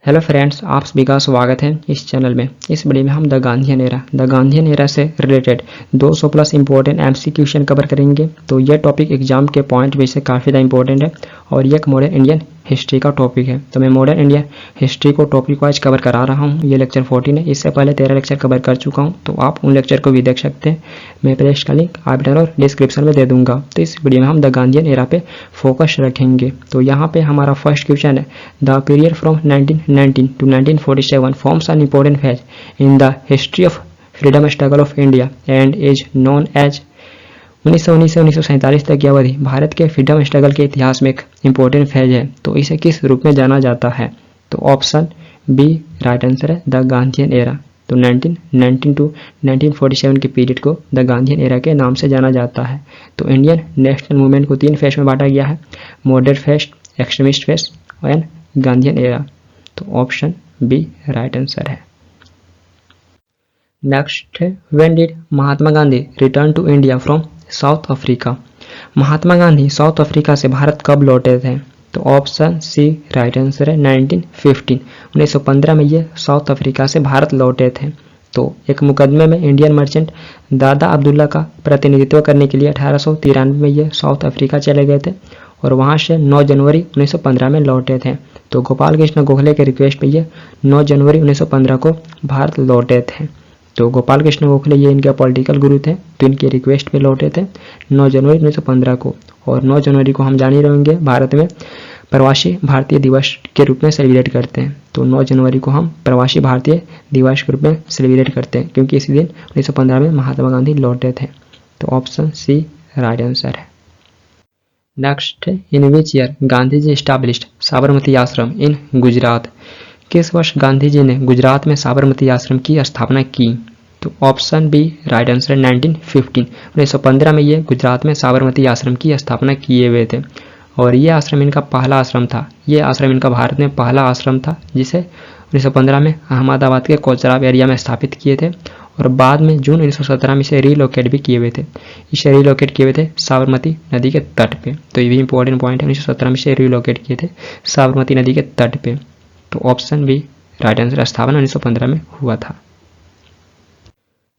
Hello friends, आप सभी का स्वागत है इस चैनल में। इस वीडियो में हम द गांधीयन एरा से related 200 plus important MCQ question cover करेंगे। तो यह टॉपिक एग्जाम के पॉइंट में से काफ़ी ज़्यादा इंपॉर्टेंट है और यह एक मॉडर्न इंडियन हिस्ट्री का टॉपिक है। तो मैं मॉडर्न इंडियन हिस्ट्री को टॉपिक वाइज कवर करा रहा हूँ। ये लेक्चर 14 है। इससे पहले 13 लेक्चर कवर कर चुका हूँ, तो आप उन लेक्चर को भी देख सकते हैं। मैं प्लेलिस्ट का लिंक आई बटन और डिस्क्रिप्शन में दे दूंगा। तो इस वीडियो में हम द गांधीयन एरा पे फोकस रखेंगे। तो यहाँ पे हमारा फर्स्ट क्वेश्चन है, the period from 1919 to 1947 forms an important phase in the history of freedom struggle of India and is known as 1919 से 1947 तक की अवधि भारत के फ्रीडम स्ट्रगल के इतिहास में एक इम्पोर्टेंट फेज है। तो इसे किस रूप में जाना जाता है? तो ऑप्शन बी राइट आंसर है, द गांधीयन एरा। तो 1919 टू 1947 के पीरियड को द गांधीयन एरा के नाम से जाना जाता है। तो इंडियन नेशनल मूवमेंट को 3 फेज में बांटा गया है, moderate phase, extremist phase and Gandhian era. तो ऑप्शन बी राइट आंसर है। नेक्स्ट है, when did Mahatma Gandhi return to India from South Africa? Mahatma Gandhi South Africa से भारत कब लौटे थे? तो ऑप्शन सी राइट आंसर है, 1915। 1915 में ये साउथ अफ्रीका से भारत लौटे थे। तो एक मुकदमे में इंडियन मर्चेंट दादा अब्दुल्ला का प्रतिनिधित्व करने के लिए 1893 में ये साउथ अफ्रीका चले गए थे और वहाँ से 9 जनवरी 1915 में लौटे थे। तो गोपाल कृष्ण गोखले के रिक्वेस्ट पे ये 9 जनवरी 1915 को भारत लौटे थे। तो गोपाल कृष्ण गोखले ये इनके पॉलिटिकल गुरु थे, तो इनके रिक्वेस्ट पे लौटे थे 9 जनवरी 1915 को। और 9 जनवरी को हम जान ही रहेंगे भारत में प्रवासी भारतीय दिवस के रूप में सेलिब्रेट करते हैं। तो 9 जनवरी को हम प्रवासी भारतीय दिवस के रूप में सेलिब्रेट करते हैं क्योंकि इसी दिन 1915 में महात्मा गांधी लौटे थे। तो ऑप्शन सी राइट आंसर है। Next, in which year Gandhi ji established Sabarmati Ashram in Gujarat? किस वर्ष गांधी जी ने गुजरात में साबरमती आश्रम की स्थापना की? तो ऑप्शन बी राइट आंसर है, 1915। 1915 में ये गुजरात में साबरमती आश्रम की स्थापना किए हुए थे और ये आश्रम इनका पहला आश्रम था। ये आश्रम इनका भारत में पहला आश्रम था जिसे 1915 में अहमदाबाद के कोचराब एरिया में स्थापित किए थे और बाद में जून 1917 में इसे रीलोकेट भी किए हुए थे। इसे रीलोकेट किए हुए थे साबरमती नदी के तट पे। तो ये भी इंपॉर्टेंट पॉइंट है, 1917 में इसे रीलोकेट किए थे साबरमती नदी के तट पे। तो ऑप्शन बी राइट आंसर, स्थापना 1915 में हुआ था।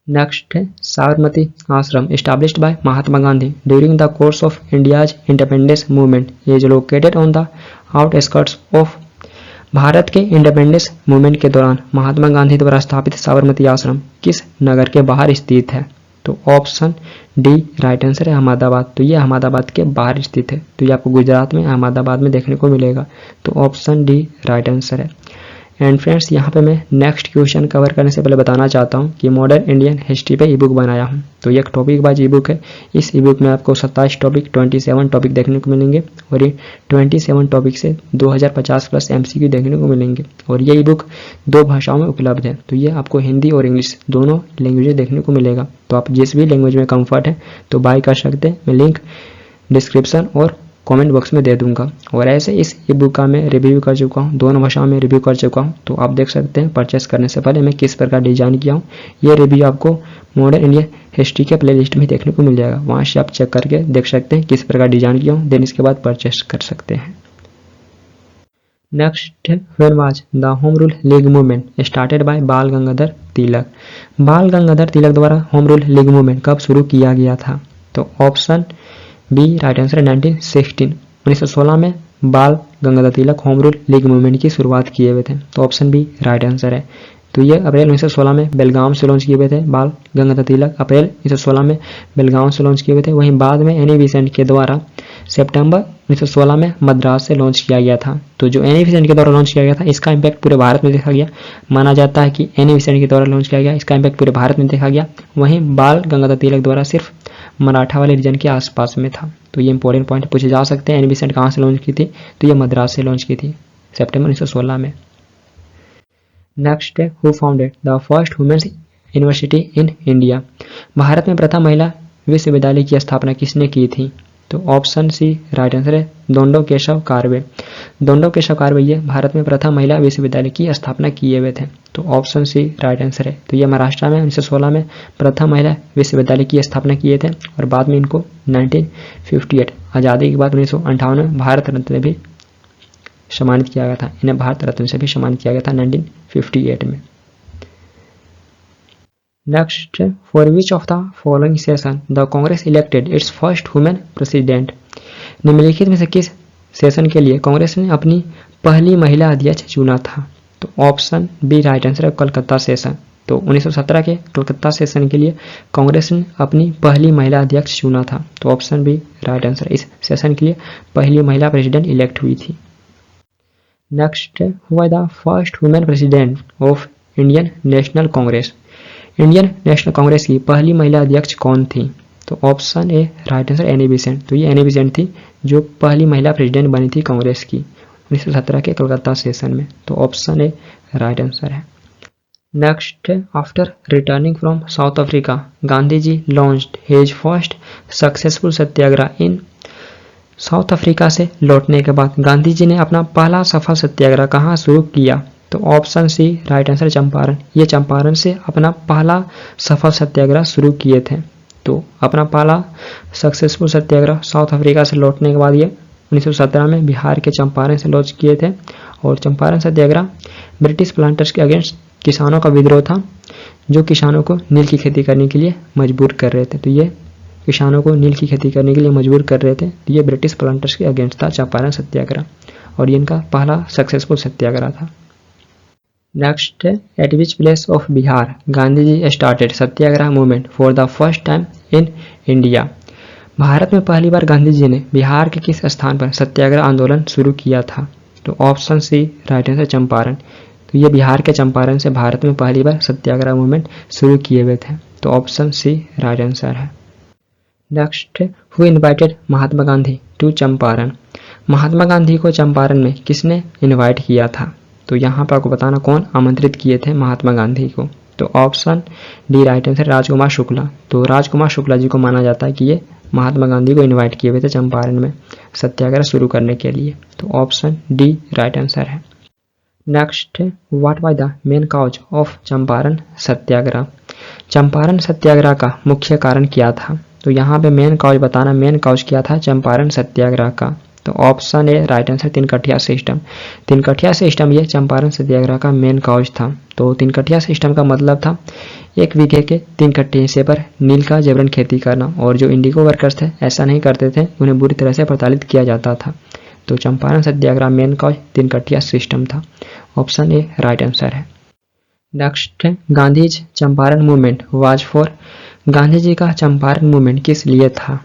नेक्स्ट है, साबरमती आश्रम established bye Mahatma Gandhi during the course of India's independence movement is located on the outskirts of. Bharat के इंडिपेंडेंस मूवमेंट के दौरान महात्मा गांधी द्वारा स्थापित साबरमती आश्रम किस नगर के बाहर स्थित है? तो ऑप्शन डी राइट आंसर है, अहमदाबाद। तो ये अहमदाबाद के बाहर स्थित है। तो ये आपको गुजरात में अहमदाबाद में देखने को मिलेगा। तो ऑप्शन डी राइट आंसर है। एंड फ्रेंड्स, यहाँ पे मैं नेक्स्ट क्वेश्चन कवर करने से पहले बताना चाहता हूँ कि मॉडर्न इंडियन हिस्ट्री पे ई बुक बनाया हूँ। तो ये एक टॉपिक वाइज ई बुक है। इस ई बुक में आपको 27 टॉपिक 27 टॉपिक देखने को मिलेंगे और ये 27 टॉपिक से 2050 प्लस एमसीक्यू देखने को मिलेंगे और ये ई बुक 2 भाषाओं में उपलब्ध है। तो ये आपको हिंदी और इंग्लिश दोनों लैंग्वेज देखने को मिलेगा। तो आप जिस भी लैंग्वेज में कम्फर्ट है तो बाय कर सकते हैं। मैं लिंक डिस्क्रिप्शन और कमेंट बॉक्स में दे दूंगा। और ऐसे इस ई बुक का मैं रिव्यू कर चुका हूँ, दोनों भाषाओं में रिव्यू कर चुका हूँ। तो आप देख सकते हैं परचेस करने से पहले मैं किस प्रकार डिजाइन किया हूँ। ये रिव्यू आपको मॉडर्न इंडियन हिस्ट्री के प्लेलिस्ट में देखने को मिल जाएगा, वहाँ से आप चेक करके देख सकते हैं किस प्रकार डिजाइन किया हूँ। देन इसके बाद परचेस कर सकते हैं। Next, when was the home rule league movement started bye बाल गंगाधर तिलक? बाल गंगाधर तिलक द्वारा होम रूल लीग मूवमेंट कब शुरू किया गया था? तो ऑप्शन बी राइट आंसर है, 1916। 1916 में बाल Gangadhar Tilak home rule league movement की शुरुआत किए हुए थे। तो ऑप्शन बी राइट आंसर है। तो ये अप्रैल 1916 में बेलगाम से लॉन्च किए हुए थे। बाल गंगाधर तिलक अप्रैल 1916 में बेलगाम से लॉन्च किए हुए थे। वहीं बाद में एनी बेसेंट के द्वारा सितंबर 1916 में मद्रास से लॉन्च किया गया था। तो जो एनी बेसेंट के द्वारा लॉन्च किया गया था इसका इम्पैक्ट पूरे भारत में देखा गया। माना जाता है कि एनी बेसेंट के द्वारा लॉन्च किया गया, इसका इम्पैक्ट पूरे भारत में देखा गया। वहीं बाल गंगाधर तिलक द्वारा सिर्फ मराठा वाले रीजन के आसपास में था। तो ये इंपॉर्टेंट पॉइंट पूछे जा सकते हैं। एनी बेसेंट कहाँ से लॉन्च की थी? तो ये मद्रास से लॉन्च की थी सितंबर 1916 में। नेक्स्ट है, who founded the first women's university in India? Bharat में प्रथम महिला विश्वविद्यालय की स्थापना किसने की थी? तो ऑप्शन सी राइट आंसर है, दोंडो केशव कार्वे। दोंडो केशव कार्वे ये भारत में प्रथम महिला विश्वविद्यालय की स्थापना किए हुए थे। तो ऑप्शन सी राइट आंसर है। तो ये महाराष्ट्र में 1916 में प्रथम महिला विश्वविद्यालय की स्थापना किए थे और बाद में इनको 1958 आज़ादी के बाद 1958 में भारत रत्न भी सम्मानित किया गया था। इन्हें भारत रत्न से भी सम्मानित किया गया था 1958 में। Next, for which of the following session the Congress elected it's first women president. निम्नलिखित में से किस सेशन के लिए कांग्रेस ने अपनी पहली महिला अध्यक्ष चुना था? तो ऑप्शन बी राइट आंसर है कलकत्ता सेशन। तो 1917 के कलकत्ता सेशन के लिए कांग्रेस ने अपनी पहली महिला अध्यक्ष चुना था। तो ऑप्शन बी राइट आंसर। इस सेशन के लिए पहली महिला प्रेसिडेंट इलेक्ट हुई थी। Next, who the first women president of Indian national Congress. Indian national Congress की पहली महिला अध्यक्ष कौन थी? तो option A right answer Annie Besant. तो ये एनी बेसेंट थी जो पहली महिला प्रेसिडेंट बनी थी कांग्रेस की 1917 के कलकत्ता सेशन में। तो ऑप्शन ए राइट आंसर है। Next, after returning from South Africa Gandhi ji launched his first successful satyagraha in. South Africa से लौटने के बाद गांधी जी ने अपना पहला सफल सत्याग्रह कहाँ शुरू किया? तो option C right answer Champaran. ये चंपारण से अपना पहला सफल सत्याग्रह शुरू किए थे। तो अपना पहला सक्सेसफुल सत्याग्रह साउथ अफ्रीका से लौटने के बाद ये 1917 में बिहार के चंपारण से लॉन्च किए थे। और चंपारण सत्याग्रह ब्रिटिश प्लांटर्स के अगेंस्ट किसानों का विद्रोह था जो किसानों को नील की खेती करने के लिए मजबूर कर रहे थे। तो ये किसानों को नील की खेती करने के लिए मजबूर कर रहे थे। तो ये ब्रिटिश प्लांटर्स के अगेंस्ट था चंपारण सत्याग्रह और ये इनका पहला सक्सेसफुल सत्याग्रह था। Next, at which place of Bihar Gandhi ji started satyagraha movement for the first time in India. Bharat में पहली बार गांधी जी ने बिहार के किस स्थान पर सत्याग्रह आंदोलन शुरू किया था? तो option C right answer Champaran. तो ये बिहार के चंपारण से भारत में पहली बार सत्याग्रह मूवमेंट शुरू किए हुए थे। तो ऑप्शन सी राइट आंसर है। Next, who invited Mahatma Gandhi to Champaran. Mahatma Gandhi को चंपारण में किसने इनवाइट किया था? तो यहाँ पर आपको बताना कौन आमंत्रित किए थे महात्मा गांधी को। तो option D right answer Rajkumar Shukla. तो राजकुमार शुक्ला जी को माना जाता है कि ये महात्मा गांधी को इनवाइट किए हुए थे चंपारण में सत्याग्रह शुरू करने के लिए। तो ऑप्शन डी राइट आंसर है। Next, what was the main cause of Champaran Satyagraha. Champaran Satyagraha का मुख्य कारण क्या था? तो यहाँ पे मेन कॉज बताना, मेन कॉज क्या था चंपारण सत्याग्रह का? तो option A right answer Tinkathia system. Tinkathia system ये चंपारण सत्याग्रह का मेन कॉज था। तो तिनकठिया सिस्टम का मतलब था 1 बीघे के 3 कट्टे हिस्से पर नील का जबरन खेती करना और जो इंडिगो वर्कर्स थे ऐसा नहीं करते थे, उन्हें बुरी तरह से प्रताड़ित किया जाता था। तो Champaran Satyagraha main cause Tinkathia system था। ऑप्शन ए राइट आंसर है। Next, Gandhi's Champaran movement was for. Gandhi ji का चंपारण मूवमेंट किस लिए था?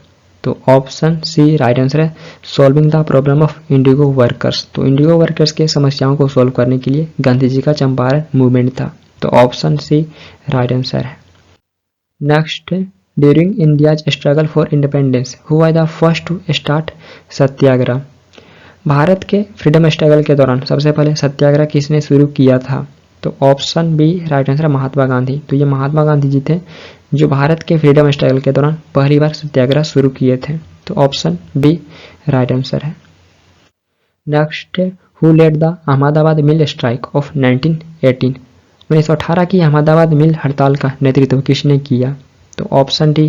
तो ऑप्शन सी राइट आंसर है solving the problem of indigo workers. तो इंडिगो वर्कर्स के समस्याओं को सॉल्व करने के लिए गांधी जी का चंपारण मूवमेंट था। तो ऑप्शन सी राइट आंसर है। Next, during India's struggle for independence who was the first to start Satyagraha. Bharat के फ्रीडम स्ट्रगल के दौरान सबसे पहले सत्याग्रह किसने शुरू किया था? तो option B right answer Mahatma Gandhi. तो ये महात्मा गांधी जी थे जो भारत के फ्रीडम स्ट्रगल के दौरान पहली बार सत्याग्रह शुरू किए थे। तो ऑप्शन बी राइट आंसर है। Next, who led the Ahmedabad mill strike of 1918। 1918 की अहमदाबाद मिल हड़ताल का नेतृत्व किसने किया? तो option D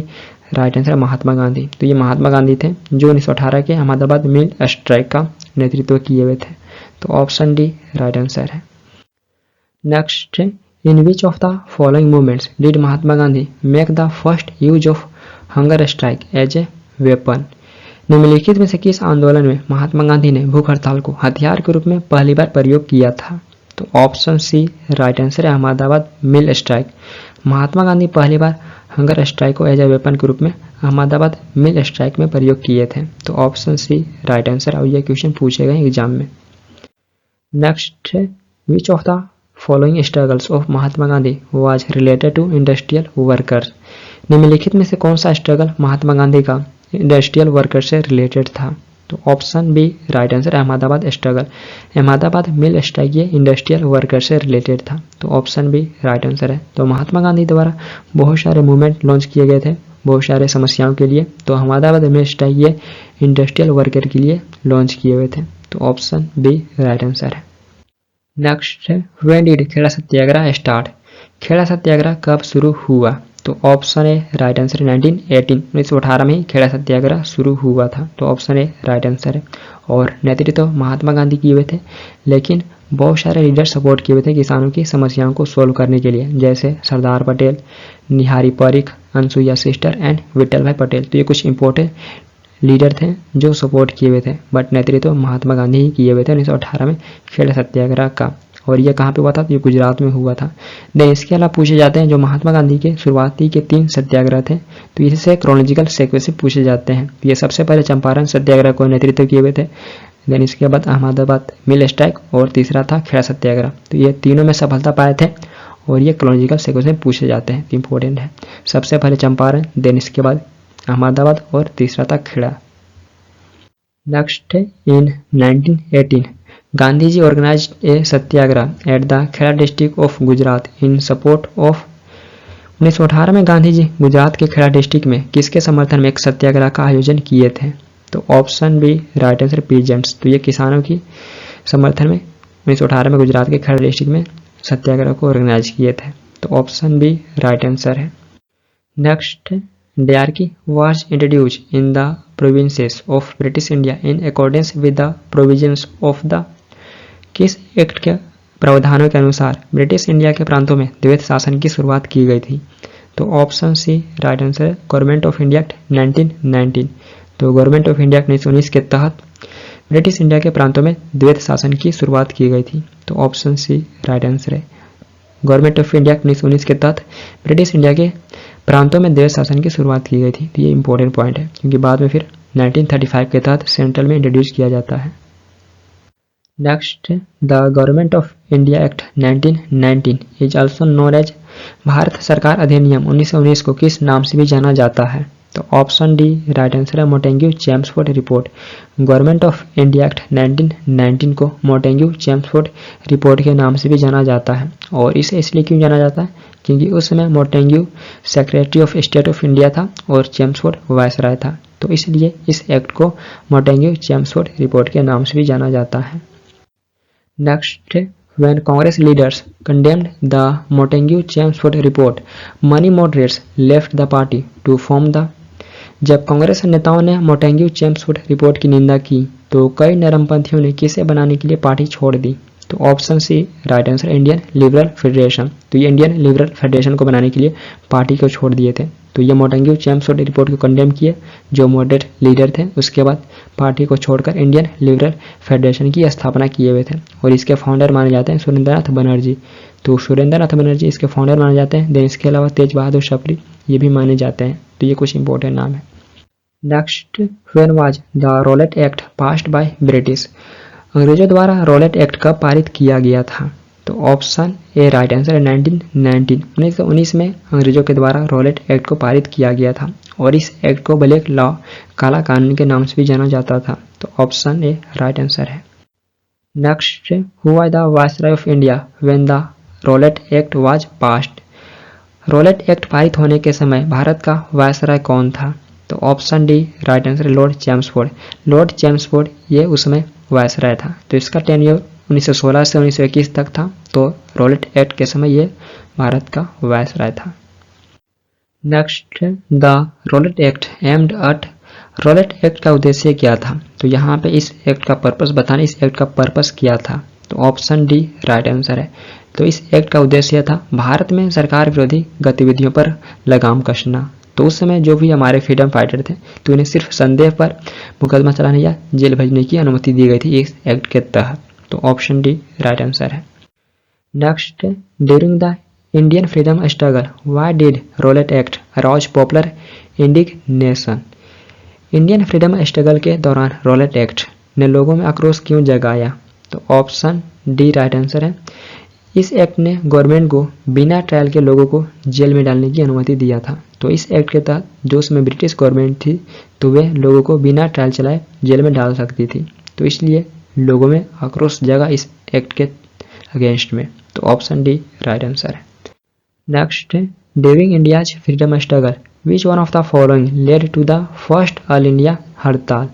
right answer Mahatma Gandhi. तो ये महात्मा गांधी थे जो 1918 के अहमदाबाद मिल स्ट्राइक का नेतृत्व किए हुए थे। तो ऑप्शन डी राइट आंसर है। Next, in which of the following movements did Mahatma Gandhi make the first use of hunger strike as a weapon. निम्नलिखित में से किस आंदोलन में महात्मा गांधी ने भूख हड़ताल को हथियार के रूप में पहली बार प्रयोग किया था? तो ऑप्शन सी राइट आंसर है अहमदाबाद मिल स्ट्राइक। महात्मा गांधी पहली बार हंगर स्ट्राइक को एज ए वेपन के रूप में अहमदाबाद मिल स्ट्राइक में प्रयोग किए थे। तो ऑप्शन सी राइट आंसर। और यह क्वेश्चन पूछे गए एग्जाम में। Next, which of the following struggles of Mahatma Gandhi was related to industrial workers. निम्नलिखित में से कौन सा स्ट्रगल महात्मा गांधी का इंडस्ट्रियल वर्कर से रिलेटेड था? तो option B right answer Ahmedabad struggle. Ahmedabad mill strike ये इंडस्ट्रियल वर्कर से रिलेटेड था। तो ऑप्शन बी राइट आंसर है। तो महात्मा गांधी द्वारा बहुत सारे मूवमेंट लॉन्च किए गए थे बहुत सारे समस्याओं के लिए। तो अहमदाबाद मिल स्ट्राइक ये इंडस्ट्रियल वर्कर के लिए लॉन्च किए हुए थे। तो ऑप्शन बी राइट आंसर है। Next, when did Kheda Satyagraha start. Kheda Satyagraha कब शुरू हुआ? तो ऑप्शन ए राइट आंसर है 1918, 1918 में ही खेड़ा सत्याग्रह शुरू हुआ था। तो ऑप्शन ए राइट आंसर है। और नेतृत्व महात्मा गांधी किए हुए थे, लेकिन बहुत सारे लीडर सपोर्ट किए हुए थे किसानों की समस्याओं को सोल्व करने के लिए, जैसे सरदार पटेल, निहारी पारिक, अनसुईया सिस्टर एंड विठल भाई पटेल। तो ये कुछ इंपॉर्टेंट लीडर थे जो सपोर्ट किए हुए थे, बट नेतृत्व महात्मा गांधी ही किए हुए थे 1918 में खेड़ा सत्याग्रह का। और ये कहाँ पे हुआ था? तो ये गुजरात में हुआ था। देन इसके अलावा पूछे जाते हैं जो महात्मा गांधी के शुरुआती के 3 सत्याग्रह थे, तो इससे क्रोनोलॉजिकल सीक्वेंस से पूछे जाते हैं। ये सबसे पहले चंपारण सत्याग्रह को नेतृत्व किए हुए थे, देन इसके बाद अहमदाबाद मिल स्ट्राइक और तीसरा था खेड़ा सत्याग्रह। तो ये तीनों में सफलता पाए थे और ये क्रोनोलॉजिकल सीक्वेंस में पूछे जाते हैं, इंपॉर्टेंट है। सबसे पहले चंपारण, देन इसके बाद अहमदाबाद और तीसरा था खेड़ा। नेक्स्ट है in 1918 Gandhi ji organised a Satyagraha at the Kheda district of Gujarat in support of. 1918 में गांधी जी गुजरात के खेड़ा डिस्ट्रिक्ट में किसके समर्थन में एक सत्याग्रह का आयोजन किए थे? तो option B right answer peasants. तो ये किसानों की समर्थन में 1918 में गुजरात के खेड़ा डिस्ट्रिक्ट में सत्याग्रह को ऑर्गेनाइज किए थे। तो ऑप्शन बी राइट आंसर है। Next, dyarchy was introduced in the provinces of British India in accordance with the provisions of the. किस एक्ट के प्रावधानों के अनुसार ब्रिटिश इंडिया के प्रांतों में द्वैत शासन की शुरुआत की गई थी? तो ऑप्शन सी राइट आंसर है गवर्नमेंट ऑफ इंडिया एक्ट 1919। तो गवर्नमेंट ऑफ इंडिया एक्ट 1919 के तहत ब्रिटिश इंडिया के प्रांतों में द्वैत शासन की शुरुआत की गई थी। तो ऑप्शन सी राइट आंसर है। गवर्नमेंट ऑफ इंडिया 1919 के तहत ब्रिटिश इंडिया के प्रांतों में द्वैत शासन की शुरुआत की गई थी। तो ये इंपॉर्टेंट पॉइंट है, क्योंकि बाद में फिर 1935 के तहत सेंट्रल में इंट्रोड्यूस किया जाता है। Next, the government of India act 1919 is also known as. Bharat सरकार अधिनियम 1919 को किस नाम से भी जाना जाता है? तो ऑप्शन डी राइट आंसर है Montagu Chelmsford report. Government of India act 1919 को मोंटेग्यू चेम्सफोर्ड रिपोर्ट के नाम से भी जाना जाता है। और इसे इसलिए क्यों जाना जाता है? क्योंकि उस समय Montagu secretary of state of India था और चेम्सफोर्ड वायसराय था। तो इसलिए इस एक्ट को मोंटेग्यू चेम्सफोर्ड रिपोर्ट के नाम से भी जाना जाता है। Next, when Congress leaders condemned the Montagu-Chelmsford report, many moderates left the party to form the। जब कांग्रेस नेताओं ने मोंटेग्यू चेम्सफोर्ड रिपोर्ट की निंदा की तो कई नरमपंथियों ने किसे बनाने के लिए पार्टी छोड़ दी? तो option C right answer Indian liberal federation. तो ये इंडियन लिबरल फेडरेशन को बनाने के लिए पार्टी को छोड़ दिए थे। तो ये मोंटेग्यू चेम्सफोर्ड रिपोर्ट को कंडेम किए जो मॉडरेट लीडर थे, उसके बाद पार्टी को छोड़कर इंडियन लिबरल फेडरेशन की स्थापना किए हुए थे। और इसके फाउंडर माने जाते हैं सुरेंद्रनाथ बनर्जी। तो सुरेंद्रनाथ बनर्जी इसके फाउंडर माने जाते हैं। देन इसके अलावा तेज बहादुर सप्री ये भी माने जाते हैं। तो ये कुछ इंपॉर्टेंट नाम है। Next, when was the Rowlatt act passed by British. अंग्रेजों द्वारा रॉलेट एक्ट कब पारित किया गया था? तो ऑप्शन ए राइट आंसर है 1919। 1919 में अंग्रेजों के द्वारा रॉलेट एक्ट को पारित किया गया था और इस एक्ट को ब्लैक लॉ काला कानून के नाम से भी जाना जाता था। तो ऑप्शन ए राइट आंसर है। Next, who was the viceroy of India when the Rowlatt act was passed. Rowlatt act पारित होने के समय भारत का वायसराय कौन था? तो ऑप्शन डी राइट आंसर है लॉर्ड चेम्सफोर्ड। लॉर्ड चेम्सफोर्ड ये उसमें वायसराय था। तो इसका टेन्योर 1916 से 1921 तक था। तो रॉलेट एक्ट के समय ये भारत का वायसराय था। Next, the Rowlatt act aimed at. Rowlatt act का उद्देश्य क्या था? तो यहाँ पे इस एक्ट का पर्पस बताने, इस एक्ट का पर्पस क्या था? तो ऑप्शन डी राइट आंसर है। तो इस एक्ट का उद्देश्य था भारत में सरकार विरोधी गतिविधियों पर लगाम कसना। तो उस समय जो भी हमारे फ्रीडम फाइटर थे तो उन्हें सिर्फ संदेह पर मुकदमा चलाने या जेल भेजने की अनुमति दी गई थी इस एक्ट के तहत। तो ऑप्शन डी राइट आंसर है। Next, during the Indian freedom struggle why did Rowlatt act arouse popular indignation. Indian freedom struggle के दौरान रॉलेट एक्ट ने लोगों में आक्रोश क्यों जगाया? तो ऑप्शन डी राइट आंसर है। इस एक्ट ने गवर्नमेंट को बिना ट्रायल के लोगों को जेल में डालने की अनुमति दिया था। तो इस एक्ट के तहत जो उसमें ब्रिटिश गवर्नमेंट थी तो वे लोगों को बिना ट्रायल चलाए जेल में डाल सकती थी। तो इसलिए लोगों में आक्रोश जगा इस एक्ट के अगेंस्ट में। तो ऑप्शन डी राइट आंसर है। Next, during India's freedom struggle which one of the following led to the first all India hartal.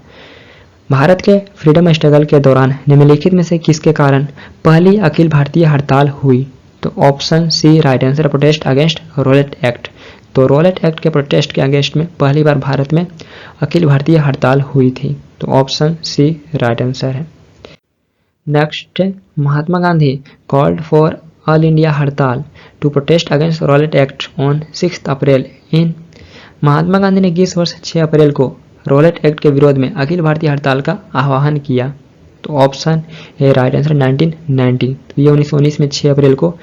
Bharat के फ्रीडम स्ट्रगल के दौरान निम्नलिखित में से किसके कारण पहली अखिल भारतीय हड़ताल हुई? तो option C right answer protest against Rowlatt act. तो रॉलेट एक्ट के प्रोटेस्ट के अगेंस्ट में पहली बार भारत में अखिल भारतीय हड़ताल हुई थी। तो ऑप्शन सी राइट आंसर है। Next, Mahatma Gandhi called for all India hartal to protest against Rowlatt Act on 6 April in. Mahatma Gandhi ने किस वर्ष 6 अप्रैल को रॉलेट एक्ट के विरोध में अखिल भारतीय हड़ताल का आह्वान किया? तो ऑप्शन ए राइट आंसर 1990। तो ये 1919 में 6 अप्रैल को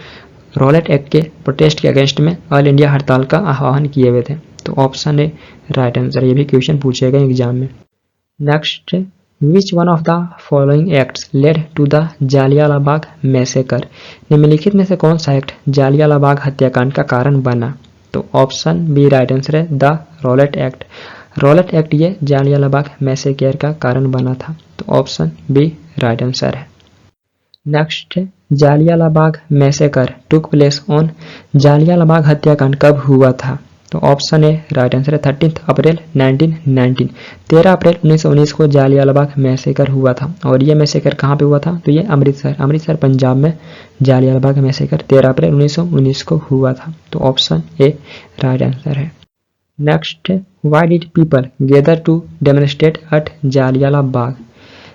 रॉलेट एक्ट के प्रोटेस्ट के अगेंस्ट में ऑल इंडिया हड़ताल का आह्वान किए हुए थे। तो ऑप्शन ए राइट आंसर। ये भी क्वेश्चन पूछेगा एग्जाम में। Next, which one of the following acts led to the Jallianwala Bagh massacre. निम्नलिखित में से कौन सा एक्ट जालियांवाला बाग हत्याकांड का कारण बना? तो ऑप्शन बी राइट आंसर है the Rowlatt Act. Rowlatt Act ये जालियांवाला बाग मैसेकर का कारण बना था। तो ऑप्शन बी राइट आंसर है। Next, Jallianwala Bagh massacre took place on. Jallianwala Bagh हत्याकांड कब हुआ था? तो ऑप्शन ए राइट आंसर है 13 अप्रैल 1919। 13 अप्रैल 1919 को जालियांवाला बाग मैसेकर हुआ था। और ये मैसेकर कहाँ पे हुआ था? तो ये अमृतसर पंजाब में जालियांवाला बाग मैसेकर 13 अप्रैल 1919 को हुआ था। तो ऑप्शन ए राइट आंसर है। Next, why did people gather to demonstrate at Jallianwala Bagh.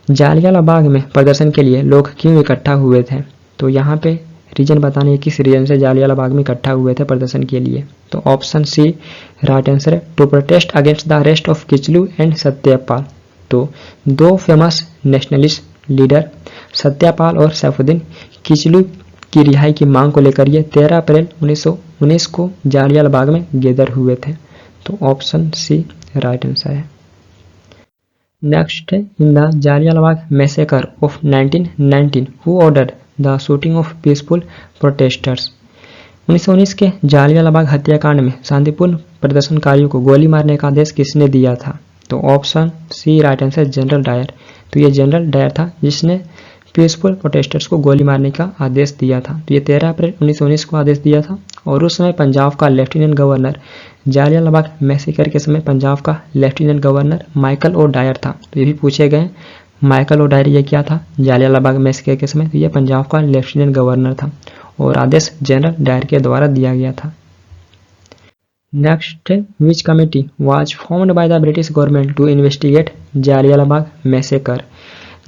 Jallianwala Bagh में प्रदर्शन के लिए लोग क्यों इकट्ठा हुए थे? तो यहाँ पे रीजन बताने है किस रीजन से जालियांवाला बाग में इकट्ठा हुए थे प्रदर्शन के लिए। तो ऑप्शन सी राइट आंसर है to protest against the arrest of Kitchlew and Satyapal. तो दो फेमस नेशनलिस्ट लीडर सत्यापाल और सैफुद्दीन किचलू की रिहाई की मांग को लेकर ये 13 अप्रैल 1919 को जालियांवाला बाग में गेदर हुए थे। तो ऑप्शन सी राइट आंसर है। Next, in the Jallianwala Bagh massacre of 1919 who ordered the shooting of peaceful protesters. 1919 के जालियांवाला बाग हत्याकांड में शांतिपूर्ण प्रदर्शनकारियों को गोली मारने का आदेश किसने दिया था? तो option C right answer General Dyer. तो ये जनरल डायर था जिसने पीसफुल प्रोटेस्टर्स को गोली मारने का आदेश दिया था। तो ये 13 अप्रैल 1919 को आदेश दिया था। और उस समय पंजाब का lieutenant governor Jallianwala Bagh massacre के समय पंजाब का lieutenant governor Michael O'Dwyer था। तो ये भी पूछे गए माइकल ओ डायर ये क्या था जालियांवाला बाग मैसेकर के समय? तो ये पंजाब का लेफ्टिनेंट गवर्नर था और आदेश जनरल डायर के द्वारा दिया गया था। Next, which committee was formed by the British government to investigate Jallianwala Bagh massacre.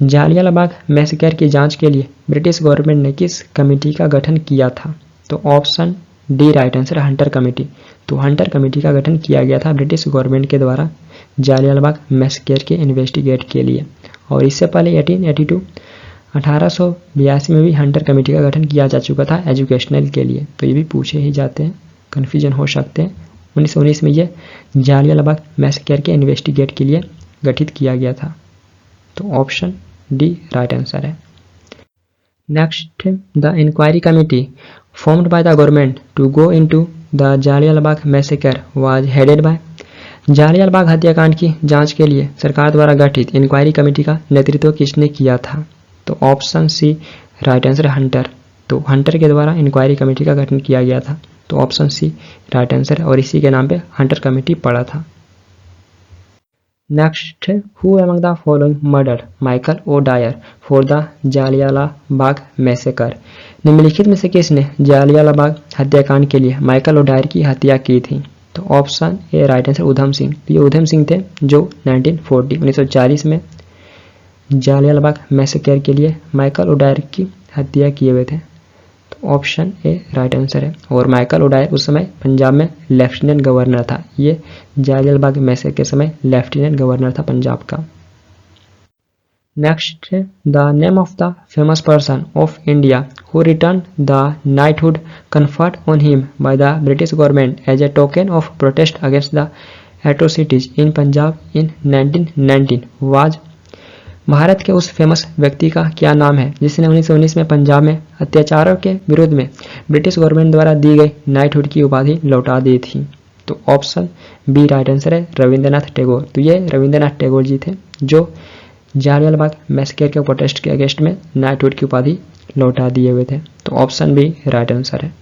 Jallianwala Bagh massacre की जांच के लिए ब्रिटिश गवर्नमेंट ने किस कमेटी का गठन किया था? तो option D right answer Hunter committee. तो हंटर कमेटी का गठन किया गया था ब्रिटिश गवर्नमेंट के द्वारा जालियांवाला बाग मैसेकर के इन्वेस्टिगेट के लिए। और इससे पहले 1882 में भी हंटर कमेटी का गठन किया जा चुका था एजुकेशनल के लिए। तो ये भी पूछे ही जाते हैं, कन्फ्यूजन हो सकते हैं। 1919 में ये जालियांवाला बाग मैसेकर के इन्वेस्टिगेट के लिए गठित किया गया था। तो ऑप्शन डी राइट आंसर है। Next, the inquiry committee formed by the government to go into the Jallianwala Bagh massacre was headed by. Jallianwala Bagh हत्याकांड की जांच के लिए सरकार द्वारा गठित इंक्वायरी कमेटी का नेतृत्व किसने किया था? तो option C right answer Hunter. तो हंटर के द्वारा इंक्वायरी कमेटी का गठन किया गया था। तो ऑप्शन सी राइट आंसर और इसी के नाम पे हंटर कमेटी पड़ा था। Next, who among the following murder Michael O'Dwyer for the Jallianwala Bagh massacre. निम्नलिखित में से किसने जालियांवाला बाग हत्याकांड के लिए माइकल ओ डायर की हत्या की थी? तो option A right answer Udham Singh. तो ये उधम सिंह थे जो 1940 में जालियांवाला बाग मैसेकर के लिए माइकल ओ डायर की हत्या किए हुए थे। तो ऑप्शन ए राइट आंसर है। और माइकल ओ डायर उस समय पंजाब में लेफ्टिनेंट गवर्नर था। ये जालियांवाला बाग मैसेकर के समय लेफ्टिनेंट गवर्नर था पंजाब का। Next, the name of the famous person of India who return the knighthood conferred on him by the British government as a token of protest against the atrocities in Punjab in 1919 was. Bharat के उस famous व्यक्ति का क्या नाम है जिसने 1919 में पंजाब में अत्याचारों के विरोध में ब्रिटिश गवर्नमेंट द्वारा दी गई नाइटहुड की उपाधि लौटा दी थी? तो ऑप्शन बी राइट आंसर है रविंद्रनाथ टैगोर। तो ये रविंद्रनाथ टैगोर जी थे जो जालियांवाला बाग मैसेकर के प्रोटेस्ट के अगेंस्ट में नाइटहुड की उपाधि लौटा दिए हुए थे। तो ऑप्शन बी राइट आंसर है।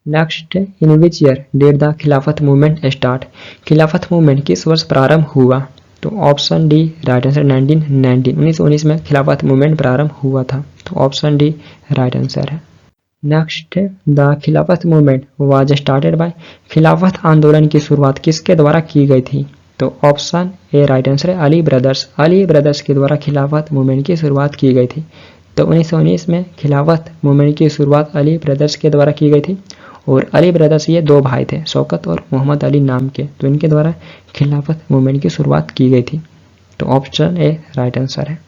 Next, in which year did the खिलाफत मूवमेंट स्टार्ट। खिलाफत मूवमेंट किस वर्ष प्रारंभ हुआ? तो ऑप्शन डी राइट आंसर 1919 में खिलाफत मूवमेंट प्रारंभ हुआ था। तो ऑप्शन डी राइट आंसर है। नेक्स्ट, द खिलाफत मूवमेंट वाज स्टार्टेड बाय। खिलाफत आंदोलन की शुरुआत किसके द्वारा की गई थी? तो ऑप्शन ए राइट आंसर है अली ब्रदर्स। अली ब्रदर्स के द्वारा खिलाफत मूवमेंट की शुरुआत की गई थी। तो 1919 में खिलाफत मूवमेंट की शुरुआत अली ब्रदर्स के द्वारा की गई थी। और अली ब्रदर्स ये दो भाई थे, शौकत और मोहम्मद अली नाम के, तो इनके द्वारा खिलाफत मूवमेंट की शुरुआत की गई थी। तो ऑप्शन ए राइट आंसर है।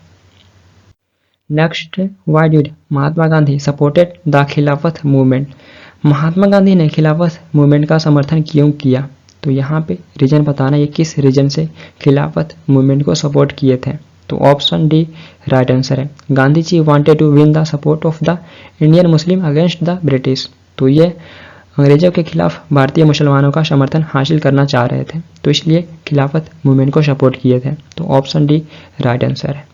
Next, why did Mahatma Gandhi supported the खिलाफत मूवमेंट। महात्मा गांधी ने खिलाफत मूवमेंट का समर्थन क्यों किया? तो यहाँ पे रीजन बताना, ये किस रीजन से खिलाफत मूवमेंट को सपोर्ट किए थे। तो ऑप्शन डी राइट आंसर है। Gandhi ji wanted to win the support of the Indian Muslim against the British. तो ये अंग्रेजों के खिलाफ भारतीय मुसलमानों का समर्थन हासिल करना चाह रहे थे, तो इसलिए खिलाफत मूवमेंट को सपोर्ट किए थे। तो ऑप्शन डी राइट आंसर है।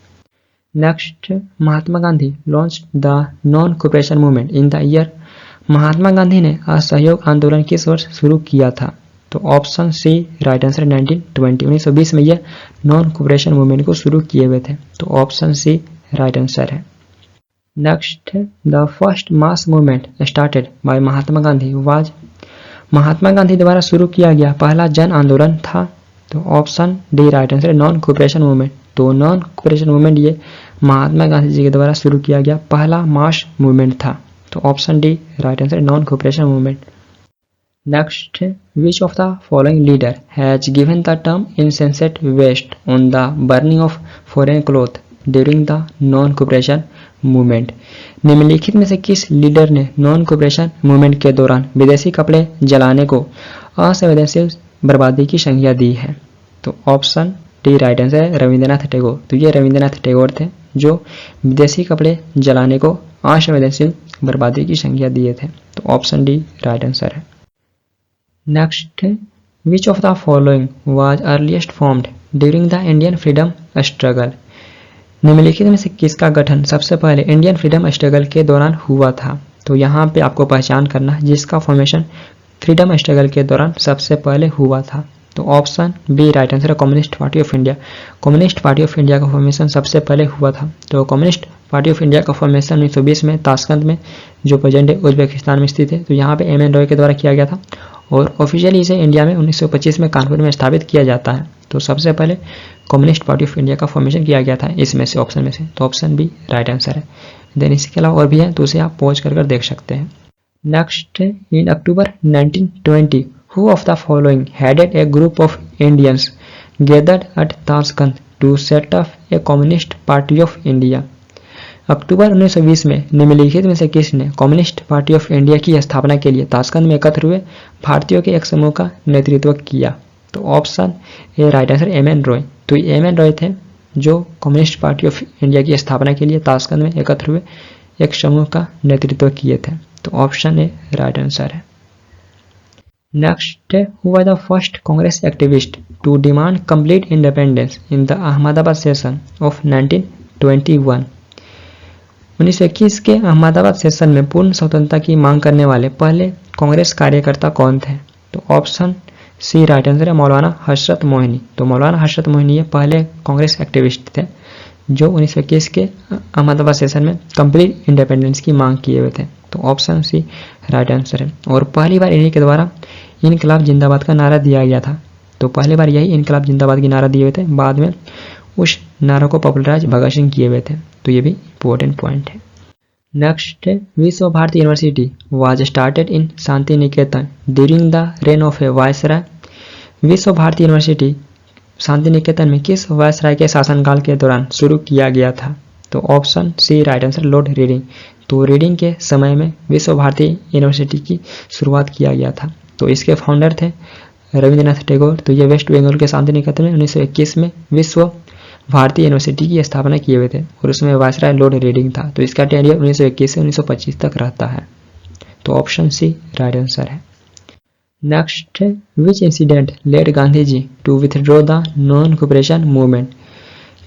Next, Mahatma Gandhi launch the non cooperation movement in the year. Mahatma Gandhi ने असहयोग आंदोलन किस वर्ष शुरू किया था? तो ऑप्शन सी राइट आंसर 1920। 1920 में यह नॉन कोऑपरेशन मूवमेंट को शुरू किए हुए थे। तो ऑप्शन सी राइट आंसर है। Next, the first mass movement started by Mahatma Gandhi was. Mahatma Gandhi द्वारा शुरू किया गया पहला जन आंदोलन था। तो ऑप्शन डी राइट आंसर है नॉन कोऑपरेशन मूवमेंट। तो नॉन कोऑपरेशन मूवमेंट ये महात्मा गांधी जी के द्वारा शुरू किया गया पहला मास मूवमेंट था। तो option D right answer non cooperation movement. Next, which of the following leader has given the term insensate waste on the burning of foreign cloth during the non cooperation movement. निम्नलिखित में से किस leader ने non cooperation movement के दौरान विदेशी कपड़े जलाने को असंवेदनशील बर्बादी की संज्ञा दी है? तो ऑप्शन डी राइट आंसर है रविंद्रनाथ टैगोर। तो ये रविंद्रनाथ टैगोर थे जो विदेशी कपड़े जलाने को असंवेदनशील बर्बादी की संज्ञा दिए थे। तो ऑप्शन डी राइट आंसर है। Next, which of the following was earliest formed during the Indian freedom struggle. निम्नलिखित में से किसका गठन सबसे पहले इंडियन फ्रीडम स्ट्रगल के दौरान हुआ था? तो यहाँ पे आपको पहचान करना है जिसका फॉर्मेशन फ्रीडम स्ट्रगल के दौरान सबसे पहले हुआ था। तो ऑप्शन बी राइट आंसर है communist party of India. Communist party of India का फॉर्मेशन सबसे पहले हुआ था। तो कम्युनिस्ट पार्टी ऑफ इंडिया का फॉर्मेशन 1920 में ताशकंद में, जो प्रेजेंट उज्बेकिस्तान में स्थित है, तो यहाँ पे एम एन रॉय के द्वारा किया गया था। और ऑफिशियली इसे इंडिया में 1925 में कानपुर में स्थापित किया जाता है। तो सबसे पहले कम्युनिस्ट पार्टी ऑफ इंडिया का फॉर्मेशन किया गया था इसमें से, ऑप्शन में से। तो ऑप्शन बी राइट आंसर है। देन इसके अलावा और भी है तो उसे आप पॉज कर देख सकते हैं। Next, in October 1920 who of the following headed a group of Indians gathered at Tashkent to set up a communist party of India। अक्टूबर 1920 में निम्नलिखित में से किसने कम्युनिस्ट पार्टी ऑफ इंडिया की स्थापना के लिए ताशकंद में एकत्र हुए भारतीयों के एक समूह का नेतृत्व किया? तो option A right answer M N Roy. तो एम एन रॉय थे जो कम्युनिस्ट पार्टी ऑफ इंडिया की स्थापना के लिए ताशकंद में एकत्र हुए एक समूह का नेतृत्व किए थे। तो ऑप्शन ए राइट आंसर है। Next, who was the first Congress activist to demand complete independence in the Ahmedabad session of 1921। 1921 के अहमदाबाद सेशन में पूर्ण स्वतंत्रता की मांग करने वाले पहले कांग्रेस कार्यकर्ता कौन थे? तो ऑप्शन सी राइट आंसर है मौलाना हजरत मोहिनी। तो मौलाना हजरत मोहिनी ये पहले कांग्रेस एक्टिविस्ट थे जो 1921 के अहमदाबाद सेशन में कंप्लीट इंडिपेंडेंस की मांग किए हुए थे। तो ऑप्शन सी राइट आंसर है। और पहली बार इन्हीं के द्वारा इनकलाब जिंदाबाद का नारा दिया गया था। तो पहली बार यही इनकलाब जिंदाबाद की नारा दिए हुए थे, बाद में उस नारा को पॉपुलराइज भगत सिंह किए हुए थे। तो ये भी इंपॉर्टेंट पॉइंट है। Next, Vishwa Bharati university was started in Shantiniketan during the reign of a viceroy. Vishwa Bharati university Shanti Niketan में किस वायसराय के शासनकाल के दौरान शुरू किया गया था? तो option C right answer Lord Reading. तो रीडिंग के समय में विश्व भारती यूनिवर्सिटी की शुरुआत किया गया था। तो इसके फाउंडर थे रविंद्रनाथ टैगोर। तो ये वेस्ट बंगाल के शांति निकेतन में 1921 में विश्व भारती यूनिवर्सिटी की स्थापना किए हुए थे और उसमें वायसराय लॉर्ड रीडिंग था। तो इसका टेन्योर 1921 से 1925 तक रहता है। तो ऑप्शन सी राइट आंसर है। Next, which incident led Gandhi ji to withdraw the non cooperation movement.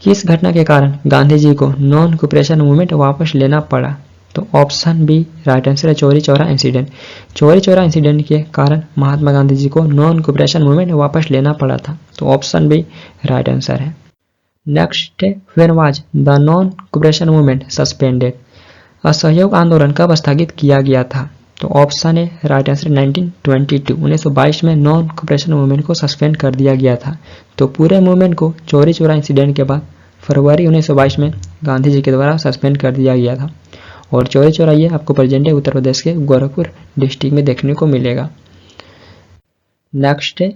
किस घटना के कारण गांधी जी को नॉन कोऑपरेशन मूवमेंट वापस लेना पड़ा? तो ऑप्शन बी राइट आंसर है चौरी चौरा इंसिडेंट। चौरी चौरा इंसिडेंट के कारण महात्मा गांधी जी को नॉन कोऑपरेशन मूवमेंट वापस लेना पड़ा था। तो ऑप्शन बी राइट आंसर है। Next, when was the non cooperation movement suspended. असहयोग आंदोलन कब स्थगित किया गया था? तो ऑप्शन ए राइट आंसर 1922 1922 में नॉन कोऑपरेशन मूवमेंट को सस्पेंड कर दिया गया था। तो पूरे मूवमेंट को चौरी चौरा इंसिडेंट के बाद फरवरी 1922 में गांधी जी के द्वारा सस्पेंड कर दिया गया था। और चौरी चौरा ये आपको प्रेजेंट है उत्तर प्रदेश के गोरखपुर डिस्ट्रिक्ट में देखने को मिलेगा। नेक्स्ट है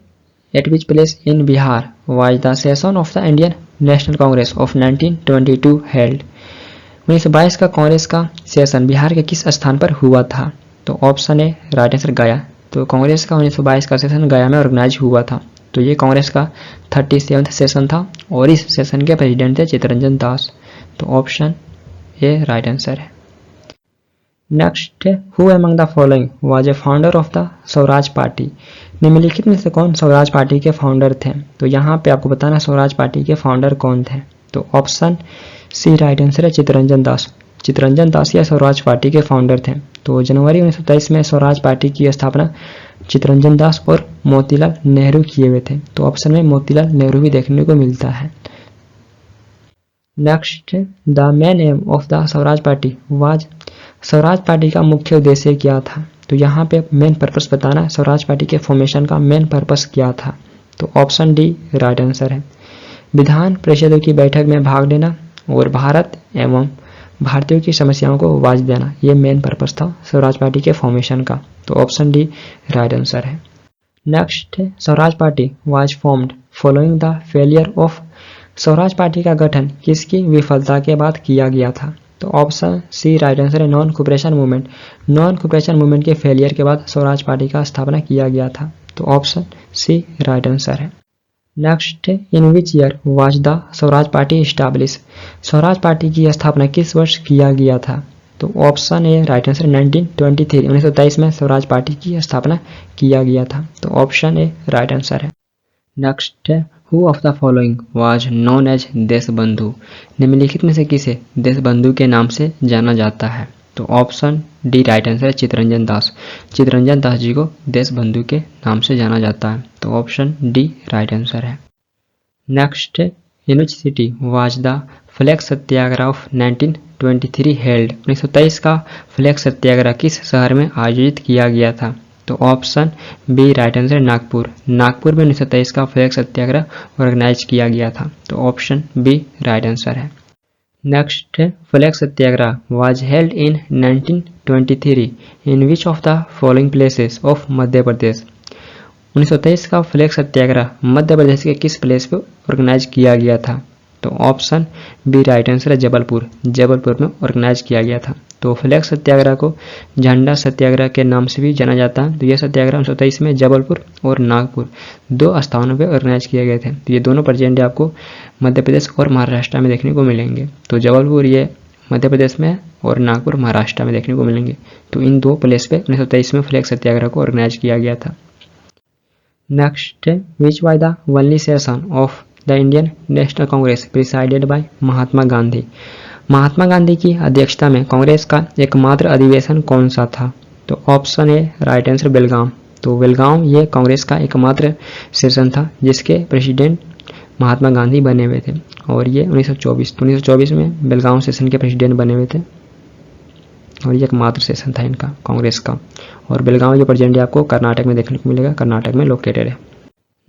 eight which place in Bihar was the session of the Indian national Congress of 1922 held. 1922 का कांग्रेस का सेशन बिहार के किस स्थान पर हुआ था? तो ऑप्शन है राइट आंसर गया। तो कांग्रेस का 1922 का सेशन गया में ऑर्गेनाइज हुआ था। तो ये कांग्रेस का 37वां सेशन था और इस सेशन के प्रेसिडेंट थे चित्तरंजन दास। तो ऑप्शन ए राइट आंसर है। Next who among the following was a founder of the Swaraj party. निम्नलिखित में से कौन स्वराज पार्टी के फाउंडर थे? तो यहाँ पे आपको बताना स्वराज पार्टी के फाउंडर कौन थे। तो ऑप्शन सी राइट आंसर है चित्तरंजन दास। चित्तरंजन दास या स्वराज पार्टी के फाउंडर थे। तो जनवरी 1923 में स्वराज पार्टी की स्थापना चित्तरंजन दास और मोतीलाल नेहरू किए हुए थे। तो ऑप्शन में मोतीलाल नेहरू भी देखने को मिलता है। Next the main M of the Swaraj party was. Swaraj party का मुख्य उद्देश्य क्या था? तो यहाँ पे मेन पर्पस बताना स्वराज पार्टी के फॉर्मेशन का मेन पर्पस क्या था। तो ऑप्शन डी राइट आंसर है। विधान परिषदों की बैठक में भाग लेना और भारत एवं भारतीयों की समस्याओं को आवाज देना, ये मेन पर्पस था स्वराज पार्टी के फॉर्मेशन का। तो ऑप्शन डी राइट आंसर है। Next Swaraj party was formed following the failure of. Swaraj party का गठन किसकी विफलता के बाद किया गया था? तो ऑप्शन सी राइट आंसर है non cooperation movement. Non cooperation movement के फेलियर के बाद स्वराज पार्टी का स्थापना किया गया था। तो ऑप्शन सी राइट आंसर है। Next in which year was the Swaraj party establish. Swaraj party की स्थापना किस वर्ष किया गया था? तो ऑप्शन ए राइट आंसर 1923 1923 में स्वराज पार्टी की स्थापना किया गया था। तो ऑप्शन ए राइट आंसर है। Next who of the following was known as Deshbandhu. निम्नलिखित में से किसे देशबंधु के नाम से जाना जाता है? तो ऑप्शन डी राइट आंसर है चित्तरंजन दास। चित्तरंजन दास जी को देशबंधु के नाम से जाना जाता है। तो ऑप्शन डी राइट आंसर है। Next in which city was the flag Satyagraha of 1923 held. 1923 का फ्लैग सत्याग्रह किस शहर में आयोजित किया गया था? तो option B right answer Nagpur. Nagpur में 1923 का फ्लैग सत्याग्रह ऑर्गेनाइज किया गया था। तो ऑप्शन बी राइट आंसर है। Next flag Satyagraha was held in 1923 in which of the following places of Madhya Pradesh. 1923 का फ्लैग सत्याग्रह मध्य प्रदेश के किस प्लेस पर ऑर्गेनाइज किया गया था? तो ऑप्शन बी राइट आंसर है जबलपुर। जबलपुर में ऑर्गेनाइज किया गया था। तो फ्लैग सत्याग्रह को झंडा सत्याग्रह के नाम से भी जाना जाता है। तो यह सत्याग्रह 1923 में जबलपुर और नागपुर दो स्थानों पर ऑर्गेनाइज किए गए थे। तो ये दोनों प्रेजेंट आपको मध्य प्रदेश और महाराष्ट्र में देखने को मिलेंगे। तो जबलपुर ये मध्य प्रदेश में और नागपुर महाराष्ट्र में देखने को मिलेंगे। तो इन दो प्लेस पे 1923 में फ्लैग सत्याग्रह को ऑर्गेनाइज किया गया था। Next which was the only session of the Indian national Congress presided by Mahatma Gandhi. Mahatma Gandhi की अध्यक्षता में कांग्रेस का एकमात्र अधिवेशन कौन सा था? तो ऑप्शन ए राइट आंसर बेलगाम। तो बेलगाम ये कांग्रेस का एकमात्र सेशन था जिसके प्रेसिडेंट महात्मा गांधी बने हुए थे और ये 1924 में बेलगाम सेशन के प्रेसिडेंट बने हुए थे और ये एकमात्र सेशन था इनका कांग्रेस का। और बेलगाम जो प्रेजेंट आपको कर्नाटक में देखने को मिलेगा, कर्नाटक में लोकेटेड है।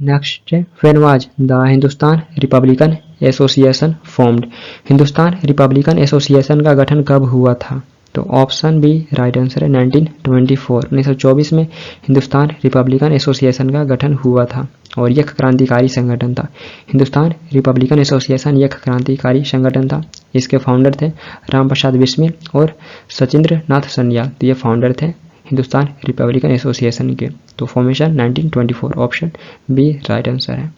Next when was the Hindustan Republican association formed. Hindustan Republican association का गठन कब हुआ था? तो ऑप्शन बी राइट आंसर है 1924 1924 में हिंदुस्तान रिपब्लिकन एसोसिएशन का गठन हुआ था और यह क्रांतिकारी संगठन था। हिंदुस्तान रिपब्लिकन एसोसिएशन यह क्रांतिकारी संगठन था। इसके फाउंडर थे राम प्रसाद बिस्मिल और सचिंद्र नाथ सन्याल। तो ये फाउंडर थे हिंदुस्तान रिपब्लिकन एसोसिएशन के। तो formation 1924 option B right answer है।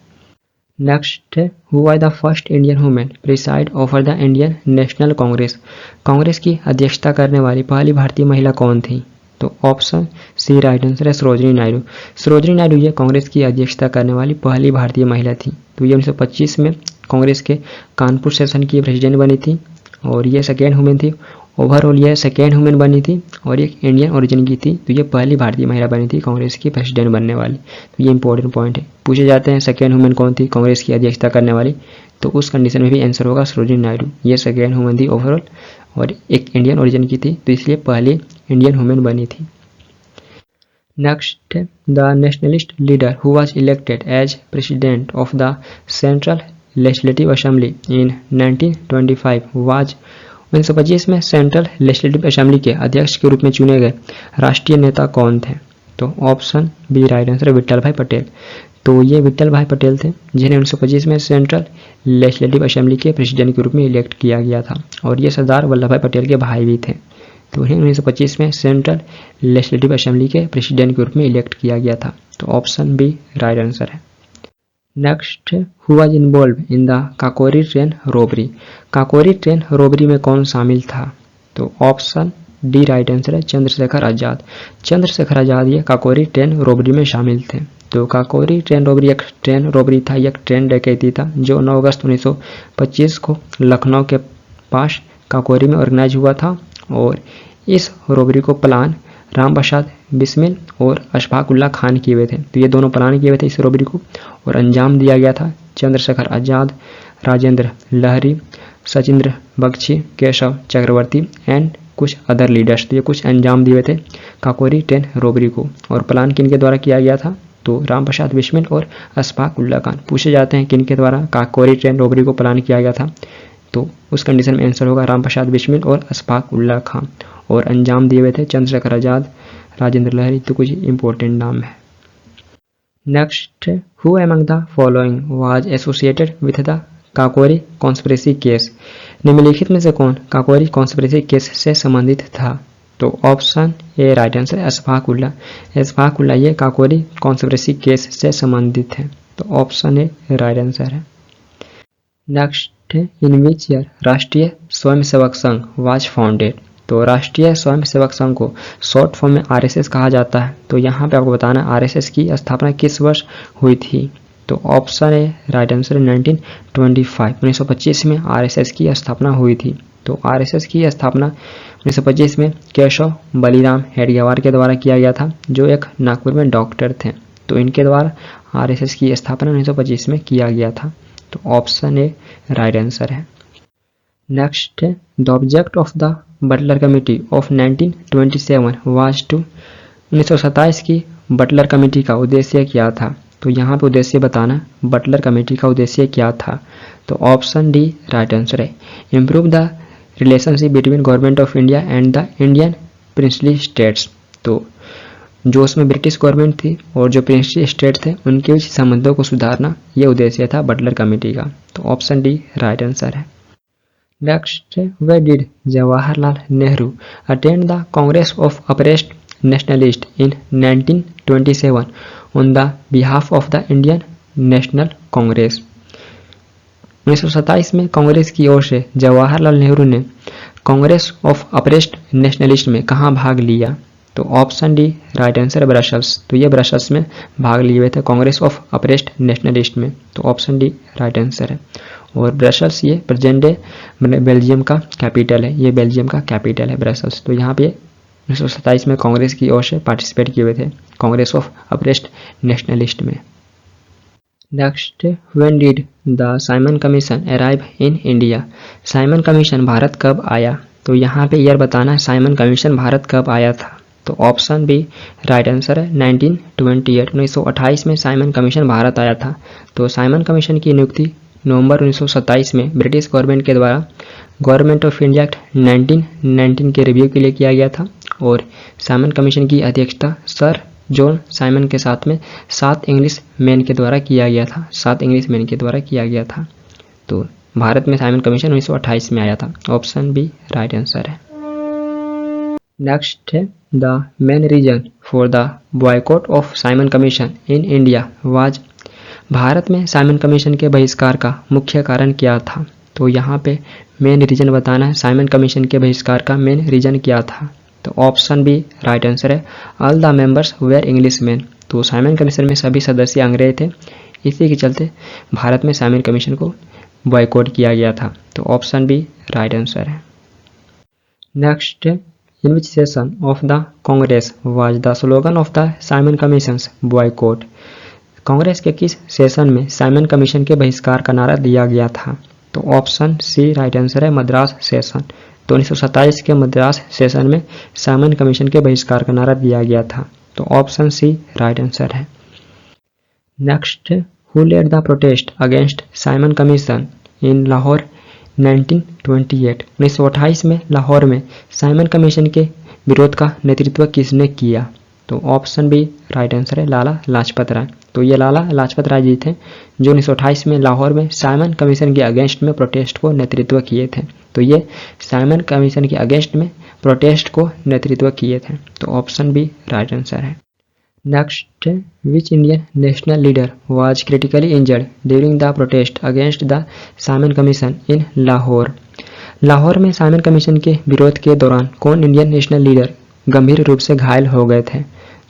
Next who was the first Indian women preside over the Indian national Congress. Congress की अध्यक्षता करने वाली पहली भारतीय महिला कौन थी? तो ऑप्शन सी राइट आंसर है सरोजिनी नायडू। सरोजिनी नायडू ये कांग्रेस की अध्यक्षता करने वाली पहली भारतीय महिला थी। तो ये 1925 में कांग्रेस के कानपुर सेशन की प्रेसिडेंट बनी थी और ये सेकेंड वुमेन थी। ओवरऑल ये सेकेंड वुमेन बनी थी और एक इंडियन ओरिजिन की थी। तो ये पहली भारतीय महिला बनी थी कांग्रेस की प्रेसिडेंट बनने वाली। तो ये इंपॉर्टेंट पॉइंट है, पूछे जाते हैं सेकेंड वुमेन कौन थी कांग्रेस की अध्यक्षता करने वाली, तो उस कंडीशन में भी आंसर होगा सरोजिनी नायडू। ये सेकेंड वुमेन थी ओवरऑल और एक इंडियन ओरिजिन की थी, तो इसलिए पहली इंडियन वुमेन बनी थी। Next, the nationalist leader who was elected as president of the central legislative assembly in 1925 was 1925 में सेंट्रल लेजिस्लेटिव असेंबली के अध्यक्ष के रूप में चुने गए राष्ट्रीय नेता कौन थे? तो ऑप्शन बी राइट आंसर है विट्ठल भाई पटेल। तो ये विट्ठल भाई पटेल थे जिन्हें 1925 में सेंट्रल लेजिस्लेटिव असेंबली के प्रेसिडेंट के रूप में इलेक्ट किया गया था, और ये सरदार वल्लभ भाई पटेल के भाई भी थे। तो उन्हें 1925 में सेंट्रल लेजिस्लेटिव असेंबली के प्रेसिडेंट के रूप में इलेक्ट किया गया था। तो ऑप्शन बी राइट आंसर है। Next, who was involve in the Kakori train robbery? Kakori train robbery में कौन शामिल था? तो ऑप्शन डी राइट आंसर है चंद्रशेखर आजाद। चंद्रशेखर आजाद ये काकोरी ट्रेन रोबरी में शामिल थे। तो काकोरी ट्रेन रोबरी एक ट्रेन रोबरी था, एक ट्रेन डकैती था जो 9 अगस्त 1925 को लखनऊ के पास काकोरी में ऑर्गेनाइज हुआ था, और इस रोबरी को प्लान राम प्रसाद बिस्मिल और अशफाक उल्ला खान किए हुए थे। तो ये दोनों प्लान किए हुए थे इस रोबरी को, और अंजाम दिया गया था चंद्रशेखर आजाद, राजेंद्र लहरी, सचिंद्र बख्शी, केशव चक्रवर्ती एंड कुछ अदर लीडर्स। तो ये कुछ अंजाम दिए हुए थे काकोरी ट्रेन रोबरी को, और प्लान किन के द्वारा किया गया था? तो राम प्रसाद बिस्मिल और अशफाक उल्ला खान। पूछे जाते हैं किन के द्वारा काकोरी ट्रेन रोबरी को प्लान किया गया था, तो उस कंडीशन में आंसर होगा राम प्रसाद बिस्मिल और अशफाक उल्ला खान, और अंजाम दिए हुए थे चंद्रशेखर आजाद, राजेंद्र लहरी। तो कुछ इंपॉर्टेंट नाम है। Next, who among the following was associated with the Kakori conspiracy case? निम्नलिखित में से कौन काकोरी कॉन्स्पिरेसी केस से संबंधित था? तो ऑप्शन ए राइट आंसर है अशफाक उल्ला। अशफाक उल्ला ये काकोरी कॉन्स्पिरेसी केस से संबंधित है। तो ऑप्शन ए राइट आंसर है। नेक्स्ट, इन विच ईयर राष्ट्रीय स्वयंसेवक संघ वाज फाउंडेड? तो राष्ट्रीय स्वयंसेवक संघ को शॉर्ट फॉर्म में आरएसएस कहा जाता है। तो यहाँ पे आपको बताना आरएसएस की स्थापना किस वर्ष हुई थी? तो ऑप्शन ए राइट आंसर है 1925। 1925 में आरएसएस की स्थापना हुई थी। तो आरएसएस की स्थापना 1925 में केशव बलिराम हेडगेवार के द्वारा किया गया था, जो एक नागपुर में डॉक्टर थे। तो इनके द्वारा आरएसएस की स्थापना 1925 में किया गया था। तो ऑप्शन ए राइट आंसर है। Next, the object of the Butler committee of 1927 was to 1927 की बटलर कमेटी का उद्देश्य क्या था? तो यहाँ पे उद्देश्य बताना बटलर कमेटी का उद्देश्य क्या था? तो ऑप्शन डी राइट आंसर है improve the relationship between government of India and the Indian princely states. तो जो उसमें ब्रिटिश गवर्नमेंट थी और जो प्रिंसली स्टेट थे उनके बीच संबंधों को सुधारना ये उद्देश्य था बटलर कमेटी का। तो ऑप्शन डी राइट आंसर है। Next, way did Jawaharlal Nehru attend the Congress of apprised nationalist in 1927 on the behalf of the Indian national Congress? 1927 में कांग्रेस की ओर से जवाहरलाल नेहरू ने कांग्रेस ऑफ अप्रेस्ड नेशनलिस्ट में कहाँ भाग लिया? तो ऑप्शन डी राइट आंसर है ब्रसल्स। तो ये ब्रसल्स में भाग लिए हुए थे कांग्रेस ऑफ अप्रेस्ड नेशनलिस्ट में। तो ऑप्शन डी राइट आंसर है। और ब्रसल्स ये प्रेजेंट डे बेल्जियम का कैपिटल है, ये बेल्जियम का कैपिटल है ब्रसल्स। तो यहाँ पे 1927 में कांग्रेस की ओर से पार्टिसिपेट किए हुए थे कांग्रेस ऑफ अप्रेस्ड नेशनलिस्ट में। Next, when did the Simon commission arrive in India? Simon commission Bharat कब आया? तो यहाँ पे ईयर बताना है साइमन कमीशन भारत कब आया था। तो ऑप्शन बी राइट आंसर है 1928। 1928 में साइमन कमीशन भारत आया था। तो साइमन कमीशन की नियुक्ति नवंबर 1927 में ब्रिटिश गवर्नमेंट के द्वारा गवर्नमेंट ऑफ इंडिया एक्ट 1919 के रिव्यू के लिए किया गया था, और साइमन कमीशन की अध्यक्षता सर जॉन साइमन के साथ में 7 इंग्लिश मैन के द्वारा किया गया था। 7 इंग्लिश मैन के द्वारा किया गया था। तो भारत में साइमन कमीशन 1928 में आया था। ऑप्शन बी राइट आंसर है। नेक्स्ट है the main reason for the boycott of Simon commission in India was? Bharat में साइमन कमीशन के बहिष्कार का मुख्य कारण क्या था? तो यहाँ पे मेन रीजन बताना है साइमन कमीशन के बहिष्कार का मेन रीजन क्या था। तो ऑप्शन बी राइट आंसर है all the members were English man. तो साइमन कमीशन में सभी सदस्य अंग्रेज थे, इसी के चलते भारत में साइमन कमीशन को बॉयकॉट किया गया था। तो ऑप्शन बी राइट आंसर है। Next, in which session of the Congress was the slogan of the Simon commissions boycott? Congress के किस सेशन में साइमन कमीशन के बहिष्कार का नारा दिया गया था? तो ऑप्शन सी राइट आंसर है मद्रास सेशन। तो 1927 के मद्रास सेशन में साइमन कमीशन के बहिष्कार का नारा दिया गया था। तो ऑप्शन सी राइट आंसर है। Next, who led the protest against Simon commission in Lahore 1928? 1928 में लाहौर में साइमन कमीशन के विरोध का नेतृत्व किसने किया? तो ऑप्शन बी राइट आंसर है, लाला लाजपत राय। तो ये लाला लाजपत राय जी थे जो 1928 में लाहौर में साइमन कमीशन के अगेंस्ट में प्रोटेस्ट को नेतृत्व किए थे। तो ये साइमन कमीशन के अगेंस्ट में प्रोटेस्ट को नेतृत्व किए थे। तो ऑप्शन बी राइट आंसर है। Next, which Indian national leader was critically injured during the protest against the Simon commission in Lahore? Lahore में साइमन कमीशन के विरोध के दौरान कौन इंडियन नेशनल लीडर गंभीर रूप से घायल हो गए थे?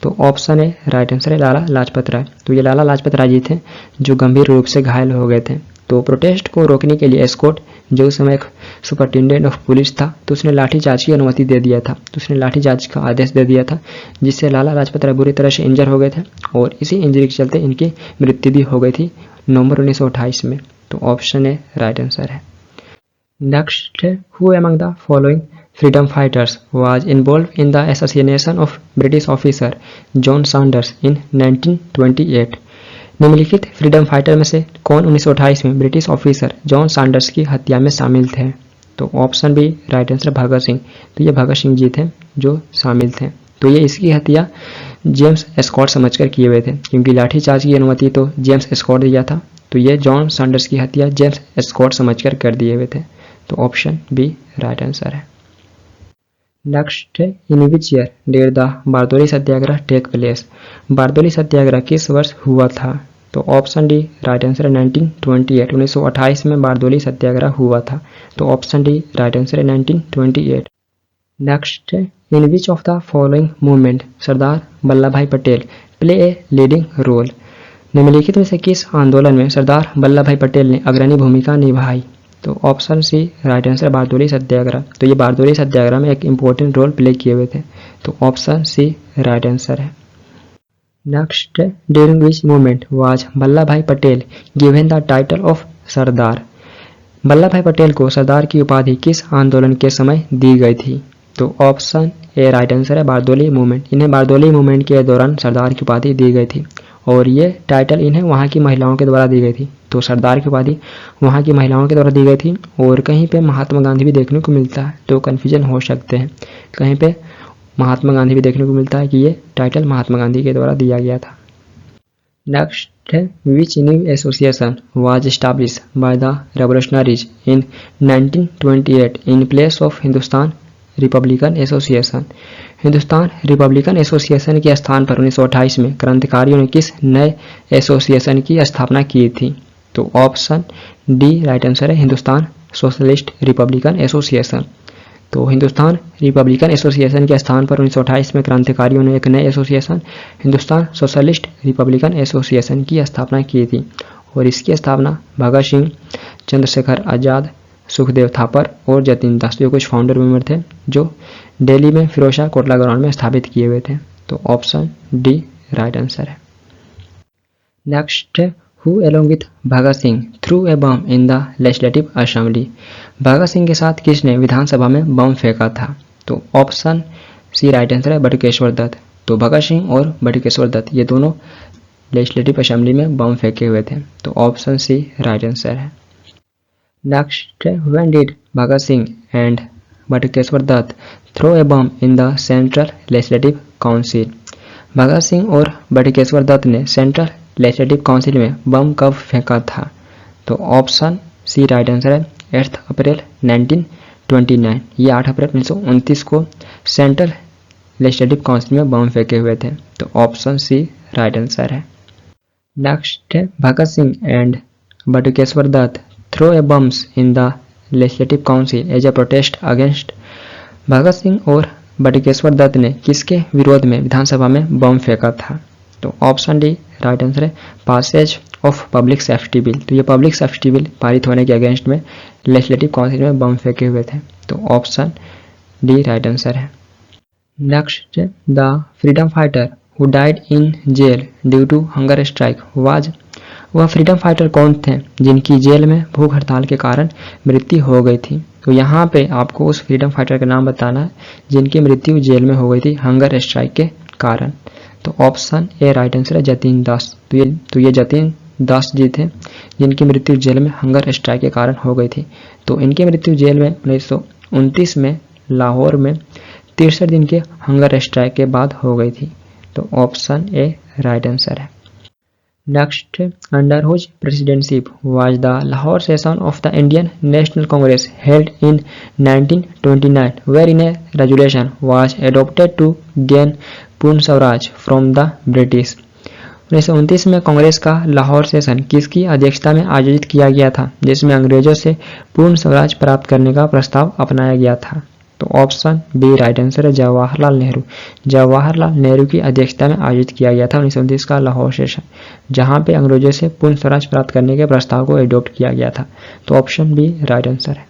तो ऑप्शन ए राइट आंसर है, लाला लाजपत राय। तो ये लाला लाजपत राय जी थे जो गंभीर रूप से घायल हो गए थे। तो प्रोटेस्ट को रोकने के लिए एस्कॉर्ट, जो उस समय एक सुपरिटेंडेंट ऑफ पुलिस था, तो उसने लाठीचार्ज की अनुमति दे दिया था। तो उसने लाठीचार्ज का आदेश दे दिया था, जिससे लाला लाजपत राय बुरी तरह से इंजर हो गए थे और इसी इंजरी के चलते इनकी मृत्यु भी हो गई थी नवंबर 1928 में। तो ऑप्शन ए राइट आंसर है। Next, who among the following freedom fighters was involved in the assassination of British officer John Saunders in 1928? निम्नलिखित फ्रीडम फाइटर में से कौन 1928 में ब्रिटिश ऑफिसर जॉन सैंडर्स की हत्या में शामिल थे? तो option B right answer Bhagat Singh. तो ये भगत सिंह जी थे जो शामिल थे। तो ये इसकी हत्या जेम्स एस्कॉट समझकर किए हुए थे, क्योंकि लाठीचार्ज की अनुमति तो जेम्स एस्कॉट दिया था। तो ये जॉन सैंडर्स की हत्या जेम्स एस्कॉट समझकर कर दिए हुए थे। तो ऑप्शन बी राइट आंसर है। Next, in which year did the Bardoli Satyagraha take place? Bardoli Satyagraha किस वर्ष हुआ था? तो ऑप्शन डी राइट आंसर है 1928। 1928 में बारदोली सत्याग्रह हुआ था। तो ऑप्शन डी राइट आंसर है 1928। Next, in which of the following movement Sardar Vallabhbhai Patel play a leading role? निम्नलिखित में से किस आंदोलन में सरदार वल्लभ भाई पटेल ने अग्रणी भूमिका निभाई? तो option C right answer Bardoli Satyagraha. तो ये बारदोली सत्याग्रह में एक इंपॉर्टेंट रोल प्ले किए हुए थे। तो ऑप्शन सी राइट आंसर है। Next, during which movement was Vallabhbhai Patel given the title of Sardar? Vallabhbhai Patel को सरदार की उपाधि किस आंदोलन के समय दी गई थी? तो ऑप्शन ए राइट आंसर है बारदोली मूवमेंट। इन्हें बारदोली मूवमेंट के दौरान सरदार की उपाधि दी गई थी और ये टाइटल इन्हें वहाँ की महिलाओं के द्वारा दी गई थी। तो सरदार की उपाधि वहाँ की महिलाओं के द्वारा दी गई थी और कहीं पे महात्मा गांधी भी देखने को मिलता है, तो कन्फ्यूजन हो सकते हैं। कहीं पे महात्मा गांधी भी देखने को मिलता है कि ये टाइटल महात्मा गांधी के द्वारा दिया गया था। नेक्स्ट है, which new association was establish by the revolutionaries in 1928 in place of Hindustan Republican association? Hindustan Republican Association के स्थान पर 1928 में क्रांतिकारियों ने किस नए एसोसिएशन की स्थापना की थी? तो ऑप्शन डी राइट आंसर है हिंदुस्तान सोशलिस्ट रिपब्लिकन एसोसिएशन। तो हिंदुस्तान रिपब्लिकन एसोसिएशन के स्थान पर 1928 में क्रांतिकारियों ने एक नए association Hindustan socialist Republican association की स्थापना की थी और इसकी स्थापना भगत सिंह, चंद्रशेखर आज़ाद, सुखदेव थापर और जतिन दास जो कुछ फाउंडर मेंबर थे जो दिल्ली में फिरोजशाह कोटला ग्राउंड में स्थापित किए हुए थे। तो ऑप्शन डी राइट आंसर है। Next, who along with Bhagat Singh threw a bomb in the legislative assembly? Bhagat Singh के साथ किसने विधानसभा में बम फेंका था? तो ऑप्शन सी राइट आंसर है बटुकेश्वर दत्त। तो भगत सिंह और बटुकेश्वर दत्त ये दोनों लेजिस्लेटिव असेंबली में बम फेंके हुए थे। तो ऑप्शन सी राइट आंसर है। Next, when did Bhagat Singh and Batukeshwar Dutt throw a bomb in the central legislative council? Bhagat Singh और बटुकेश्वर दत्त ने सेंट्रल लेजिस्लेटिव काउंसिल में बम कब फेंका था? तो ऑप्शन सी राइट आंसर है 8 अप्रैल 1929। ये 8 अप्रैल 1929 को सेंट्रल लेजिस्लेटिव काउंसिल में बम फेंके हुए थे। तो ऑप्शन सी राइट आंसर है। Next, Bhagat Singh and Batukeshwar Dutt throw a bombs in the legislative council as a protest against? Bhagat Singh और बटुकेश्वर दत्त ने किसके विरोध में विधानसभा में बम फेंका था? तो ऑप्शन डी राइट आंसर है passage of public safety bill. तो ये पब्लिक सेफ्टी बिल पारित होने के अगेंस्ट में लेजिस्लेटिव काउंसिल में बम फेंके हुए थे। तो ऑप्शन डी राइट आंसर है। Next, the freedom fighter who died in jail due to hunger strike was? वह फ्रीडम फाइटर कौन थे जिनकी जेल में भूख हड़ताल के कारण मृत्यु हो गई थी? तो यहाँ पे आपको उस फ्रीडम फाइटर का नाम बताना है जिनकी मृत्यु जेल में हो गई थी हंगर स्ट्राइक के कारण। तो ऑप्शन ए राइट आंसर है जतीन दास। तो ये जतीन दास जी थे जिनकी मृत्यु जेल में हंगर स्ट्राइक के कारण हो गई थी। तो इनकी मृत्यु जेल में 1929 में लाहौर में 63 दिन के हंगर स्ट्राइक के बाद हो गई थी। तो ऑप्शन ए राइट आंसर है। Next, under whose presidency was the Lahore session of the Indian National Congress held in 1929, wherein a resolution was adopted to gain पूर्ण स्वराज from the British। 1929 में कांग्रेस का लाहौर सेशन किसकी अध्यक्षता में आयोजित किया गया था जिसमें अंग्रेजों से पूर्ण स्वराज प्राप्त करने का प्रस्ताव अपनाया गया था। तो ऑप्शन बी राइट आंसर है जवाहरलाल नेहरू। जवाहरलाल नेहरू की अध्यक्षता में आयोजित किया गया था 1929 का लाहौर सेशन, जहां पे अंग्रेजों से पूर्ण स्वराज प्राप्त करने के प्रस्ताव को एडॉप्ट किया गया था। तो ऑप्शन बी राइट आंसर है।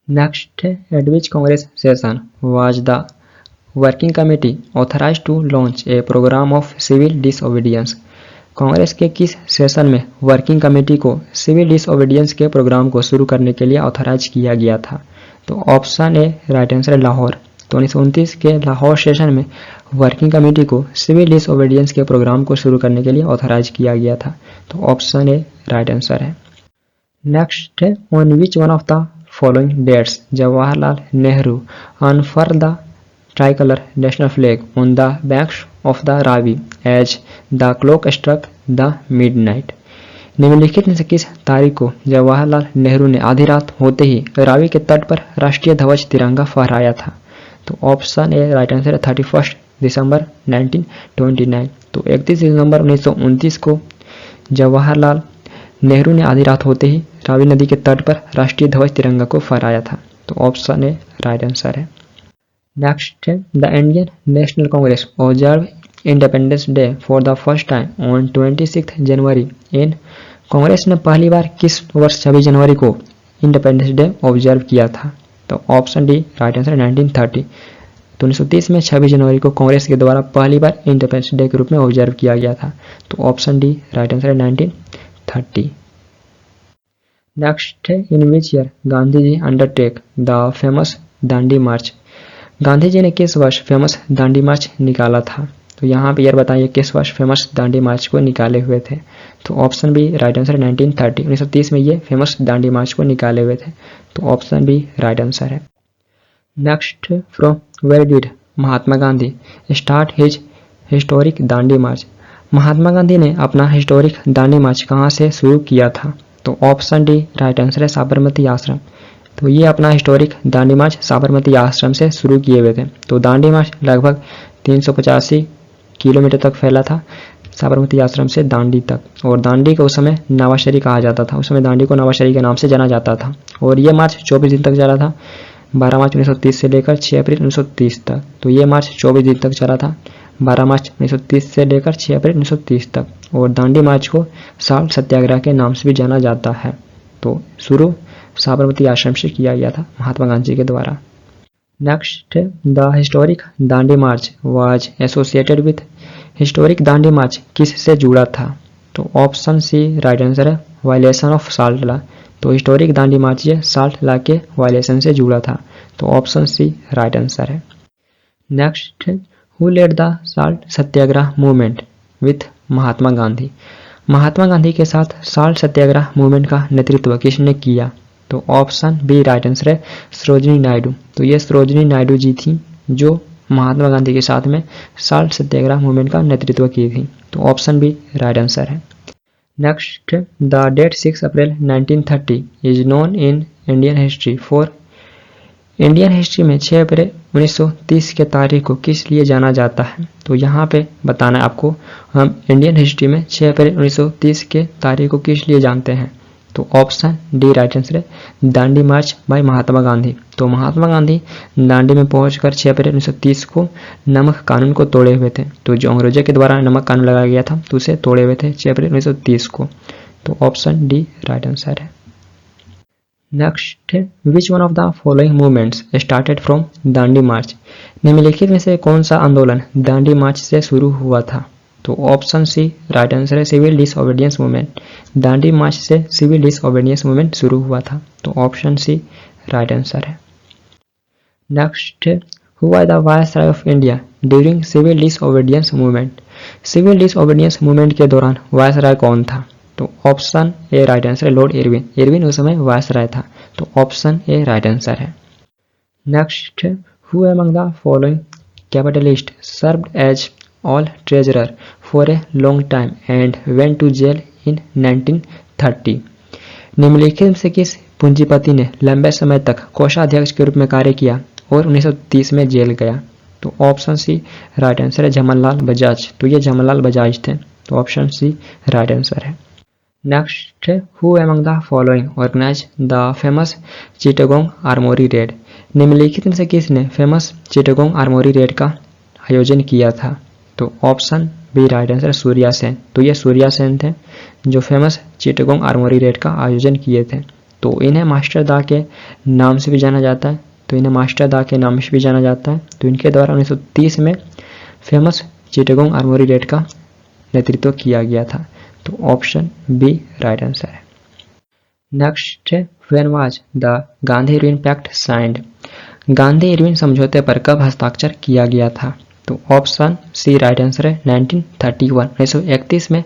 Next, at which Congress session was the working committee authorised to launch a programme of civil disobedience. Congress के किस सेशन में वर्किंग कमेटी को सिविल डिसओबीडियंस के प्रोग्राम को शुरू करने के लिए ऑथराइज किया गया था। तो ऑप्शन ए राइट आंसर है लाहौर। तो 1929 के लाहौर सेशन में वर्किंग कमेटी को सिविल डिसओबीडियंस के प्रोग्राम को शुरू करने के लिए ऑथराइज किया गया था। तो ऑप्शन ए राइट आंसर है। Next, on which one of the following dates Jawaharlal Nehru unfurled the tricolor national flag on the banks of the Ravi as the clock struck the midnight। निम्नलिखित में से किस तारीख को जवाहरलाल नेहरू ने आधी रात होते ही रावी के तट पर राष्ट्रीय ध्वज तिरंगा फहराया था। तो ऑप्शन ए राइट आंसर है 31 दिसंबर 1929। तो 31 दिसंबर 1929 को जवाहरलाल नेहरू ने आधी रात होते ही रावी नदी के तट पर राष्ट्रीय ध्वज तिरंगा को फहराया था। तो ऑप्शन ए राइट आंसर है। Next, the Indian National Congress observed Independence Day for the first time on 26 जनवरी इन। कांग्रेस ने पहली बार किस वर्ष 26 जनवरी को इंडिपेंडेंस डे ऑब्जर्व किया था। तो ऑप्शन डी राइट आंसर 1930। तो 1930 में 26 जनवरी को कांग्रेस के द्वारा पहली बार इंडिपेंडेंस डे के रूप में ऑब्जर्व किया गया था। तो option D right answer 1930। Next, in which year Gandhi ji undertake the famous Dandi march. Gandhi ji ने किस वर्ष फेमस दांडी मार्च निकाला था। तो यहाँ पे यार बताइए किस वर्ष फेमस दांडी मार्च को निकाले हुए थे। तो ऑप्शन बी राइट आंसर 1930। 1930 में ये फेमस दांडी मार्च को निकाले हुए थे। तो ऑप्शन बी राइट आंसर है। Next, from where did Mahatma Gandhi start his historic Dandi march. Mahatma Gandhi ने अपना हिस्टोरिक दांडी मार्च कहाँ से शुरू किया था। तो ऑप्शन डी राइट आंसर है साबरमती आश्रम। तो ये अपना हिस्टोरिक दांडी मार्च साबरमती आश्रम से शुरू किए हुए थे। तो दांडी मार्च लगभग 385 किलोमीटर तक फैला था साबरमती आश्रम से दांडी तक, और दांडी को उस समय नवाशरी कहा जाता था। उस समय दांडी को नवाशरी के नाम से जाना जाता था। और ये मार्च 24 दिन तक चला था, 12 मार्च 1930 से लेकर 6 अप्रैल 1930 तक। तो ये मार्च 24 दिन तक चला था, 12 मार्च 1930 से लेकर 6 अप्रैल 1930 तक। और दांडी मार्च को साल्ट सत्याग्रह के नाम से भी जाना जाता है। तो शुरू साबरमती आश्रम से किया गया था महात्मा गांधी के द्वारा। Next, the historic Dandi march was associated with. Historic Dandi march किस से जुड़ा था। तो ऑप्शन सी राइट आंसर है वायलेशन ऑफ साल्ट लॉ। तो हिस्टोरिक दांडी मार्च ये साल्ट लॉ के वायलेशन से जुड़ा था। तो ऑप्शन सी राइट आंसर है। Next, who led the salt Satyagraha movement with Mahatma Gandhi. Mahatma Gandhi के साथ साल्ट सत्याग्रह मूवमेंट का नेतृत्व किसने किया। तो ऑप्शन बी राइट आंसर है सरोजिनी नायडू। तो ये सरोजिनी नायडू जी थी जो महात्मा गांधी के साथ में साल्ट सत्याग्रह मूवमेंट का नेतृत्व की थी। तो ऑप्शन बी राइट आंसर है। Next, the date 6 April 1930 is known in Indian history for. Indian history में 6 अप्रैल 1930 के तारीख को किस लिए जाना जाता है। तो यहाँ पे बताना है आपको, हम इंडियन हिस्ट्री में 6 अप्रैल 1930 के तारीख को किस लिए जानते हैं। तो ऑप्शन डी राइट आंसर है दांडी मार्च बाय महात्मा गांधी। तो महात्मा गांधी दांडी में पहुंचकर 6 अप्रैल 1930 को नमक कानून को तोड़े हुए थे। तो जो अंग्रेजों के द्वारा नमक कानून लगाया गया था तो उसे तोड़े हुए थे 6 अप्रैल 1930 को। तो ऑप्शन डी राइट आंसर है। Next, which one of the following movements started from Dandi march. निम्नलिखित में से कौन सा आंदोलन दांडी मार्च से शुरू हुआ था। तो ऑप्शन सी राइट आंसर है civil disobedience movement. Dandi march से सिविल डिसओबीडियंस मूवमेंट शुरू हुआ था। तो ऑप्शन सी राइट आंसर है। Next, who are the viceroy of India during civil disobedience movement. Civil disobedience movement के दौरान वायसराय कौन था? तो ऑप्शन ए राइट आंसर है लॉर्ड इरविन। इरविन उस समय वायसराय था, तो ऑप्शन ए राइट आंसर है। Next, who among the following capitalist served as all treasurer for a long time and went to jail in 1930। निम्नलिखित में से किस पूंजीपति ने लंबे समय तक कोषाध्यक्ष के रूप में कार्य किया और 1930 में जेल गया? तो ऑप्शन सी राइट आंसर है जमनलाल बजाज। तो ये जमनलाल बजाज थे, तो ऑप्शन सी राइट आंसर है। Next, who among the following organise the famous Chittagong armoury raid. निम्नलिखित में से किसने फेमस चिटागोंग आर्मोरी रेड का आयोजन किया था? तो option B right answer Surya Sen. तो ये सूर्या सेन थे जो फेमस चिटागोंग आर्मोरी रेड का आयोजन किए थे। तो इन्हें मास्टर दा के नाम से भी जाना जाता है, तो इनके द्वारा 1930 में फेमस चिटागोंग आर्मोरी रेड का नेतृत्व किया गया था, तो ऑप्शन बी राइट आंसर है। Next, when was the Gandhi Irwin pact signed. Gandhi Irwin समझौते पर कब हस्ताक्षर किया गया था? तो ऑप्शन सी राइट आंसर है 1931। 1931 में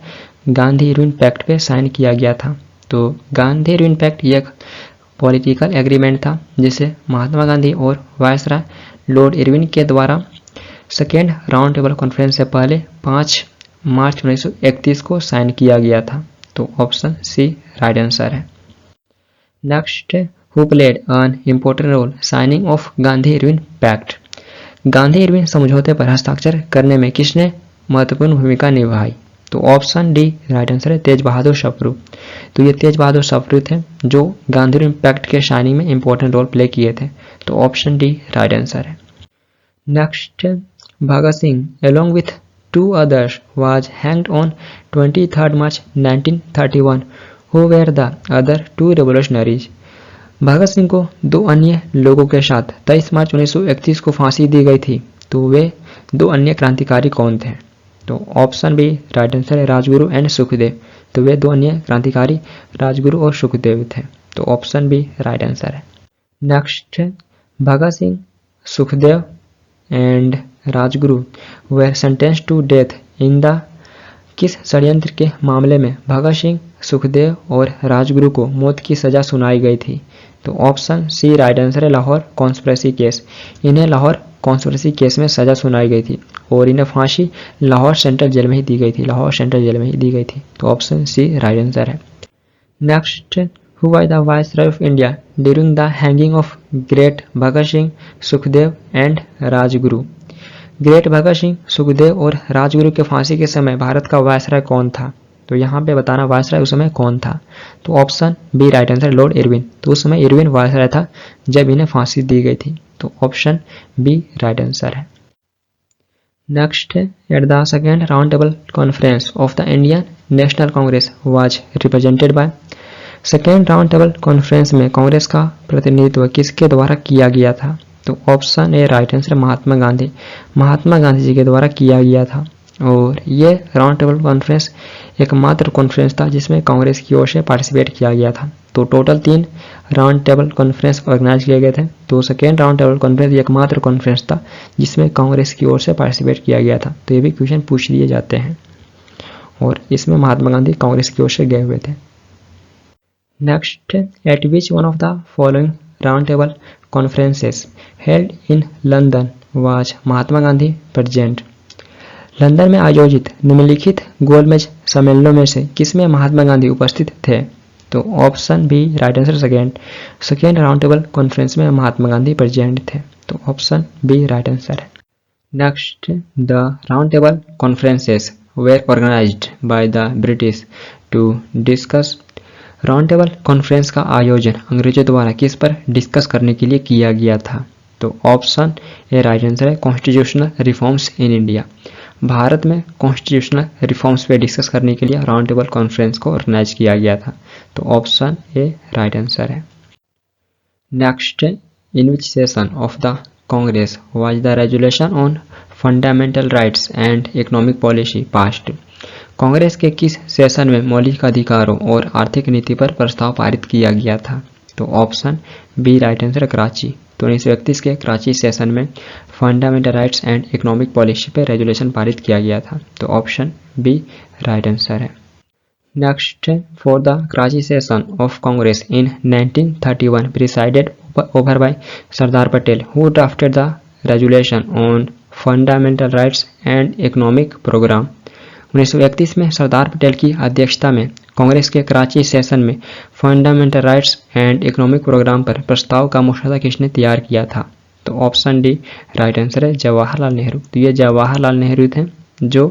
गांधी-इरविन पैक्ट पे साइन किया गया था। तो गांधी-इरविन पैक्ट एक पॉलिटिकल एग्रीमेंट था जिसे महात्मा गांधी और वायसराय लॉर्ड इरविन के द्वारा सेकेंड राउंड टेबल कॉन्फ्रेंस से पहले 5 मार्च 1931 को साइन किया गया था, तो ऑप्शन सी राइट आंसर है। Next, who played an important role signing of Gandhi Irwin pact. Gandhi Irwin समझौते पर हस्ताक्षर करने में किसने महत्वपूर्ण भूमिका निभाई? तो ऑप्शन डी राइट आंसर है तेज बहादुर सप्रू। तो ये तेज बहादुर सप्रू थे जो गांधी-इरविन पैक्ट के साइनिंग में इंपॉर्टेंट रोल प्ले किए थे, तो ऑप्शन डी राइट आंसर है। Next, Bhagat Singh along with 2 others was hanged on 23rd March 1931. Who were the other 2 revolutionaries? Bhagat Singh को 2 अन्य लोगों के साथ 23 मार्च 1931 को फांसी दी गई थी, तो वे 2 अन्य क्रांतिकारी कौन थे? तो ऑप्शन बी राइट आंसर है राजगुरु एंड सुखदेव। तो वे 2 अन्य क्रांतिकारी राजगुरु और सुखदेव थे, तो ऑप्शन बी राइट आंसर है। Next, Bhagat Singh, Sukhdev and Rajguru were sentence to death in the किस षड्यंत्र के मामले में भगत सिंह, सुखदेव और राजगुरु को मौत की सजा सुनाई गई थी? तो ऑप्शन सी राइट आंसर है लाहौर कॉन्स्पिरेसी केस। इन्हें लाहौर कॉन्स्पिरेसी केस में सजा सुनाई गई थी और इन्हें फांसी लाहौर सेंट्रल जेल में ही दी गई थी, तो ऑप्शन सी राइट आंसर है। Next, who was the viceroy of India during the hanging of great Bhagat Singh, Sukhdev and Rajguru. Great Bhagat Singh, Sukhdev और राजगुरु के फांसी के समय भारत का वायसराय कौन था? तो यहाँ पे बताना वायसराय उस समय कौन था, तो option B right answer Lord Irwin. तो उस समय इरविन वायसराय था जब इन्हें फांसी दी गई थी, तो ऑप्शन बी राइट आंसर है। Next, at the second round table conference of the Indian national Congress was represented by. Second round table conference में कांग्रेस का प्रतिनिधित्व किसके द्वारा किया गया था? तो option A right answer Mahatma Gandhi ji के द्वारा किया गया था। और ये राउंड टेबल कॉन्फ्रेंस एकमात्र कॉन्फ्रेंस था जिसमें कांग्रेस की ओर से पार्टिसिपेट किया गया था। तो total 3 round table conference organise किए गए थे, तो सेकेंड राउंड टेबल कॉन्फ्रेंस एकमात्र कॉन्फ्रेंस था जिसमें कांग्रेस की ओर से पार्टिसिपेट किया गया था। तो ये भी क्वेश्चन पूछ लिए जाते हैं और इसमें महात्मा गांधी कांग्रेस की ओर से गए हुए थे। Next, at which one of the following round table conferences held in London was Mahatma Gandhi present. London में आयोजित निम्नलिखित गोलमेज सम्मेलनों में से किसमें महात्मा गांधी उपस्थित थे? तो option B right answer second round table conference में महात्मा गांधी प्रेजेंट थे, तो ऑप्शन बी राइट आंसर है। Next, the round table conferences were organised by the British to discuss. Round table conference का आयोजन अंग्रेजों द्वारा किस पर डिस्कस करने के लिए किया गया था? तो ऑप्शन ए राइट आंसर है constitutional reforms in India. Bharat में कॉन्स्टिट्यूशनल रिफॉर्म्स पे डिस्कस करने के लिए राउंड टेबल कॉन्फ्रेंस को ऑर्गेनाइज किया गया था, तो ऑप्शन ए राइट आंसर है। Next, in which session of the Congress was the resolution on fundamental rights and economic policy passed. Congress के किस सेशन में मौलिक अधिकारों और आर्थिक नीति पर प्रस्ताव पारित किया गया था? तो ऑप्शन बी राइट आंसर है कराची। तो 1931 के कराची सेशन में fundamental rights and economic policy पर रेजुलेशन पारित किया गया था। तो ऑप्शन बी राइट आंसर है। Next, for the Karachi session of Congress in 1931 presided over by Sardar Patel who drafted the resolution on fundamental rights and economic programme. 1931 में सरदार पटेल की अध्यक्षता में कांग्रेस के कराची सेशन में fundamental rights and economic programme पर प्रस्ताव का मसौदा किसने तैयार किया था। तो ऑप्शन डी राइट आंसर है जवाहरलाल नेहरू। तो ये जवाहरलाल नेहरू थे जो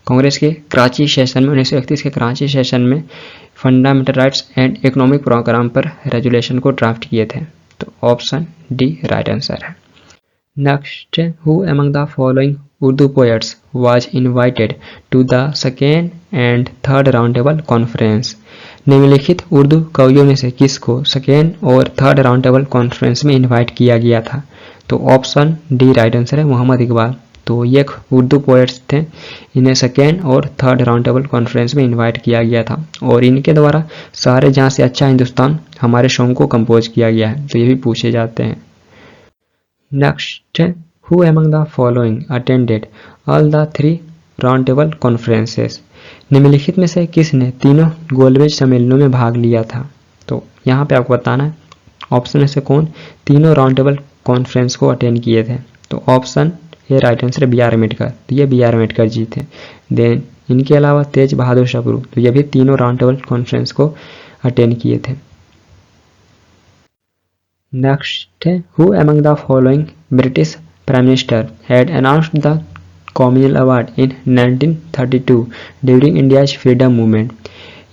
कांग्रेस के कराची सेशन में 1931 के कराची सेशन में fundamental rights and economic programme पर रेजुलेशन को ड्राफ्ट किए थे। तो ऑप्शन डी राइट आंसर है। Next, who among the following Urdu poets was invited to the second and third round table conference. निम्नलिखित उर्दू कवियों में से किसको सेकेंड और थर्ड राउंड टेबल कॉन्फ्रेंस में इनवाइट किया गया था। तो ऑप्शन डी राइट आंसर है मोहम्मद इकबाल। तो ये उर्दू पोएट्स थे, इन्हें सेकेंड और थर्ड राउंड टेबल कॉन्फ्रेंस में इनवाइट किया गया था और इनके द्वारा सारे जहाँ से अच्छा हिंदुस्तान हमारे सॉन्ग को कंपोज किया गया है। तो ये भी पूछे जाते हैं। Next, who among the following attended all the 3 round table conferences. निम्नलिखित में से किसने तीनों गोलमेज सम्मेलनों में भाग लिया था। तो यहाँ पे आपको बताना है ऑप्शन में से कौन तीनों राउंड टेबल कॉन्फ्रेंस को अटेंड किए थे। तो ऑप्शन ये राइट आंसर है बी आर अम्बेडकर। तो ये बी आर अम्बेडकर जी थे। देन इनके अलावा तेज बहादुर शाहपुरी, तो ये भी तीनों राउंड टेबल कॉन्फ्रेंस को अटेंड किए थे। Next, who among the following British prime minister had announced the Commonwealth award in 1932 during India's freedom movement.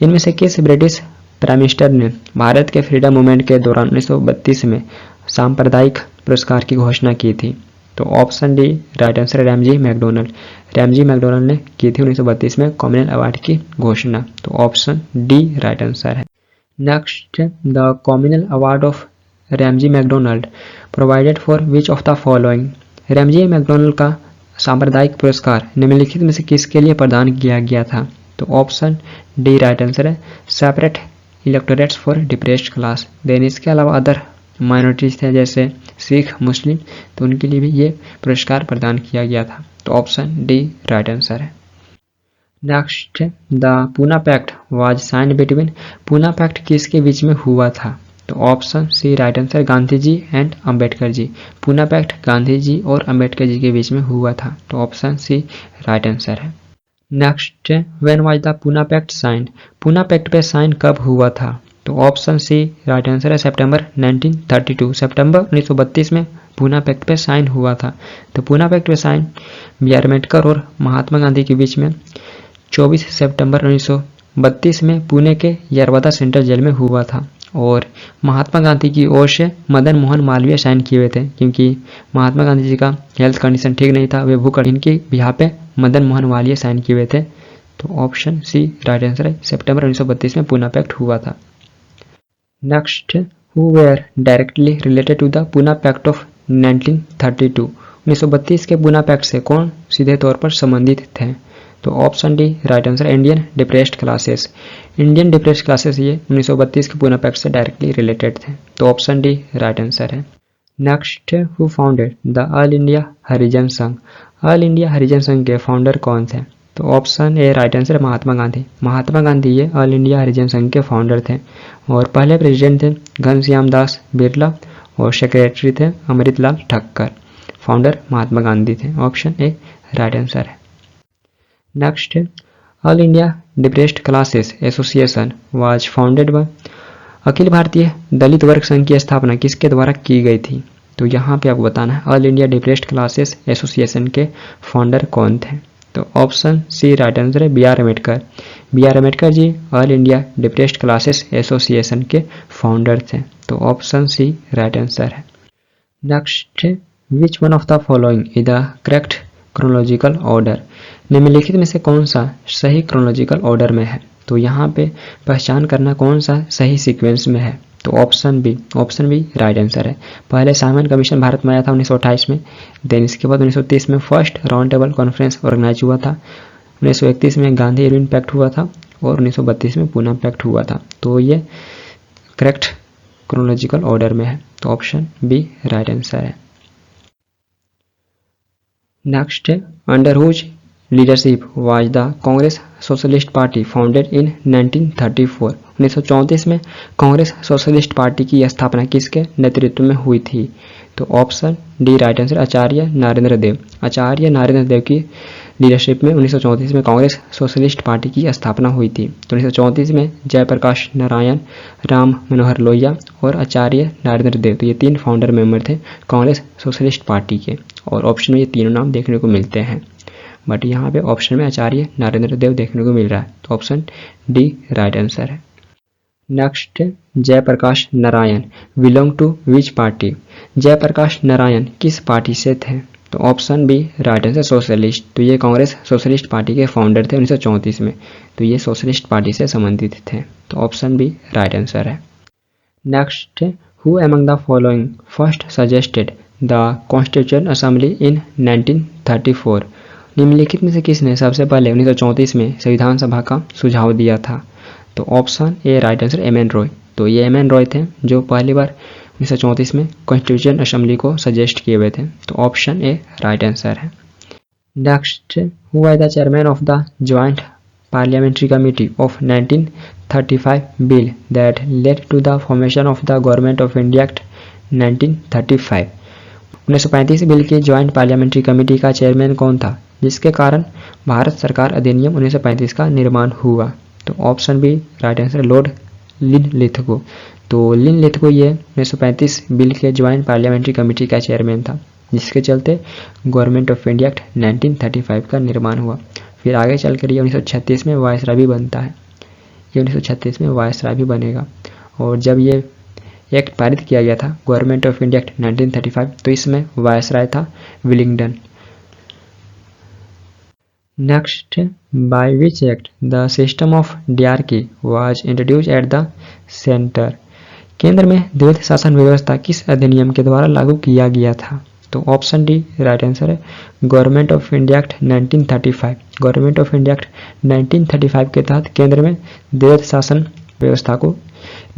इनमें से किस ब्रिटिश प्राइम मिनिस्टर ने भारत के फ्रीडम मूवमेंट के दौरान 1932 में सांप्रदायिक पुरस्कार की घोषणा की थी। तो ऑप्शन डी राइट आंसर है रैमजी मैकडोनल्ड। रैमजी मैकडोनल्ड ने की थी 1932 में कॉमनवेल्थ अवार्ड की घोषणा। तो ऑप्शन डी राइट आंसर है। Next, the Commonwealth award of Ramsay McDonald provided for which of the following. Ramsay McDonald का सांप्रदायिक पुरस्कार निम्नलिखित में से किसके लिए प्रदान किया गया था। तो ऑप्शन डी राइट आंसर है separate electorates for depressed class. Then इसके अलावा अदर माइनॉरिटीज थे जैसे सिख मुस्लिम, तो उनके लिए भी ये पुरस्कार प्रदान किया गया था। तो ऑप्शन डी राइट आंसर है। Next, the Poona pact was signed between. Poona pact किसके बीच में हुआ था। तो option C right answer Gandhi ji and Ambedkar ji. Poona pact Gandhi ji और अम्बेडकर जी के बीच में हुआ था। तो ऑप्शन सी राइट आंसर है। Next, when was the Poona pact signed. Poona pact पे साइन कब हुआ था। तो ऑप्शन सी राइट आंसर है सितंबर 1932। सितंबर 1932 में पूना पैक्ट पे साइन हुआ था। तो पूना पैक्ट पे साइन बी आर अम्बेडकर और महात्मा गांधी के बीच में 24 सितंबर 1932 में पुणे के यरवदा सेंट्रल जेल में हुआ था और महात्मा गांधी की ओर से मदन मोहन मालवीय साइन किए हुए थे क्योंकि महात्मा गांधी जी का हेल्थ कंडीशन ठीक नहीं था, वे भूख इनके बिहार पे मदन मोहन मालवीय साइन किए हुए थे। तो ऑप्शन सी राइट आंसर है सितंबर 1932 में पूना पैक्ट हुआ था। Next, who were directly related to the Poona pact of 1932। 1932 के पूना पैक्ट से कौन सीधे तौर पर संबंधित थे। तो option D right answer Indian depressed classes. Indian depressed classes ये 1932 के पूना पैक्ट से डायरेक्टली रिलेटेड थे। तो ऑप्शन डी राइट आंसर है। Next, who founded the all India Harijan Sangh. All India Harijan संघ के फाउंडर कौन थे। तो option A right answer Mahatma Gandhi. Mahatma Gandhi ये ऑल इंडिया हरिजन संघ के फाउंडर थे और पहले प्रेसिडेंट थे घनश्याम दास बिरला और सेक्रेटरी थे अमृतलाल ठक्कर। फाउंडर महात्मा गांधी थे। ऑप्शन ए राइट आंसर है। Next, all India depressed classes association was founded by. अखिल भारतीय दलित वर्ग संघ की स्थापना किसके द्वारा की गई थी। तो यहाँ पे आपको बताना है all India depressed classes association के फाउंडर कौन थे। तो ऑप्शन सी राइट आंसर है B R Ambedkar. B R Ambedkar ji all India depressed classes association के फाउंडर थे। तो ऑप्शन सी राइट आंसर है। Next, which one of the following is the correct chronological order. निम्नलिखित में से कौन सा सही क्रोनोलॉजिकल ऑर्डर में है। तो यहाँ पे पहचान करना कौन सा सही सीक्वेंस में है। तो ऑप्शन बी राइट आंसर है। पहले साइमन कमीशन भारत में आया था 1928 में। देन इसके बाद 1930 में first round table conference organise हुआ था। 1931 में गांधी इरविन पैक्ट हुआ था और 1932 में पूना पैक्ट हुआ था। तो ये करेक्ट क्रोनोलॉजिकल ऑर्डर में है, तो ऑप्शन बी राइट आंसर है। नेक्स्ट है, under whose leadership was the Congress socialist party founded in 1934। 1934 में कांग्रेस सोशलिस्ट पार्टी की स्थापना किसके नेतृत्व में हुई थी? तो ऑप्शन डी राइट आंसर आचार्य नरेंद्र देव। आचार्य नरेंद्र देव की लीडरशिप में 1934 में कांग्रेस सोशलिस्ट पार्टी की स्थापना हुई थी। तो 1934 में जयप्रकाश नारायण, राम मनोहर लोहिया और आचार्य नरेंद्र देव, तो ये 3 फाउंडर मेंबर थे कांग्रेस सोशलिस्ट पार्टी के, और ऑप्शन में ये तीनों नाम देखने को मिलते हैं, बट यहाँ पे ऑप्शन में आचार्य नरेंद्र देव देखने को मिल रहा है, तो ऑप्शन डी राइट आंसर है। Next, Jayaprakash Narayan belong to which party? Jayaprakash Narayan किस पार्टी से थे? तो option B right answer socialist. तो ये कांग्रेस सोशलिस्ट पार्टी के फाउंडर थे 1934 में, तो ये सोशलिस्ट पार्टी से संबंधित थे, तो ऑप्शन बी राइट आंसर है। Next, who among the following first suggested the constituent assembly in 1934? निम्नलिखित में से किसने सबसे पहले 1934 में संविधान सभा का सुझाव दिया था? तो option A right answer M N Roy. तो ये एम एन रॉय थे जो पहली बार 1934 में कॉन्स्टिट्यूएंट असेंबली को सजेस्ट किए हुए थे, तो ऑप्शन ए राइट आंसर है। Next, who was the chairman of the joint parliamentary committee of 1935 bill that led to the formation of the government of India act 1935? 1935 bill की joint parliamentary committee का chairman कौन था जिसके कारण भारत सरकार अधिनियम 1935 का निर्माण हुआ? तो option B right answer Lord Linlithgow. तो लिनलिथगो ये 1935 बिल के ज्वाइंट पार्लियामेंट्री कमेटी का चेयरमैन था, जिसके चलते गवर्नमेंट ऑफ इंडिया एक्ट 1935 का निर्माण हुआ। फिर आगे चलकर ये 1936 में वायसराय भी बनता है, ये 1936 में वायसराय भी बनेगा। और जब ये एक्ट पारित किया गया था गवर्नमेंट ऑफ इंडिया एक्ट 1935, तो इसमें वायसराय था Willingdon. Next, by which act the system of dyarchy was introduced at the centre? केंद्र में द्वैध शासन व्यवस्था किस अधिनियम के द्वारा लागू किया गया था? तो ऑप्शन डी राइट आंसर है government of India act 1935। Government of India act 1935 के तहत केंद्र में द्वैध शासन व्यवस्था को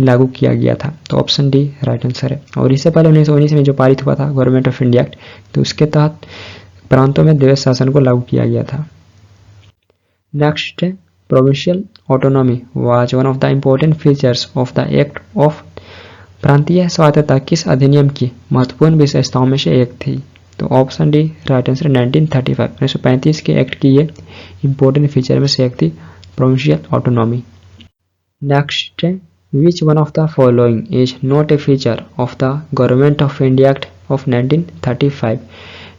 लागू किया गया था, तो ऑप्शन डी राइट आंसर है। और इससे पहले 1919 में जो पारित हुआ था गवर्नमेंट ऑफ इंडिया एक्ट, तो उसके तहत प्रांतों में द्वैध शासन को लागू किया गया था। Next, provincial autonomy was one of the important features of the act of. प्रांतीय स्वायत्तता किस अधिनियम की महत्वपूर्ण विशेषताओं में से एक थी? तो ऑप्शन डी राइट आंसर 1935 के एक्ट की ये इम्पोर्टेंट फीचर में से एक थी, provincial autonomy. Next, which one of the following is not a feature of the government of India act of 1935?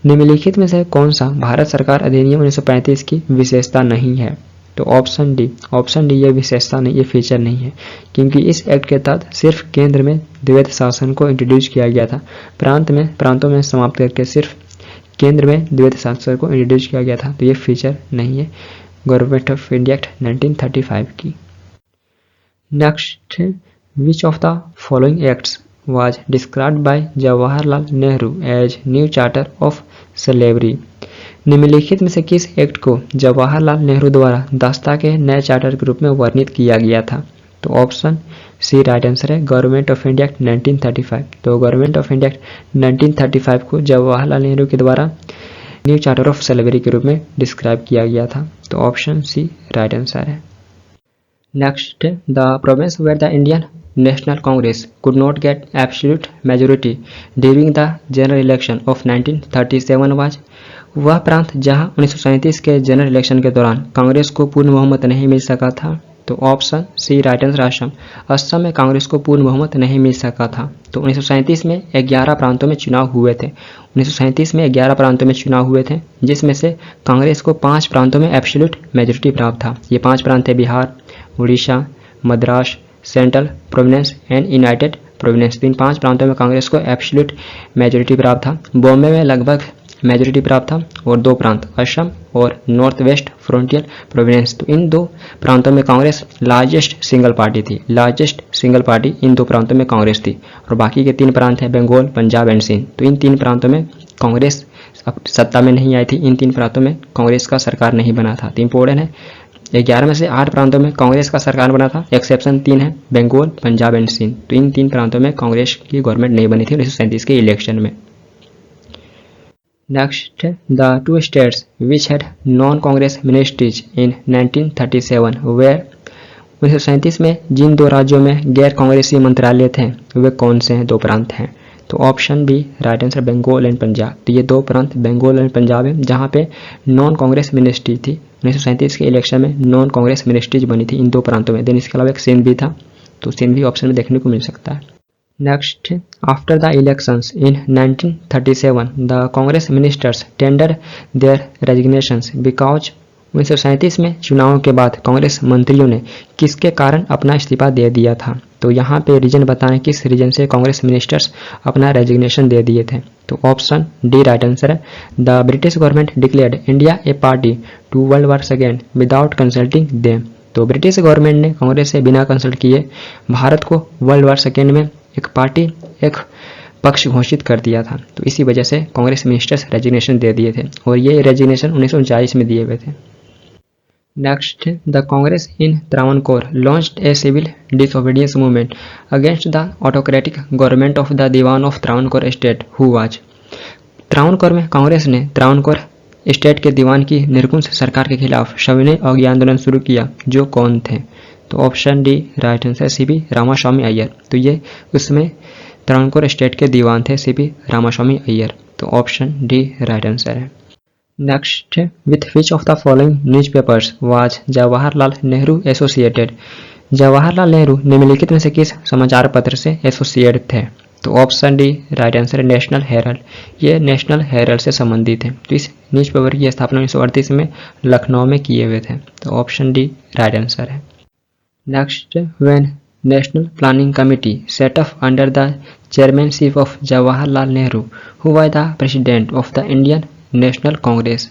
निम्नलिखित में से कौन सा भारत सरकार अधिनियम 1935 की विशेषता नहीं है? तो ऑप्शन डी ये विशेषता नहीं, ये फीचर नहीं है, क्योंकि इस एक्ट के तहत सिर्फ केंद्र में द्वैध शासन को इंट्रोड्यूस किया गया था, प्रांतों में समाप्त करके सिर्फ केंद्र में द्वैध शासन को इंट्रोड्यूस किया गया था, तो ये फीचर नहीं है गवर्नमेंट ऑफ इंडिया एक्ट 1935 की। Next, which of the following acts was described by Jawaharlal Nehru as new charter of slavery? निम्नलिखित में से किस एक्ट को जवाहरलाल नेहरू द्वारा दास्ता के नए चार्टर के रूप में वर्णित किया गया था? तो ऑप्शन सी राइट आंसर है गवर्नमेंट ऑफ इंडिया एक्ट 1935। तो गवर्नमेंट ऑफ इंडिया एक्ट 1935 को जवाहरलाल नेहरू के द्वारा न्यू चार्टर ऑफ स्लेवरी के रूप में डिस्क्राइब किया गया था, तो ऑप्शन सी राइट आंसर है। Next, the province where the Indian National Congress could not get absolute majority during the general election of 1937 was? वह प्रांत जहां 1937 के जनरल इलेक्शन के दौरान कांग्रेस को पूर्ण बहुमत नहीं मिल सका था? तो option C right answer Assam. Assam में कांग्रेस को पूर्ण बहुमत नहीं मिल सका था। तो 1937 में 11 प्रांतों में चुनाव हुए थे। 1937 में 11 प्रांतों में चुनाव हुए थे, जिसमें से कांग्रेस को 5 प्रांतों में एब्सोल्यूट मेजोरिटी प्राप्त था। ये 5 प्रांत थे Bihar, Orissa, Madras, central Providence and United Providence. तो इन 5 प्रांतों में कांग्रेस को एब्सोल्यूट मेजोरिटी प्राप्त था। बॉम्बे में लगभग मेजोरिटी प्राप्त था, और 2 प्रांत असम और नॉर्थ वेस्ट फ्रंटियर प्रोविडेंस, तो इन 2 प्रांतों में कांग्रेस लार्जेस्ट सिंगल पार्टी थी। लार्जेस्ट सिंगल पार्टी इन 2 प्रांतों में कांग्रेस थी। और बाकी के 3 प्रांत हैं बंगाल, पंजाब एंड सिंध। तो इन 3 प्रांतों में कांग्रेस सत्ता में नहीं आई थी। इन 3 प्रांतों में कांग्रेस का सरकार नहीं बना था। तो इम्पोर्टेंट है 11 में से 8 प्रांतों में कांग्रेस का सरकार बना था। एक्सेप्शन 3 है, बंगाल, पंजाब एंड सिंध। तो इन 3 प्रांतों में कांग्रेस की गवर्नमेंट नहीं बनी थी 1937 के इलेक्शन में। Next, the two states which had non-Congress ministries in 1937 were 1937 में जिन 2 राज्यों में गैर कांग्रेसी मंत्रालय थे वे कौन से हैं? 2 प्रांत हैं। तो option B right answer Bengal and Punjab. तो ये 2 प्रांत बंगाल एंड पंजाब है जहाँ पे नॉन कांग्रेस मिनिस्ट्री थी। 1937 के इलेक्शन में नॉन कांग्रेस मिनिस्ट्रीज बनी थी इन 2 प्रांतों में। देन इसके अलावा एक सिंध भी था, तो सिंध भी ऑप्शन में देखने को मिल सकता है। Next, after the elections in 1937, the Congress ministers tendered their resignations because 1937 में चुनावों के बाद कांग्रेस मंत्रियों ने किसके कारण अपना इस्तीफा दे दिया था? तो यहाँ पे रीजन बताएं किस रीजन से कांग्रेस मिनिस्टर्स अपना रेजिग्नेशन दे दिए थे। तो ऑप्शन डी राइट आंसर है। The British government declared India a party to world war second without consulting them. तो ब्रिटिश गवर्नमेंट ने कांग्रेस से बिना कंसल्ट किए भारत को वर्ल्ड वॉर सेकेंड में एक पार्टी, एक पक्ष घोषित कर दिया था। तो इसी वजह से कांग्रेस मिनिस्टर्स रेजिग्नेशन दे दिए थे और ये रेजिग्नेशन 1939 में दिए हुए थे। Next, the Congress in Travancore launched a civil disobedience movement against the autocratic government of the Dewan of Travancore state who was. Travancore में कांग्रेस ने त्रावणकोर स्टेट के दीवान की निरंकुश सरकार के खिलाफ सविनय अवज्ञा आंदोलन शुरू किया, जो कौन थे? तो option D right answer C P Ramaswamy Aiyar. तो ये उसमें त्रावणकोर स्टेट के दीवान थे सीपी रामास्वामी अय्यर। तो ऑप्शन डी राइट आंसर है। Next, with which of the following newspapers was Jawaharlal Nehru associated. Jawaharlal Nehru निम्नलिखित में से किस समाचार पत्र से एसोसिएट थे? तो ऑप्शन डी राइट आंसर है नेशनल हेराल्ड। ये नेशनल हेराल्ड से संबंधित है। तो इस न्यूज़पेपर की स्थापना 1938 में लखनऊ में किए हुए थे। तो ऑप्शन डी राइट आंसर है। Next, when National Planning Committee set up under the chairmanship of Jawaharlal Nehru, who was the president of the Indian National Congress।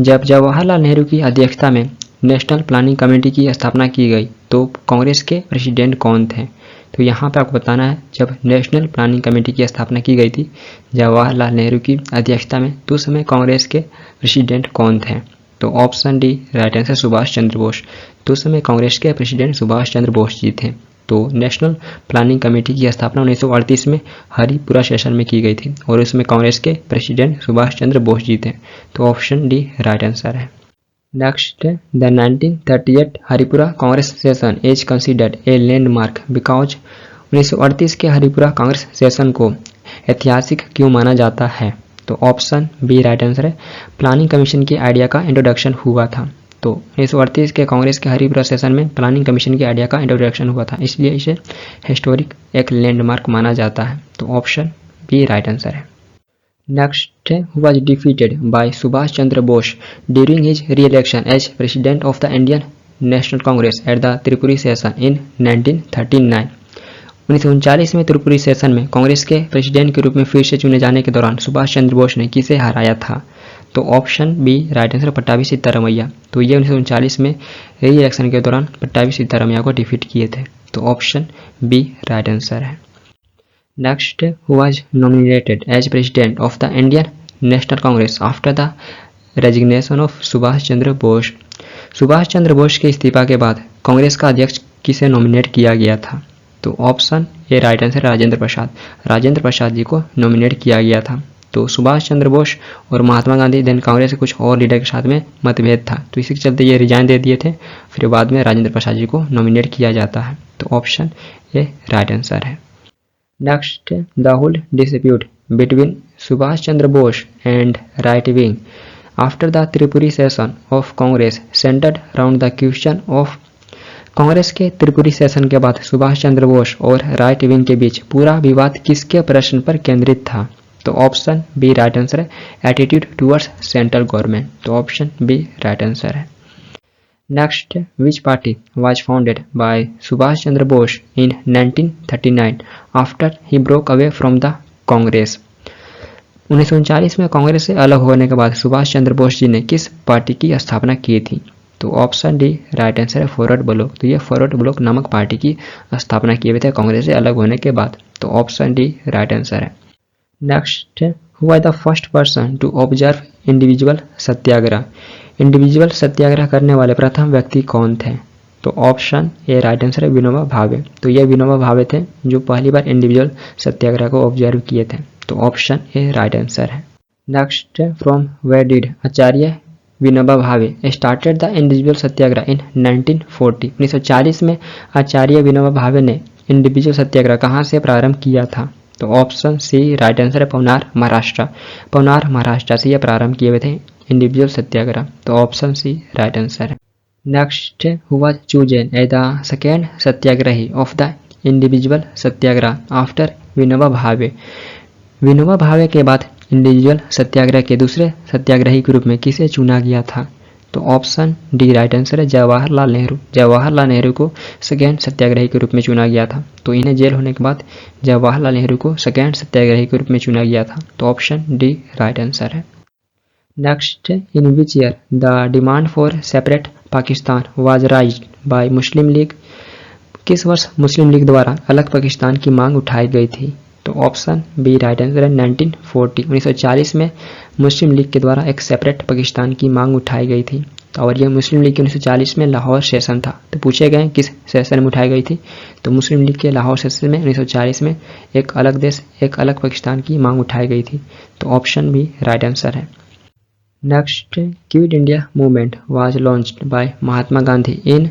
जब जवाहरलाल नेहरू की अध्यक्षता में नेशनल प्लानिंग कमेटी की स्थापना की गई तो कांग्रेस के प्रेसिडेंट कौन थे? तो यहाँ पे आपको बताना है जब नेशनल प्लानिंग कमेटी की स्थापना की गई थी जवाहरलाल नेहरू की अध्यक्षता में, तो उस समय कांग्रेस के प्रेसिडेंट कौन थे? तो option D right answer Subhash Chandra Bose. तो उस समय कांग्रेस के प्रेसिडेंट सुभाष चंद्र बोस जी थे। तो नेशनल प्लानिंग कमेटी की स्थापना 1938 में हरिपुरा सेशन में की गई थी और उसमें कांग्रेस के प्रेसिडेंट सुभाष चंद्र बोस जी थे। तो ऑप्शन डी राइट आंसर है। Next, the 1938 Haripura Congress session is considered a landmark because 1938 के हरिपुरा कांग्रेस सेशन को ऐतिहासिक क्यों माना जाता है? तो ऑप्शन बी राइट आंसर है। प्लानिंग कमीशन की आइडिया का इंट्रोडक्शन हुआ था। तो 1938 के कांग्रेस के हरिपुरा सेशन में प्लानिंग कमीशन की आइडिया का इंट्रोडक्शन हुआ था, इसलिए इसे हिस्टोरिक एक लैंडमार्क माना जाता है। तो ऑप्शन बी राइट आंसर है। Next, was defeated by Subhas Chandra Bose during his re-election as president of the Indian national Congress at the Tripuri session in 1939। 1939 में त्रिपुरी सेशन में कांग्रेस के प्रेसिडेंट के रूप में फिर से चुने जाने के दौरान सुभाष चंद्र बोस ने किसे हराया था? तो option B right answer Pattabhi Siddaramaiah. तो ये 1939 में री इलेक्शन के दौरान पट्टाभी सिद्धारमैया को डिफीट किए थे। तो ऑप्शन बी राइट आंसर है। Next, who was nominated as president of the Indian national Congress after the resignation of Subhas Chandra Bose. Subhas Chandra Bose के इस्तीफा के बाद कांग्रेस का अध्यक्ष किसे नॉमिनेट किया गया था? तो option A right answer Rajendra Prasad. Rajendra Prasad ji को नॉमिनेट किया गया था। तो सुभाष चंद्र बोस और महात्मा गांधी देन कांग्रेस के कुछ और लीडर के साथ में मतभेद था, तो इसी के चलते ये रिजाइन दे दिए थे। फिर बाद में राजेंद्र प्रसाद जी को नॉमिनेट किया जाता है। तो ऑप्शन ए राइट आंसर है। Next, the whole dispute between Subhash Chandra Bose and right wing after the Tripuri session of Congress centred around the question of. Congress के त्रिपुरी सेशन के बाद सुभाष चंद्र बोस और राइट विंग के बीच पूरा विवाद किसके प्रश्न पर केंद्रित था? तो ऑप्शन बी राइट आंसर है एटीट्यूड टुवर्ड्स सेंट्रल गवर्नमेंट। तो ऑप्शन बी राइट आंसर है। Next, which party was founded bye Subhas Chandra Bose in 1939 after he broke away from the Congress. 1939 में कांग्रेस से अलग होने के बाद सुभाष चंद्र बोस जी ने किस पार्टी की स्थापना की थी? तो ऑप्शन डी राइट आंसर है फॉरवर्ड ब्लॉक। तो ये फॉरवर्ड ब्लॉक नामक पार्टी की स्थापना किए हुए थे कांग्रेस से अलग होने के बाद। तो ऑप्शन डी राइट आंसर है। Next, who was the first person to observe individual Satyagraha. Individual Satyagraha करने वाले प्रथम व्यक्ति कौन थे? तो ऑप्शन ए राइट आंसर है विनोबा भावे। तो ये विनोबा भावे थे जो पहली बार इंडिविजुअल सत्याग्रह को ऑब्जर्व किए थे। तो ऑप्शन ए राइट आंसर है। Next, from where did Acharya Vinoba Bhave started the individual सत्याग्रह इन 1940। 1940 में आचार्य विनोबा भावे ने इंडिविजुअल सत्याग्रह कहाँ से प्रारंभ किया था? तो ऑप्शन सी राइट आंसर है पवनार महाराष्ट्र। पवनार महाराष्ट्र से यह प्रारंभ किए हुए थे इंडिविजुअल सत्याग्रह। तो ऑप्शन सी राइट आंसर है। Next, who was chosen as the second satyagrahi of the individual Satyagraha after Vinoba Bhave. Vinoba भावे के बाद इंडिविजुअल सत्याग्रह के दूसरे सत्याग्रही के रूप में किसे चुना गया था? तो ऑप्शन डी राइट आंसर है जवाहरलाल नेहरू। जवाहरलाल नेहरू को सेकेंड सत्याग्रही के रूप में चुना गया था। तो इन्हें जेल होने के बाद जवाहरलाल नेहरू को सेकेंड सत्याग्रही के रूप में चुना गया था। तो ऑप्शन डी राइट आंसर है। Next, in which year the demand for separate Pakistan was राइज्ड bye Muslim league. किस वर्ष मुस्लिम लीग द्वारा अलग पाकिस्तान की मांग उठाई गई थी? तो ऑप्शन बी राइट आंसर है 1940। 1940 में मुस्लिम लीग के द्वारा एक सेपरेट पाकिस्तान की मांग उठाई गई थी। और यह मुस्लिम लीग के 1940 में लाहौर सेशन था। तो पूछे गए किस सेशन में उठाई गई थी? तो मुस्लिम लीग के लाहौर सेशन में 1940 में एक अलग देश, एक अलग पाकिस्तान की मांग उठाई गई थी। तो ऑप्शन बी राइट आंसर है। Next, quit India movement was launched by Mahatma Gandhi in.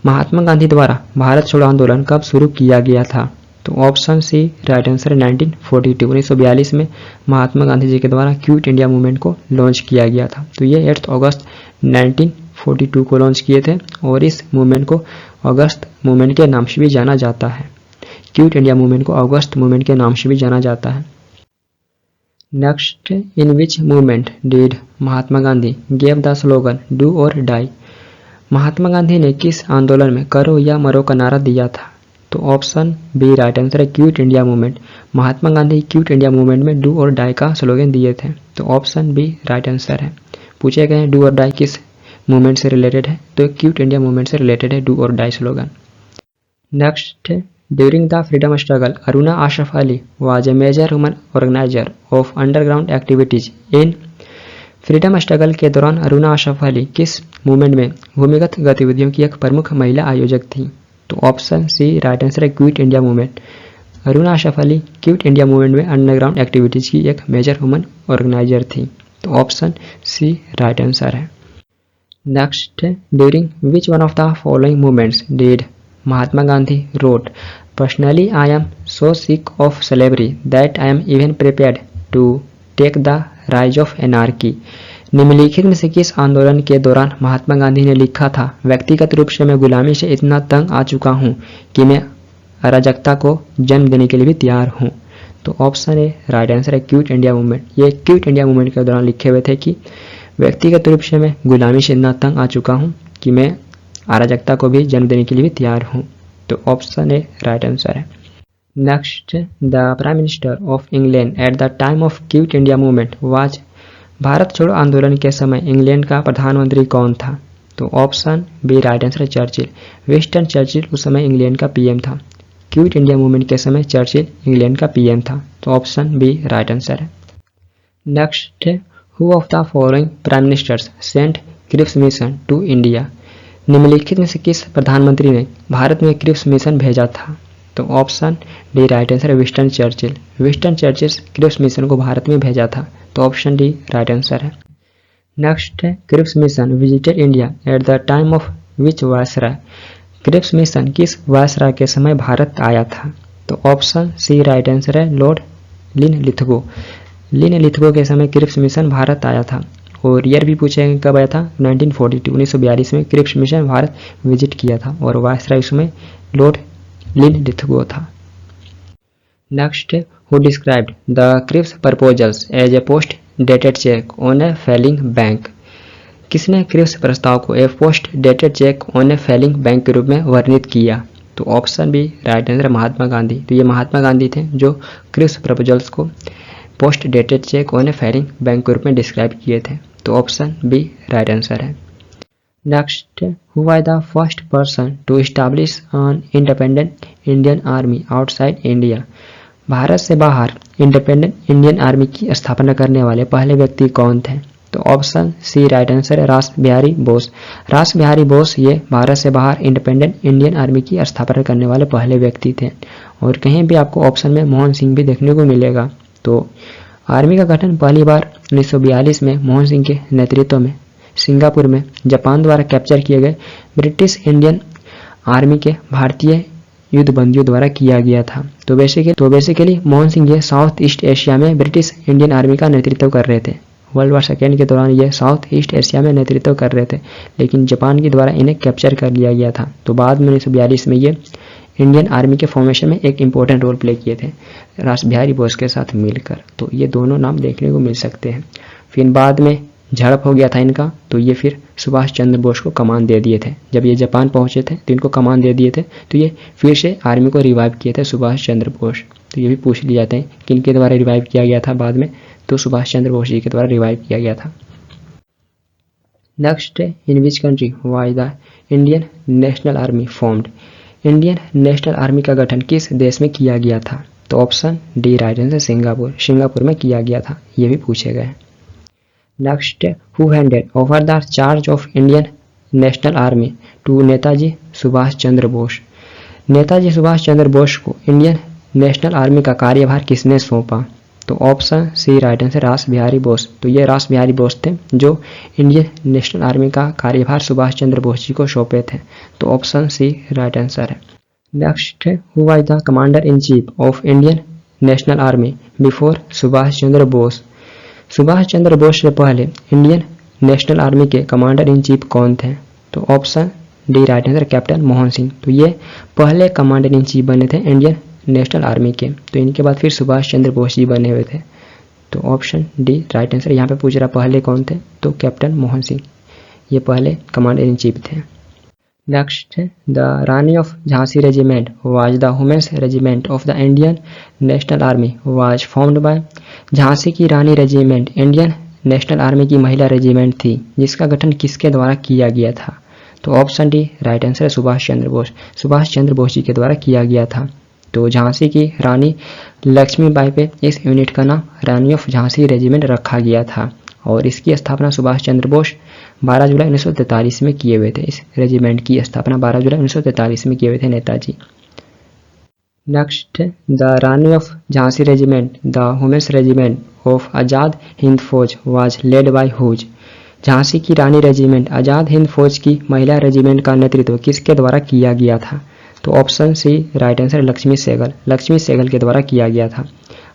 Mahatma Gandhi द्वारा भारत छोड़ो आंदोलन कब शुरू किया गया था? तो ऑप्शन सी राइट आंसर है 1942। 1942 में महात्मा गांधी जी के द्वारा क्विट इंडिया मूवमेंट को लॉन्च किया गया था। तो ये 8 अगस्त 1942 को लॉन्च किए थे और इस मूवमेंट को अगस्त मूवमेंट के नाम से भी जाना जाता है। क्विट इंडिया मूवमेंट को अगस्त मूवमेंट के नाम से भी जाना जाता है। Next, in which movement did Mahatma Gandhi gave the slogan do or die. महात्मा गांधी ने किस आंदोलन में करो या मरो का नारा दिया था? तो ऑप्शन बी राइट आंसर है quit India movement. Mahatma Gandhi quit India movement में डू और डाई का स्लोगन दिए थे। तो ऑप्शन बी राइट आंसर है। पूछे गए डू और डाई किस मूवमेंट से रिलेटेड है? तो क्विट इंडिया मूवमेंट से रिलेटेड है do or die slogan. Next, during the freedom struggle Aruna Asaf Ali was a major woman organiser of underground activities in. Freedom struggle के दौरान अरुणा आशरफ अली किस मूवमेंट में भूमिगत गतिविधियों की एक प्रमुख महिला आयोजक थी? तो ऑप्शन सी राइट आंसर है quit India movement. Aruna Asaf Ali quit India movement में अंडरग्राउंड एक्टिविटीज की एक मेजर वुमन ऑर्गेनाइजर थी। तो ऑप्शन सी राइट आंसर है। Next, during which one of the following movements did Mahatma Gandhi wrote personally I am so sick of slavery that I am even prepared to take the rise of anarchy. निम्नलिखित में से किस आंदोलन के दौरान महात्मा गांधी ने लिखा था व्यक्तिगत रूप से मैं गुलामी से इतना तंग आ चुका हूं कि मैं अराजकता को जन्म देने के लिए भी तैयार हूं। तो ऑप्शन ए राइट आंसर है क्विट इंडिया मूवमेंट। ये क्विट इंडिया मूवमेंट के दौरान लिखे हुए थे कि व्यक्तिगत रूप से मैं गुलामी से इतना तंग आ चुका हूं कि मैं अराजकता को भी जन्म देने के लिए भी तैयार हूं। तो ऑप्शन ए राइट आंसर है। Next, the prime minister of England eight the time of quit India movement was. Bharat छोड़ो आंदोलन के समय इंग्लैंड का प्रधानमंत्री कौन था? तो ऑप्शन बी राइट आंसर है चर्चिल। विंस्टन चर्चिल उस समय इंग्लैंड का पीएम था। क्विट इंडिया मूवमेंट के समय चर्चिल इंग्लैंड का पीएम था। तो ऑप्शन बी राइट आंसर है। Next, who of the following prime ministers sent Cripps mission to India. निम्नलिखित में से किस प्रधानमंत्री ने भारत में क्रिप्स मिशन भेजा था? तो ऑप्शन डी राइट आंसर है Winston Churchill. Winston Churchill Cripps mission को भारत में भेजा था। तो ऑप्शन डी राइट आंसर है। Next, Cripps mission visited India at the time of which viceroy. Cripps mission किस वायसराय के समय भारत आया था? तो ऑप्शन सी राइट आंसर है लॉर्ड लिनलिथगो। लिनलिथगो के समय क्रिप्स मिशन भारत आया था। और ईयर भी पूछेंगे कब आया था? 1942। 1942 में क्रिप्स मिशन भारत विजिट किया था और वायसराय उसमें लॉर्ड लिनलिथगो था। Next, who described the Cripps proposals as a post dated cheque on a failing bank. किसने क्रिप्स प्रस्ताव को a post dated cheque on a failing bank के रूप में वर्णित किया? तो option B right answer Mahatma Gandhi. तो ये महात्मा गांधी थे जो क्रिप्स प्रपोजल्स को post dated cheque on a failing bank के रूप में डिस्क्राइब किए थे। तो ऑप्शन बी राइट आंसर है। Next, who was the first person to establish an independent Indian army outside India. भारत से बाहर इंडिपेंडेंट इंडियन आर्मी की स्थापना करने वाले पहले व्यक्ति कौन थे? तो ऑप्शन सी राइट आंसर है रास बिहारी बोस। रास बिहारी बोस ये भारत से बाहर इंडिपेंडेंट इंडियन आर्मी की स्थापना करने वाले पहले व्यक्ति थे। और कहीं भी आपको ऑप्शन में मोहन सिंह भी देखने को मिलेगा। तो आर्मी का गठन पहली बार 1942 में मोहन सिंह के नेतृत्व में सिंगापुर में जापान द्वारा कैप्चर किए गए ब्रिटिश इंडियन आर्मी के भारतीय युद्ध बंदियों द्वारा किया गया था। तो बेसिकली मोहन सिंह ये साउथ ईस्ट एशिया में ब्रिटिश इंडियन आर्मी का नेतृत्व कर रहे थे। वर्ल्ड वार सेकेंड के दौरान ये साउथ ईस्ट एशिया में नेतृत्व कर रहे थे, लेकिन जापान के द्वारा इन्हें कैप्चर कर लिया गया था। तो बाद में 1942 में ये इंडियन आर्मी के फॉर्मेशन में एक इंपॉर्टेंट रोल प्ले किए थे रास बिहारी बोस के साथ मिलकर। तो ये दोनों नाम देखने को मिल सकते हैं। फिर बाद में झड़प हो गया था इनका, तो ये फिर सुभाष चंद्र बोस को कमान दे दिए थे। जब ये जापान पहुंचे थे तो इनको कमान दे दिए थे, तो ये फिर से आर्मी को रिवाइव किए थे सुभाष चंद्र बोस। तो ये भी पूछ लिए जाते हैं कि इनके द्वारा रिवाइव किया गया था बाद में, तो सुभाष चंद्र बोस जी के द्वारा रिवाइव किया गया था। Next, in which country was the Indian national Army formed? Indian national Army का गठन किस देश में किया गया था? तो option D right answer Singapore. Singapore में किया गया था, ये भी पूछे गए। Next, who handed over the charge of Indian national Army to Netaji Subhas Chandra Bose? Netaji Subhas Chandra Bose को इंडियन नेशनल आर्मी का कार्यभार किसने सौंपा? तो ऑप्शन सी राइट आंसर रास बिहारी बोस। तो ये रास बिहारी बोस थे जो इंडियन नेशनल आर्मी का कार्यभार सुभाष चंद्र बोस जी को सौंपे थे। तो ऑप्शन सी राइट आंसर है। Next, who was the commander in chief of Indian national Army before Subhas Chandra Bose? Subhas Chandra Bose से पहले इंडियन नेशनल आर्मी के कमांडर इन चीफ कौन थे? तो option D right answer captain Mohan Singh. तो ये पहले कमांडर इन चीफ बने थे इंडियन नेशनल आर्मी के। तो इनके बाद फिर सुभाष चंद्र बोस जी बने हुए थे। तो ऑप्शन डी राइट आंसर। यहाँ पे पूछ रहा पहले कौन थे, तो कैप्टन मोहन सिंह ये पहले कमांडर इन चीफ थे। Next, the Rani of Jhansi regiment was the women's regiment of the Indian national army was formed by? Jhansi की Rani regiment Indian national army की महिला रेजिमेंट थी जिसका गठन किसके द्वारा किया गया था? तो ऑप्शन डी राइट आंसर है सुभाष चंद्र बोस। सुभाष चंद्र बोस जी के द्वारा किया गया था। तो झांसी की रानी लक्ष्मीबाई पे इस यूनिट का नाम रानी ऑफ झांसी रेजिमेंट रखा गया था और इसकी स्थापना सुभाष चंद्र बोस 12 जुलाई 1943 में किए हुए थे। इस रेजिमेंट की स्थापना 12 जुलाई 1943 में किए हुए थे Netaji. Next, the Rani of Jhansi regiment the women's regiment of Azad Hind Fauj was led by whose? Jhansi की रानी रेजिमेंट आज़ाद हिंद फौज की महिला रेजिमेंट का नेतृत्व किसके द्वारा किया गया था? तो option C right answer Lakshmi Sahgal. Lakshmi Sahgal के द्वारा किया गया था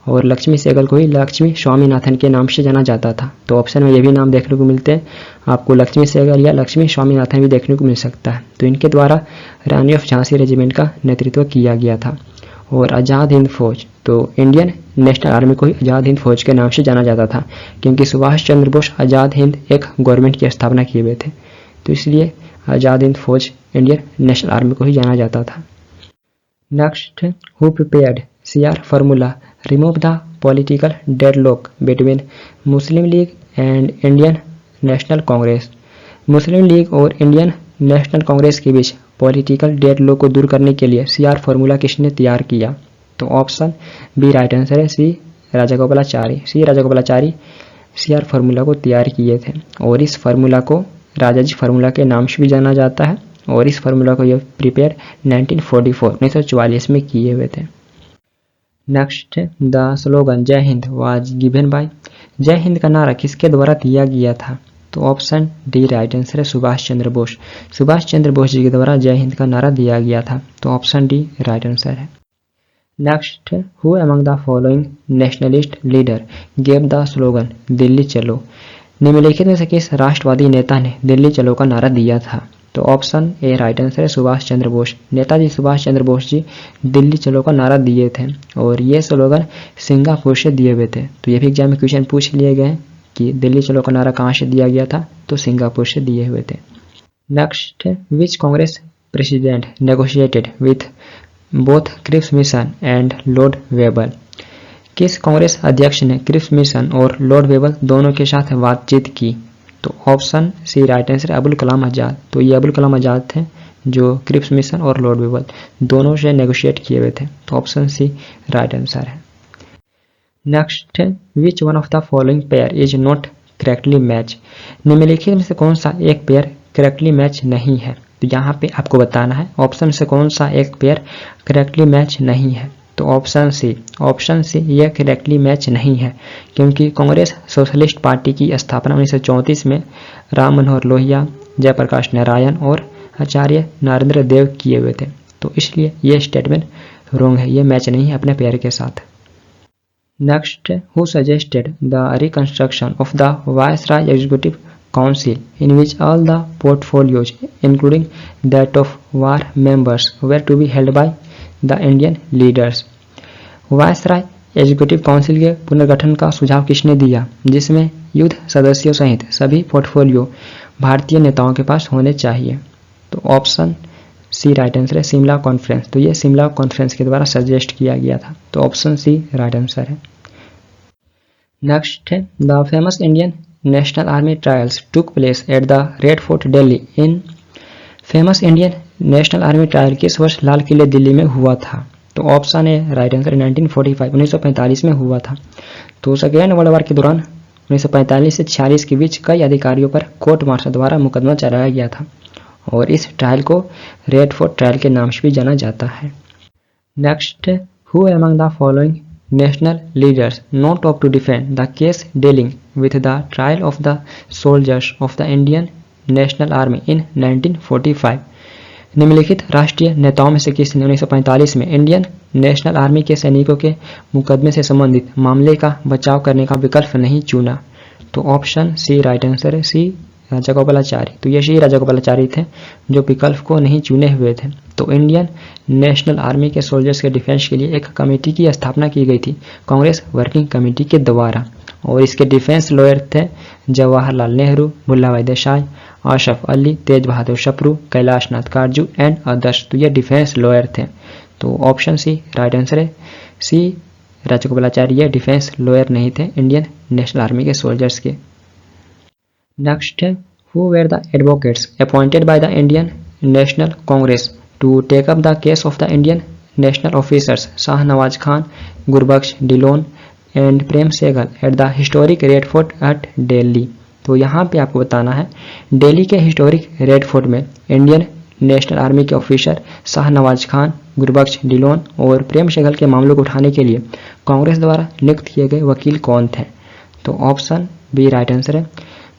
और लक्ष्मी सहगल को ही लक्ष्मी स्वामीनाथन के नाम से जाना जाता था। तो ऑप्शन में ये भी नाम देखने को मिलते हैं आपको, लक्ष्मी सहगल या लक्ष्मी स्वामीनाथन भी देखने को मिल सकता है। तो इनके द्वारा रानी ऑफ झांसी रेजिमेंट का नेतृत्व किया गया था। और आज़ाद हिंद फौज, तो इंडियन नेशनल आर्मी को ही आज़ाद हिंद फौज के नाम से जाना जाता था क्योंकि सुभाष चंद्र बोस आज़ाद हिंद एक गवर्नमेंट की स्थापना किए हुए थे, तो इसलिए आज़ाद हिंद फौज इंडियन नेशनल आर्मी को ही जाना जाता था। Next, who prepared CR formula remove the political deadlock between Muslim league and Indian national Congress? Muslim league और इंडियन नेशनल कांग्रेस के बीच पॉलिटिकल डेडलॉक को दूर करने के लिए CR फॉर्मूला किसने तैयार किया? तो ऑप्शन बी राइट आंसर है सी राजागोपालाचारी। सी राजागोपालाचारी CR फॉर्मूला को तैयार किए थे और इस फार्मूला को राजा जी फार्मूला के नाम से भी जाना जाता है और इस फार्मूला को ये प्रिपेयर 1944 में किए हुए थे। नेक्स्ट, द स्लोगन जय हिंद वाज गिवन बाय? जय हिंद का नारा किसके द्वारा दिया गया था? तो ऑप्शन डी राइट आंसर है सुभाष चंद्र बोस। सुभाष चंद्र बोस जी के द्वारा जय हिंद का नारा दिया गया था। तो ऑप्शन डी राइट आंसर है। Next, who among the following nationalist leader gave the slogan Delhi चलो? निम्नलिखित में से किस राष्ट्रवादी नेता ने दिल्ली चलो का नारा दिया था? तो ऑप्शन ए राइट आंसर है सुभाष चंद्र बोस। नेताजी सुभाष चंद्र बोस जी दिल्ली चलो का नारा दिए थे और ये स्लोगन सिंगापुर से दिए हुए थे। तो ये भी एग्जाम में क्वेश्चन पूछ लिए गए कि दिल्ली चलो का नारा कहाँ से दिया गया था, तो सिंगापुर से दिए हुए थे। Next, which Congress president negotiated with both Cripps mission and Lord Wavell? किस कांग्रेस अध्यक्ष ने क्रिप्स मिशन और लॉर्ड वेबल दोनों के साथ बातचीत की? तो option C right answer Abul Kalam Azad. तो ये अबुल कलाम आजाद थे जो क्रिप्स मिशन और लॉर्ड वेबल दोनों से नेगोशिएट किए हुए थे। तो ऑप्शन सी राइट आंसर है। Next, which one of the following pair is not correctly match. निम्नलिखित में से कौन सा एक पेयर करेक्टली मैच नहीं है? तो यहाँ पे आपको बताना है ऑप्शन से कौन सा एक पेयर करेक्टली मैच नहीं है। तो ऑप्शन सी यह करेक्टली मैच नहीं है, क्योंकि कांग्रेस सोशलिस्ट पार्टी की स्थापना 1934 में राम मनोहर लोहिया, जयप्रकाश नारायण और आचार्य नारेंद्र देव किए हुए थे। तो इसलिए यह स्टेटमेंट रॉन्ग है, ये मैच नहीं है अपने पेयर के साथ। Next, who suggested the reconstruction of the viceroy executive council in which all the portfolios including that of war members were to be held by the Indian leaders। Viceroy executive council के पुनर्गठन का सुझाव किसने दिया, जिसमें युद्ध सदस्यों सहित सभी पोर्टफोलियो भारतीय नेताओं के पास होने चाहिए? तो ऑप्शन सी राइट आंसर है, शिमला कॉन्फ्रेंस। तो ये शिमला कॉन्फ्रेंस के द्वारा सजेस्ट किया गया था। तो ऑप्शन सी राइट आंसर है। नेक्स्ट है, the famous Indian national army trials took place at the red fort Delhi in. Famous Indian national army trial किस वर्ष लाल किले दिल्ली में हुआ था? तो ऑप्शन है राइट आंसर 1945 1945 में हुआ था। तो सेकेंड वर्ल्ड वॉर के दौरान 1945 से 46 के बीच कई अधिकारियों पर कोर्ट मार्शल द्वारा मुकदमा चलाया गया था और इस ट्रायल को रेड फोर्ट ट्रायल के नाम से भी जाना जाता है। Next, who among the following national leaders not up to defend the case dealing with the trial of the soldiers of the Indian National Army in 1945। निम्नलिखित राष्ट्रीय नेताओं में से किसने 1945 में इंडियन नेशनल आर्मी के सैनिकों के मुकदमे से संबंधित मामले का बचाव करने का विकल्प नहीं चुना? तो ऑप्शन सी राइट आंसर है, सी राजागोपालाचारी। तो ये श्री राजागोपालाचारी थे जो विकल्प को नहीं चुने हुए थे। तो इंडियन नेशनल आर्मी के सोल्जर्स के डिफेंस के लिए एक कमेटी की स्थापना की गई थी कांग्रेस वर्किंग कमेटी के द्वारा, और इसके डिफेंस लॉयर थे जवाहरलाल नेहरू, भुल्लाभाई देसाई, आशफ अली, तेज बहादुर सप्रू, कैलाश नाथ काटजू एंड अदर्स। तो ये डिफेंस लॉयर थे। तो ऑप्शन सी राइट आंसर है, सी राजागोपालाचारी ये डिफेंस लॉयर नहीं थे इंडियन नेशनल आर्मी के सोल्जर्स के। नेक्स्ट है, who were the advocates appointed by the Indian national Congress to take up the case of the Indian national officers Shahnawaz Khan, Gurbaksh Dhillon and Prem Sehgal at the historic Red Fort at Delhi. तो यहाँ पे आपको बताना है दिल्ली के हिस्टोरिक रेड फोर्ट में इंडियन नेशनल आर्मी के officer Shahnawaz Khan, Gurbaksh Dhillon और प्रेम सेगल के मामलों को उठाने के लिए कांग्रेस द्वारा नियुक्त किए गए वकील कौन थे? तो ऑप्शन बी राइट आंसर है,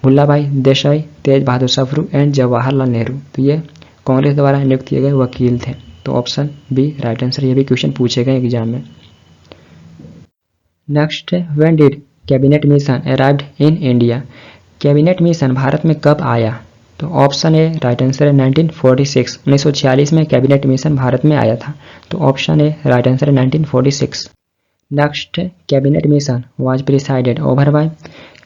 भुल्लाभाई देसाई, तेज बहादुर सप्रू एंड जवाहरलाल नेहरू। तो ये कांग्रेस द्वारा नियुक्त किए गए वकील थे। तो ऑप्शन बी राइट आंसर, ये भी क्वेश्चन पूछे गए एग्जाम में। नेक्स्ट है, when did cabinet mission arrived in India? Cabinet mission Bharat में कब आया? तो ऑप्शन ए राइट आंसर है 1946 1946 में कैबिनेट मिशन भारत में आया था। तो ऑप्शन ए राइट आंसर है 1946। Next, cabinet mission was presided over bye.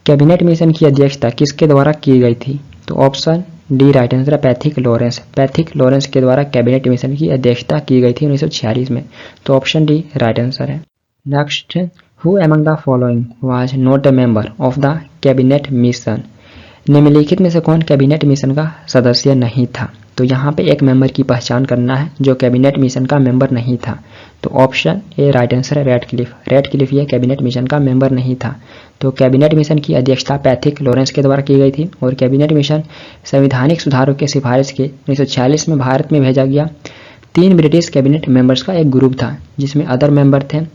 Cabinet mission की अध्यक्षता किसके द्वारा की गई थी? तो ऑप्शन डी राइट आंसर है, पैथिक लॉरेंस। पैथिक लॉरेंस के द्वारा कैबिनेट मिशन की अध्यक्षता की गई थी 1946 में। तो ऑप्शन डी राइट आंसर है। Next, who among the following was not a member of the cabinet mission? निम्नलिखित में से कौन कैबिनेट मिशन का सदस्य नहीं था? तो यहाँ पे एक मेंबर की पहचान करना है जो कैबिनेट मिशन का मेंबर नहीं था। तो ऑप्शन ए राइट आंसर है, रेडक्लिफ ये कैबिनेट मिशन का मेंबर नहीं था। तो कैबिनेट मिशन की अध्यक्षता पैथिक लॉरेंस के द्वारा की गई थी और कैबिनेट मिशन संवैधानिक सुधारों के सिफारिश के 1946 में भारत में भेजा गया 3 ब्रिटिश कैबिनेट मेंबर्स का एक ग्रुप था, जिसमें अदर मेंबर थे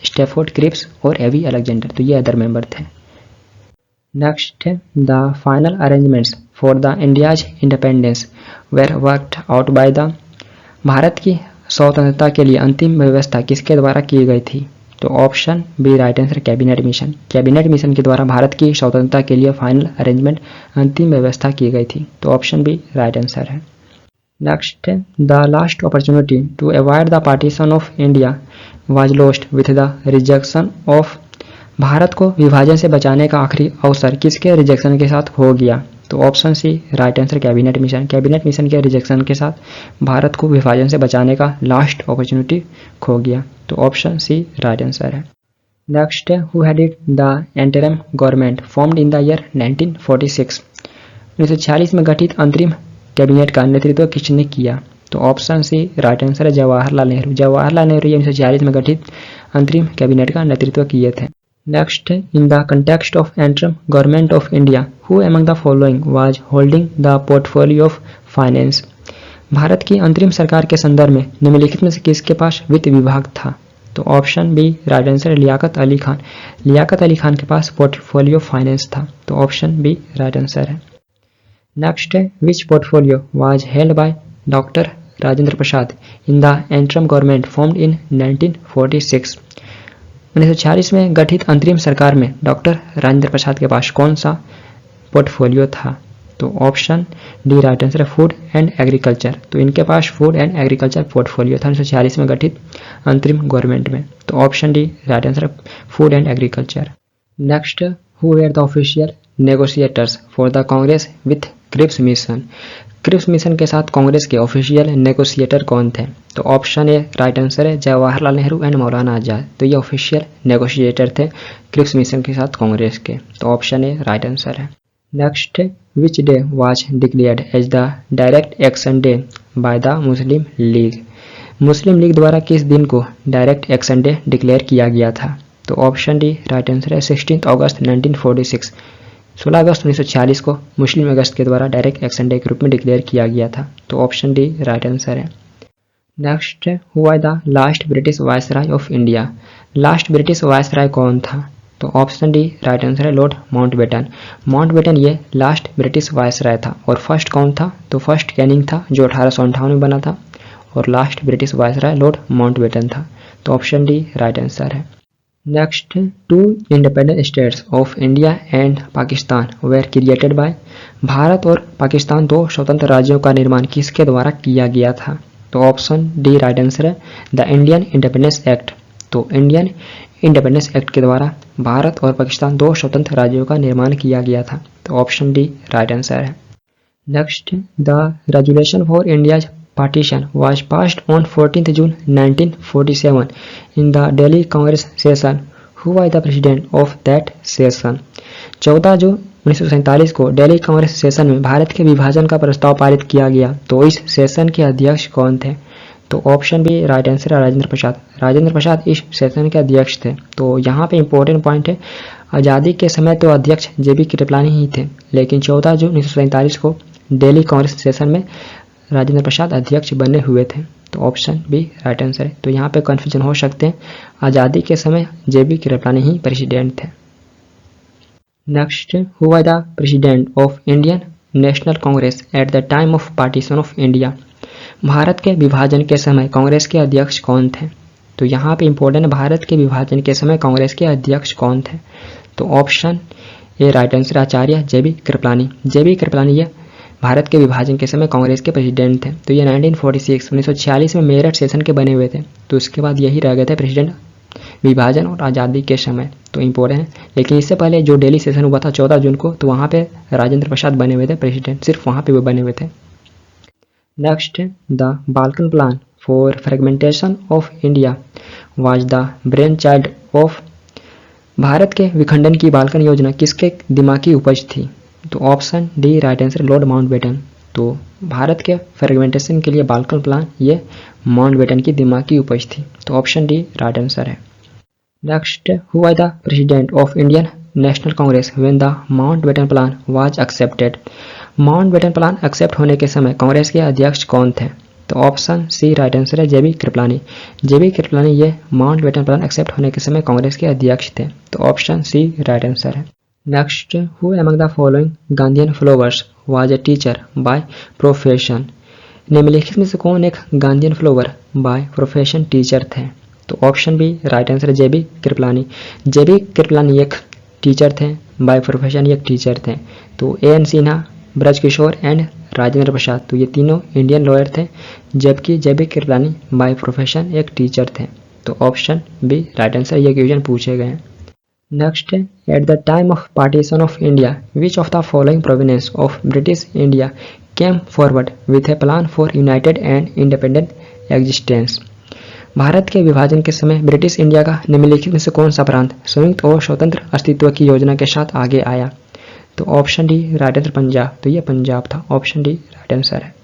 स्टेफोर्ड क्रिप्स और एवी अलेक्जेंडर। तो ये अदर मेंबर थे। Next, the final arrangements for the India's independence were worked out by the. भारत की स्वतंत्रता के लिए अंतिम व्यवस्था किसके द्वारा की गई थी? तो option B right answer, cabinet mission. Cabinet mission के द्वारा भारत की स्वतंत्रता के लिए फाइनल अरेंजमेंट अंतिम व्यवस्था की गई थी। तो ऑप्शन बी राइट आंसर है। Next, the last opportunity to avoid the partition of India was lost with the rejection of. भारत को विभाजन से बचाने का आखिरी अवसर किसके रिजेक्शन के साथ हो गया? तो option C right answer, cabinet mission. Cabinet mission के रिजेक्शन के साथ भारत को विभाजन से बचाने का लास्ट अपॉर्चुनिटी खो गया। तो ऑप्शन सी राइट आंसर है। Next, who headed the interim government formed in the year 1946? 1946 में गठित अंतरिम कैबिनेट का नेतृत्व किसने किया? तो ऑप्शन सी राइट आंसर है, जवाहरलाल नेहरू। जवाहरलाल नेहरू 1946 में गठित अंतरिम कैबिनेट का नेतृत्व किए थे। Next, in the context of interim government of India, who among the following was holding the portfolio of finance? Bharat की अंतरिम सरकार के संदर्भ में निम्नलिखित में से किसके पास वित्त विभाग था? तो option B right answer Liaquat Ali Khan. Liaquat Ali Khan के पास पोर्टफोलियो फाइनेंस था, तो ऑप्शन बी राइट आंसर है। नेक्स्ट है which portfolio was held by doctor Rajendra Prasad in the interim government formed in 1946। 1946 में गठित अंतरिम सरकार में डॉक्टर राजेंद्र प्रसाद के पास कौन सा पोर्टफोलियो था? तो ऑप्शन डी राइट आंसर है फूड एंड एग्रीकल्चर। तो इनके पास फूड एंड एग्रीकल्चर पोर्टफोलियो था 1946 में गठित अंतरिम गवर्नमेंट में, तो ऑप्शन डी राइट आंसर है food and agriculture. Next, who were the official negotiators for the Congress with Cripps mission? Cripps mission के साथ कांग्रेस के ऑफिशियल नेगोशिएटर कौन थे? तो ऑप्शन ए राइट आंसर है जवाहरलाल नेहरू एंड मौलाना आजाद। तो ये ऑफिशियल नेगोशिएटर थे क्रिप्स मिशन के साथ कांग्रेस के, तो ऑप्शन ए राइट आंसर है। Next, which day was declared as the direct action day by the Muslim League? Muslim League द्वारा किस दिन को डायरेक्ट एक्शन डे डिक्लेयर किया गया था? तो ऑप्शन डी राइट आंसर है 16 अगस्त 1946। 16 अगस्त 1946 को मुस्लिम अगस्त के द्वारा डायरेक्ट एक्शन डे के रूप में डिक्लेयर किया गया था, तो ऑप्शन डी राइट आंसर है। Next, who was the last British viceroy of India? Last British viceroy कौन था? तो ऑप्शन डी राइट आंसर है लॉर्ड माउंटबेटन। माउंटबेटन ये लास्ट ब्रिटिश वायसराय था। और फर्स्ट कौन था? तो फर्स्ट कैनिंग था जो 1858 में बना था, और last British viceroy Lord Mountbatten था, तो ऑप्शन डी राइट आंसर है। Next, two independent states of India and Pakistan were created by? भारत और पाकिस्तान दो स्वतंत्र राज्यों का निर्माण किसके द्वारा किया गया था? तो ऑप्शन डी राइट आंसर है द इंडियन इंडिपेंडेंस एक्ट। तो इंडियन इंडिपेंडेंस एक्ट के द्वारा भारत और पाकिस्तान दो स्वतंत्र राज्यों का निर्माण किया गया था, तो ऑप्शन डी राइट आंसर है। Next, the resolution for India's partition was passed on 14th June 1947 in the Delhi Congress session. Who was the president of that session? 14 जून 1947 को दिल्ली कांग्रेस सेशन में भारत के विभाजन का प्रस्ताव पारित किया गया, तो इस सेशन के अध्यक्ष कौन थे? तो ऑप्शन बी राइट आंसर है राजेंद्र प्रसाद। राजेंद्र प्रसाद इस सेशन के अध्यक्ष थे। तो यहाँ पे इंपॉर्टेंट पॉइंट है, आज़ादी के समय तो अध्यक्ष जेबी कृपलानी ही थे, लेकिन 14 जून 1947 को दिल्ली कांग्रेस सेशन में राजेंद्र प्रसाद अध्यक्ष बने हुए थे, तो ऑप्शन बी राइट आंसर है। तो यहाँ पे कन्फ्यूजन हो सकते हैं, आज़ादी के समय जेबी कृपलानी ही प्रेसिडेंट थे। Next, who was the president of Indian national Congress at the time of partition of India? Bharat के विभाजन के समय कांग्रेस के अध्यक्ष कौन थे? तो यहाँ पे इंपॉर्टेंट, भारत के विभाजन के समय कांग्रेस के अध्यक्ष कौन थे? तो ऑप्शन ए राइट आंसर आचार्य जेबी कृपलानी। जेबी कृपलानी ये भारत के विभाजन के समय कांग्रेस के प्रेसिडेंट थे। तो ये 1946 में मेरठ सेशन के बने हुए थे, तो उसके बाद यही रह गए थे प्रेसिडेंट विभाजन और आज़ादी के समय, तो इम्पोर्टेंट है। लेकिन इससे पहले जो दिल्ली सेशन हुआ था 14 जून को, तो वहाँ पे राजेंद्र प्रसाद बने हुए थे प्रेसिडेंट, सिर्फ वहाँ पे वो बने हुए थे। Next, the Balkan plan for fragmentation of India was the brain child of? Bharat के विखंडन की बाल्कन योजना किसके दिमागी उपज थी? तो option D right answer Lord Mountbatten. तो भारत के फ्रेगमेंटेशन के लिए बाल्कन प्लान ये माउंटबेटन की दिमागी उपज थी, तो ऑप्शन डी राइट आंसर है। Next, who was the president of Indian national Congress when the Mountbatten plan was accepted? Mountbatten plan accept होने के समय कांग्रेस के अध्यक्ष कौन थे? तो ऑप्शन सी राइट आंसर है जेबी कृपलानी। जेबी कृपलानी ये माउंटबेटन प्लान एक्सेप्ट होने के समय कांग्रेस के अध्यक्ष थे, तो ऑप्शन सी राइट आंसर है। Next, who among the following Gandhian flowers was a teacher by profession? निम्नलिखित में से कौन एक Gandhian flower by profession teacher थे? तो ऑप्शन बी राइट आंसर है जेबी कृपलानी। जेबी कृपलानी एक टीचर थे, बाय प्रोफेशन एक टीचर थे। तो एन सिन्हा, ब्रजकिशोर एंड राजेंद्र प्रसाद, तो ये तीनों इंडियन लॉयर थे, जबकि जेबी कृपलानी बाय प्रोफेशन एक टीचर थे, तो ऑप्शन बी राइट आंसर। ये क्वेश्चन पूछे गए हैं। Next, at the time of partition of India which of the following province of British India came forward with A plan for United and independent existence? Bharat के विभाजन के समय British India का निम्नलिखित में से कौन सा प्रांत संयुक्त और स्वतंत्र अस्तित्व की योजना के साथ आगे आया? तो option D right answer Punjab. तो ये पंजाब था, ऑप्शन डी राइट आंसर है।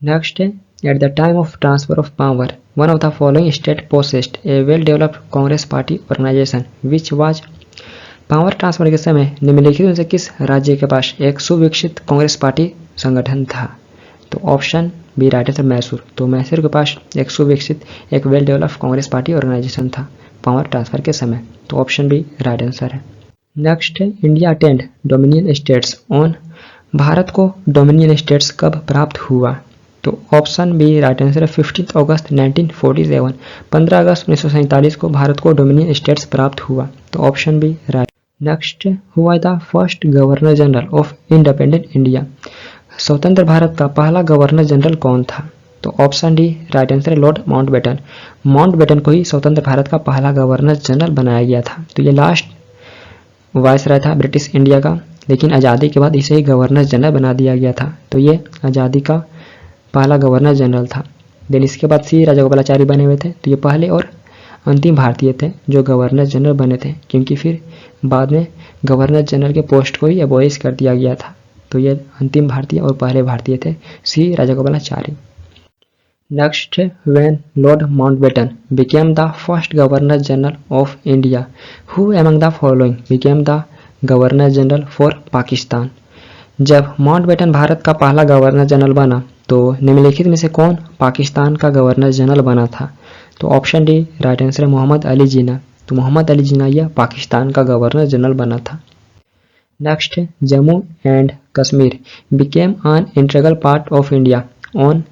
Next, at the time of transfer of power one of the following state possessed a well developed Congress party organisation which was? Power transfer के समय निम्नलिखित में से किस राज्य के पास एक सुविकसित कांग्रेस पार्टी संगठन था? तो option B right answer Mysore. तो मैसूर के पास एक सुविकसित एक well develop Congress party organisation था पावर ट्रांसफर के समय। तो ऑप्शन बी राइट आंसर है। नेक्स्ट है India attend dominion status on. भारत को डोमिनियन स्टेट्स कब प्राप्त हुआ? तो ऑप्शन बी राइट आंसर है 15 अगस्त 1947। 15 अगस्त 1947 को भारत को डोमिनियन स्टेट्स प्राप्त हुआ। तो ऑप्शन बी राइट। नेक्स्ट हुआ the first governor general of independent India. स्वतंत्र भारत का पहला गवर्नर जनरल कौन था? तो ऑप्शन डी राइट आंसर है लॉर्ड माउंटबेटन। माउंटबेटन को ही स्वतंत्र भारत का पहला गवर्नर जनरल बनाया गया था। तो ये लास्ट वायसराय था ब्रिटिश इंडिया का, लेकिन आज़ादी के बाद इसे ही गवर्नर जनरल बना दिया गया था। तो ये आज़ादी का पहला गवर्नर जनरल था। देन इसके बाद सी राजागोपालाचारी बने हुए थे। तो ये पहले और अंतिम भारतीय थे जो गवर्नर जनरल बने थे, क्योंकि फिर बाद में गवर्नर जनरल के पोस्ट को ही अबॉलिश कर दिया गया था। तो ये अंतिम भारतीय और पहले भारतीय थे C Rajagopalachari. Next when Lord Mountbatten became the first governor general of India, who among the following became the governor general for Pakistan. जब माउंटबेटन भारत का पहला गवर्नर जनरल बना तो निम्नलिखित में से कौन पाकिस्तान का गवर्नर जनरल बना था? तो ऑप्शन डी राइट आंसर है मोहम्मद अली जिन्ना। तो मोहम्मद अली जिन्ना यह पाकिस्तान का गवर्नर जनरल बना था। Next Jammu and Kashmir became an integral part of India on.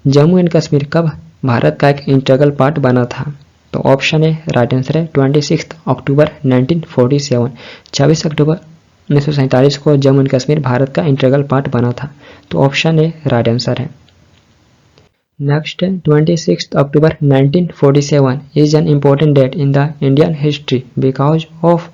Jammu and Kashmir कब भारत का एक इंटीग्रल पार्ट बना था? तो ऑप्शन ए राइट आंसर है 26 अक्टूबर 1947। 26 अक्टूबर 1947 को जम्मू एंड कश्मीर भारत का इंटीग्रल पार्ट बना था। तो ऑप्शन ए राइट आंसर है। Next 26 October 1947 is an important date in the Indian history because of.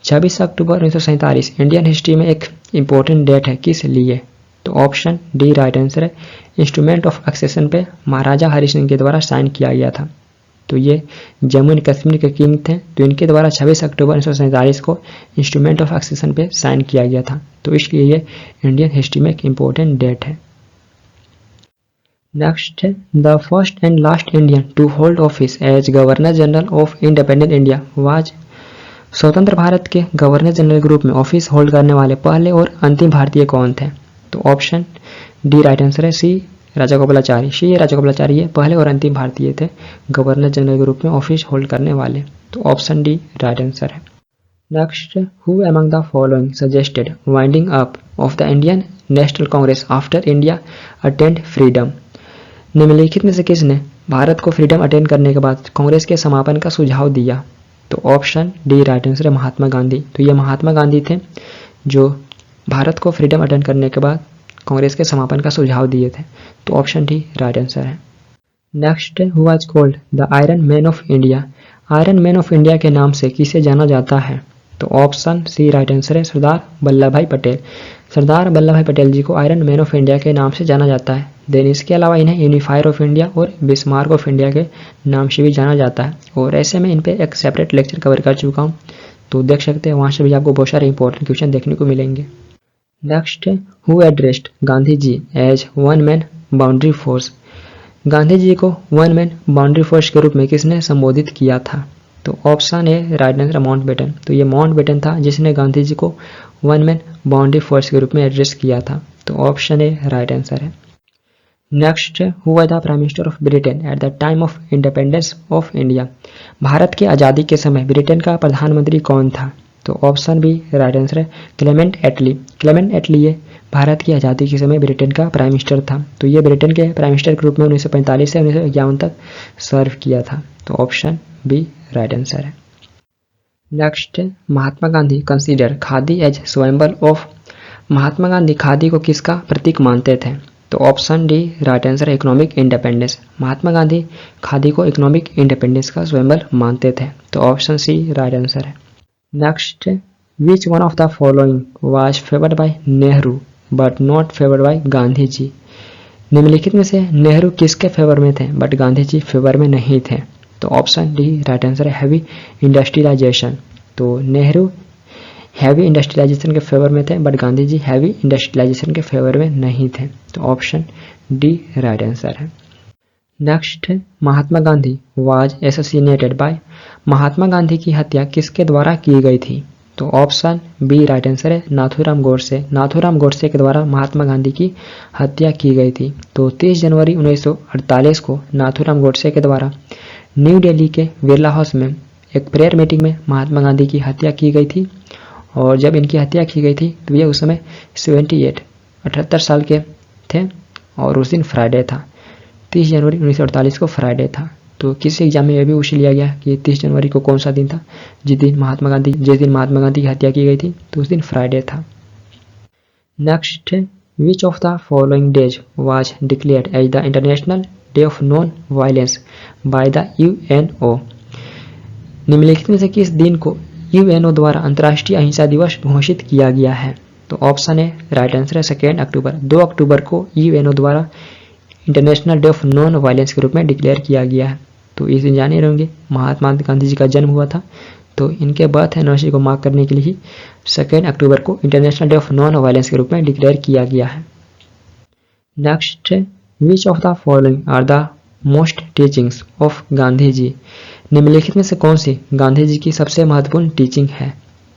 26 October 1947 Indian history में एक इम्पोर्टेंट डेट है, किस लिए? तो ऑप्शन डी राइट आंसर है इंस्ट्रूमेंट ऑफ एक्सेशन पे महाराजा हरि सिंह के द्वारा साइन किया गया था। तो ये जम्मू एंड कश्मीर के किंग थे, तो इनके द्वारा 26 अक्टूबर 1947 को इंस्ट्रूमेंट ऑफ एक्सेशन पे साइन किया गया था। तो इसलिए ये इंडियन हिस्ट्री में एक इम्पोर्टेंट डेट है। नेक्स्ट है the first and last Indian to hold office as governor general of independent India was. स्वतंत्र भारत के गवर्नर जनरल के रूप में ऑफिस होल्ड करने वाले पहले और अंतिम भारतीय कौन थे? तो ऑप्शन डी राइट आंसर है सी राजागोपालाचारी। सी राजागोपालाचारी ये पहले और अंतिम भारतीय थे गवर्नर जनरल के रूप में ऑफिस होल्ड करने वाले। तो ऑप्शन डी राइट आंसर है। Next who among the following suggested winding up of the Indian national Congress after India attend freedom. निम्नलिखित में से किसने भारत को फ्रीडम अटेंड करने के बाद कांग्रेस के समापन का सुझाव दिया? तो ऑप्शन डी राइट आंसर है महात्मा गांधी। तो ये महात्मा गांधी थे जो भारत को फ्रीडम अटेंड करने के बाद कांग्रेस के समापन का सुझाव दिए थे। तो ऑप्शन डी राइट आंसर है। Next who was called the iron man of India. Iron man of India के नाम से किसे जाना जाता है? तो ऑप्शन सी राइट आंसर है सरदार वल्लभ भाई पटेल। सरदार वल्लभ भाई पटेल जी को आयरन मैन ऑफ इंडिया के नाम से जाना जाता है। देन इसके अलावा इन्हें यूनिफायर ऑफ इंडिया और बिस्मार्क ऑफ इंडिया के नाम से भी जाना जाता है। और ऐसे में इन पे एक सेपरेट लेक्चर कवर कर चुका हूँ, तो देख सकते हैं, वहाँ से भी आपको बहुत सारे इंपॉर्टेंट क्वेश्चन देखने को मिलेंगे। Next who addressed Gandhi ji as one man boundary force. Gandhi ji को वन मैन बाउंड्री फोर्स के रूप में किसने संबोधित किया था? तो option A right answer Mountbatten. तो ये माउंटबेटन था जिसने गांधी जी को वन मैन बाउंड्री फोर्स के रूप में एड्रेस किया था। तो ऑप्शन ए राइट आंसर है। Next who was the prime minister of Britain eight the time of independence of India. Bharat की आज़ादी के समय ब्रिटेन का प्रधानमंत्री कौन था? तो ऑप्शन बी राइट आंसर है क्लेमेंट एटली। क्लेमेंट एटली ये भारत की आज़ादी के समय ब्रिटेन का प्राइम मिनिस्टर था। तो ये ब्रिटेन के प्राइम मिनिस्टर के रूप में 1945 से 1951 तक सर्व किया था। तो ऑप्शन बी राइट आंसर है। Next Mahatma Gandhi consider khadi as symbol of. Mahatma Gandhi khadi को किसका प्रतीक मानते थे? तो ऑप्शन डी राइट आंसर है इकोनॉमिक इंडिपेंडेंस। महात्मा गांधी खादी को इकोनॉमिक इंडिपेंडेंस का सिंबल मानते थे। तो ऑप्शन सी राइट आंसर है। Next which one of the following was favoured by Nehru but not favoured by Gandhi ji. निम्नलिखित में से नेहरू किसके फेवर में थे बट गांधी जी फेवर में नहीं थे? तो ऑप्शन डी राइट आंसर है हैवी इंडस्ट्रियलाइजेशन। तो नेहरू हैवी इंडस्ट्रियलाइजेशन के फेवर में थे but Gandhi ji heavy industrialisation के फेवर में नहीं थे। तो ऑप्शन डी राइट आंसर है। Next Mahatma Gandhi was associated by. Mahatma Gandhi की हत्या किसके द्वारा की गई थी? तो ऑप्शन बी राइट आंसर है नाथूराम गोडसे। नाथूराम गोडसे के द्वारा महात्मा गांधी की हत्या की गई थी। तो 30 जनवरी 1948 को नाथूराम गोडसे के द्वारा न्यू दिल्ली के बिरला हाउस में एक प्रेयर मीटिंग में महात्मा गांधी की हत्या की गई थी। और जब इनकी हत्या की गई थी तो ये उस समय 78 साल के थे और उस दिन फ्राइडे था। 30 जनवरी 1948 को फ्राइडे था। तो किसी एग्जाम में यह भी पूछ लिया गया कि 30 जनवरी को कौन सा दिन था जिस दिन महात्मा गांधी की हत्या की गई थी, तो उस दिन फ्राइडे था। Next, which of the following days was declared as the international day of non violence by the UNO. निम्नलिखित में से किस दिन को यूएनओ द्वारा अंतर्राष्ट्रीय अहिंसा दिवस घोषित किया गया है? तो ऑप्शन ए राइट आंसर है 2 अक्टूबर। 2 अक्टूबर को यूएनओ द्वारा international day of non violence के रूप में डिक्लेयर किया गया है। तो इस दिन जाने रहेंगे महात्मा गांधी जी का जन्म हुआ था, तो इनके बर्थ एनिवर्सरी को मार्क करने के लिए ही 2 अक्टूबर को international day of non violence के रूप में डिक्लेयर किया गया है। Next, which of the following are the most teachings of Gandhi ji. निम्नलिखित में से कौन सी गांधी जी की सबसे महत्वपूर्ण टीचिंग है?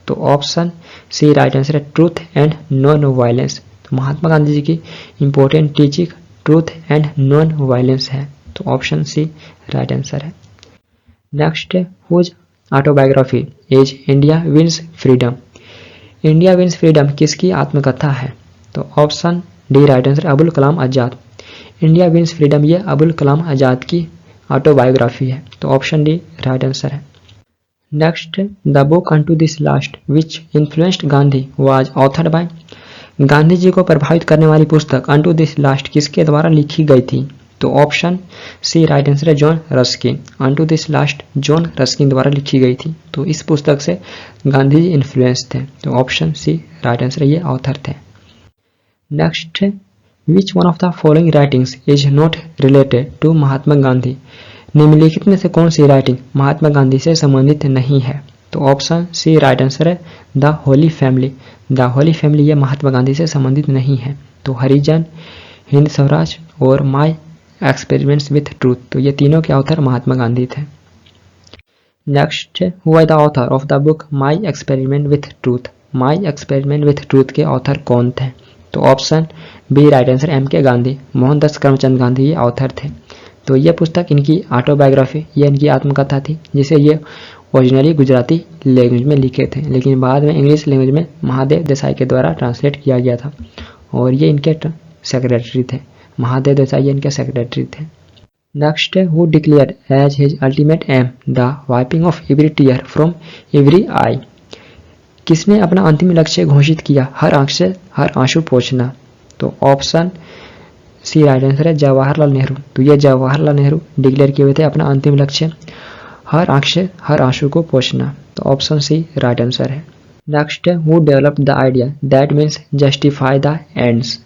तो ऑप्शन सी राइट आंसर है ट्रूथ एंड नॉन वायलेंस। तो महात्मा गांधी जी की important teaching truth and non violence है। तो ऑप्शन सी राइट आंसर है। Next, whose autobiography is India wins freedom. India wins freedom किसकी आत्मकथा है? तो option D right answer Abul Kalam Azad. India wins freedom ये अबुल कलाम आजाद की ऑटोबायोग्राफी है। तो ऑप्शन डी राइट आंसर है। Next, the book unto this last which influenced Gandhi was authored by. Gandhi ji को प्रभावित करने वाली पुस्तक अनटू दिस लास्ट किसके द्वारा लिखी गई थी? तो ऑप्शन सी राइट आंसर है John Ruskin. Unto this last John Ruskin द्वारा लिखी गई थी। तो इस पुस्तक से गांधी जी इन्फ्लुएंस थे। तो ऑप्शन सी राइट आंसर ये ऑथर थे। Next, which one of the following writings is not related to Mahatma Gandhi. निम्नलिखित में से कौन सी राइटिंग महात्मा गांधी से संबंधित नहीं है? तो ऑप्शन सी राइट आंसर है the Holi family. The Holi family ये महात्मा गांधी से संबंधित नहीं है। तो हरिजन, हिंद स्वराज और माई एक्सपेरिमेंट्स विथ ट्रूथ, तो ये तीनों के ऑथर महात्मा गांधी थे। Next, who are the author of the book my experiment with truth. My experiment with truth के ऑथर कौन थे? तो option B right answer M K Gandhi. Mohandas Karamchand Gandhi ये ऑथर थे। तो ये पुस्तक इनकी ऑटोबायोग्राफी, ये इनकी आत्मकथा थी, जिसे ये ओरिजिनली गुजराती लैंग्वेज में लिखे थे, लेकिन बाद में इंग्लिश लैंग्वेज में महादेव देसाई के द्वारा ट्रांसलेट किया गया था। और ये इनके सेक्रेटरी थे। महादेव देसाई ये इनके सेक्रेटरी थे। Next, who declared as his ultimate aim the wiping of every tear from every eye. किसने अपना अंतिम लक्ष्य घोषित किया हर आंख से हर आंसू पोंछना? तो ऑप्शन सी राइट आंसर है जवाहरलाल नेहरू। तो ये जवाहरलाल नेहरू डिक्लेयर किए हुए थे अपना अंतिम लक्ष्य हर आंख से हर आंसू को पोंछना। तो ऑप्शन सी राइट आंसर है। Next, who developed the idea that means justify the ends.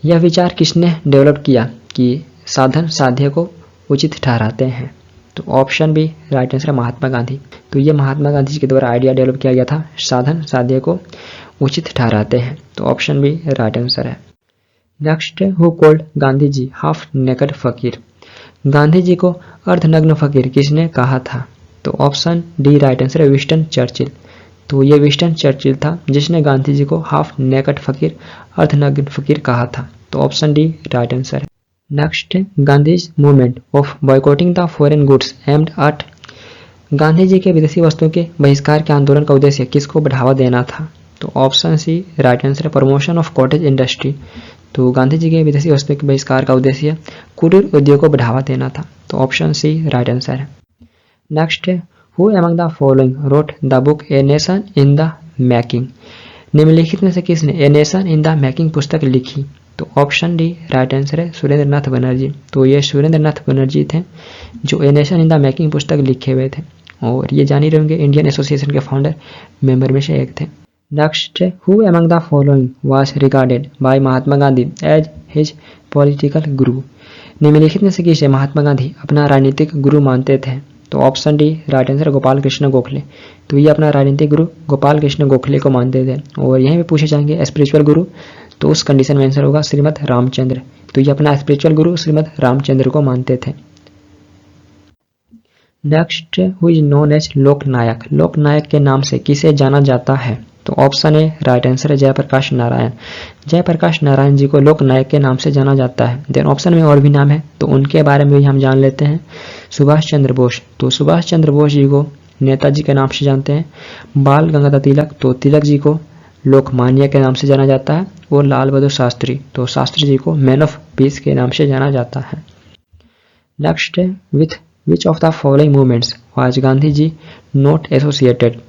यह विचार किसने डेवलप किया कि साधन साध्य को उचित ठहराते हैं? तो ऑप्शन बी राइट आंसर है महात्मा गांधी। तो ये महात्मा गांधी जी के द्वारा आइडिया डेवलप किया गया था साधन साध्य को उचित ठहराते हैं। तो ऑप्शन बी राइट आंसर है। Next, who called Gandhi ji half naked फकीर। गांधी जी को अर्धनग्न फकीर किसने कहा था? तो ऑप्शन डी राइट आंसर है विंस्टन चर्चिल। तो ये विंस्टन चर्चिल था जिसने गांधी जी को हाफ नेकेड फकीर अर्धनग्न फकीर कहा था। तो ऑप्शन डी राइट आंसर है। Next, Gandhi's movement of boycotting the foreign goods aimed at. Gandhi ji के विदेशी वस्तुओं के बहिष्कार के आंदोलन का उद्देश्य किसको बढ़ावा देना था? तो ऑप्शन सी राइट आंसर है प्रमोशन ऑफ कॉटेज इंडस्ट्री। तो गांधी जी के विदेशी वस्तुओं के बहिष्कार का उद्देश्य कुटीर उद्योग को बढ़ावा देना था। तो ऑप्शन सी राइट आंसर है। Next, who among the following wrote the book A nation in the making. निम्नलिखित में से किसने ए नेशन इन द मेकिंग पुस्तक लिखी? तो ऑप्शन डी राइट आंसर है सुरेंद्र नाथ बनर्जी। तो ये सुरेंद्र नाथ बनर्जी थे जो a nation in the making पुस्तक लिखे हुए थे, और ये जान ही रहेंगे इंडियन एसोसिएशन के फाउंडर मेंबर में से एक थे। Next, who among the following was regarded by Mahatma Gandhi as his political guru. निम्नलिखित में से किसे महात्मा गांधी अपना राजनीतिक गुरु मानते थे? तो option D right answer Gopal Krishna Gokhale. तो ये अपना राजनीतिक गुरु गोपाल कृष्ण गोखले को मानते थे। और यहीं पे पूछे जाएंगे स्पिरिचुअल गुरु, तो उस कंडीशन में आंसर होगा श्रीमद रामचंद्र। तो ये अपना स्पिरिचुअल गुरु श्रीमद रामचंद्र को मानते थे। Next, who is known as Loknayak, Loknayak के नाम से किसे जाना जाता है? तो ऑप्शन ए राइट आंसर है जयप्रकाश नारायण। जयप्रकाश नारायण जी को लोकनायक के नाम से जाना जाता है। देन ऑप्शन में और भी नाम है तो उनके बारे में भी हम जान लेते हैं। सुभाष चंद्र बोस, तो सुभाष चंद्र बोस जी को नेताजी के नाम से जानते हैं। बाल गंगाधर तिलक, तो तिलक जी को लोकमान्य के नाम से जाना जाता है। और लाल बहादुर शास्त्री, तो शास्त्री जी को मैन ऑफ पीस के नाम से जाना जाता है। नेक्स्ट है, with which of the following movements was Gandhi ji not associated,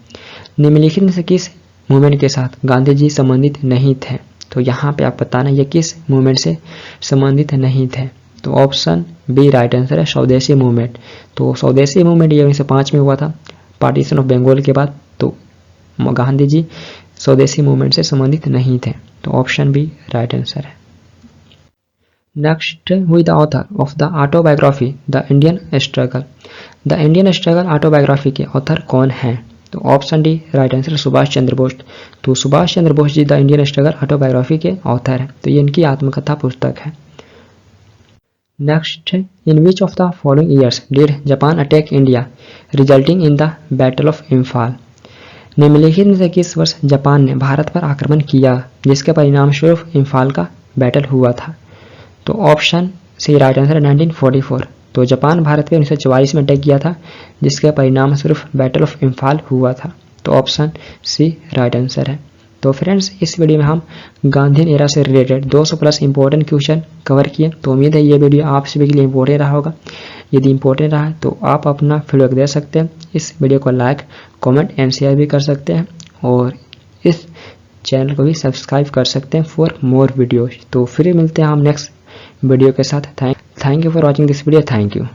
निम्नलिखित में से किस मूवमेंट के साथ गांधी जी संबंधित नहीं थे? तो यहाँ पे आप बताना ये किस मूवमेंट से संबंधित नहीं थे। तो ऑप्शन बी राइट आंसर है स्वदेशी मूवमेंट। तो स्वदेशी मूवमेंट ये 1905 में हुआ था पार्टीशन ऑफ बंगाल के बाद। तो गांधी जी स्वदेशी मूवमेंट से संबंधित नहीं थे। तो ऑप्शन बी राइट आंसर है। Next, who is the author of the autobiography the Indian struggle, the Indian struggle autobiography के ऑथर कौन हैं? तो option D right answer Subhash Chandra Bose. तो Subhash Chandra Bose ji the Indian struggle autobiography के ऑथर हैं। तो ये इनकी आत्मकथा पुस्तक है। Next, in which of the following years did Japan attack India resulting in the battle of Imphal, निम्नलिखित में से किस वर्ष जापान ने भारत पर आक्रमण किया जिसके परिणाम स्वरूप इम्फाल का बैटल हुआ था? तो ऑप्शन सी राइट आंसर है 1944। तो जापान भारत पे 1944 में अटैक किया था जिसके परिणाम स्वरूप बैटल ऑफ इम्फाल हुआ था। तो ऑप्शन सी राइट आंसर है। तो फ्रेंड्स, इस वीडियो में हम गांधीयन एरा से related 200 plus important question cover किए। तो उम्मीद है ये वीडियो आप सभी के लिए इंपॉर्टेंट रहा होगा। यदि इंपॉर्टेंट रहा तो आप अपना फीडबैक दे सकते हैं। इस वीडियो को लाइक, कमेंट एंड शेयर भी कर सकते हैं और इस चैनल को भी सब्सक्राइब कर सकते हैं फॉर मोर वीडियोज। तो फिर मिलते हैं हम नेक्स्ट वीडियो के साथ। Thank you for watching this video. Thank you.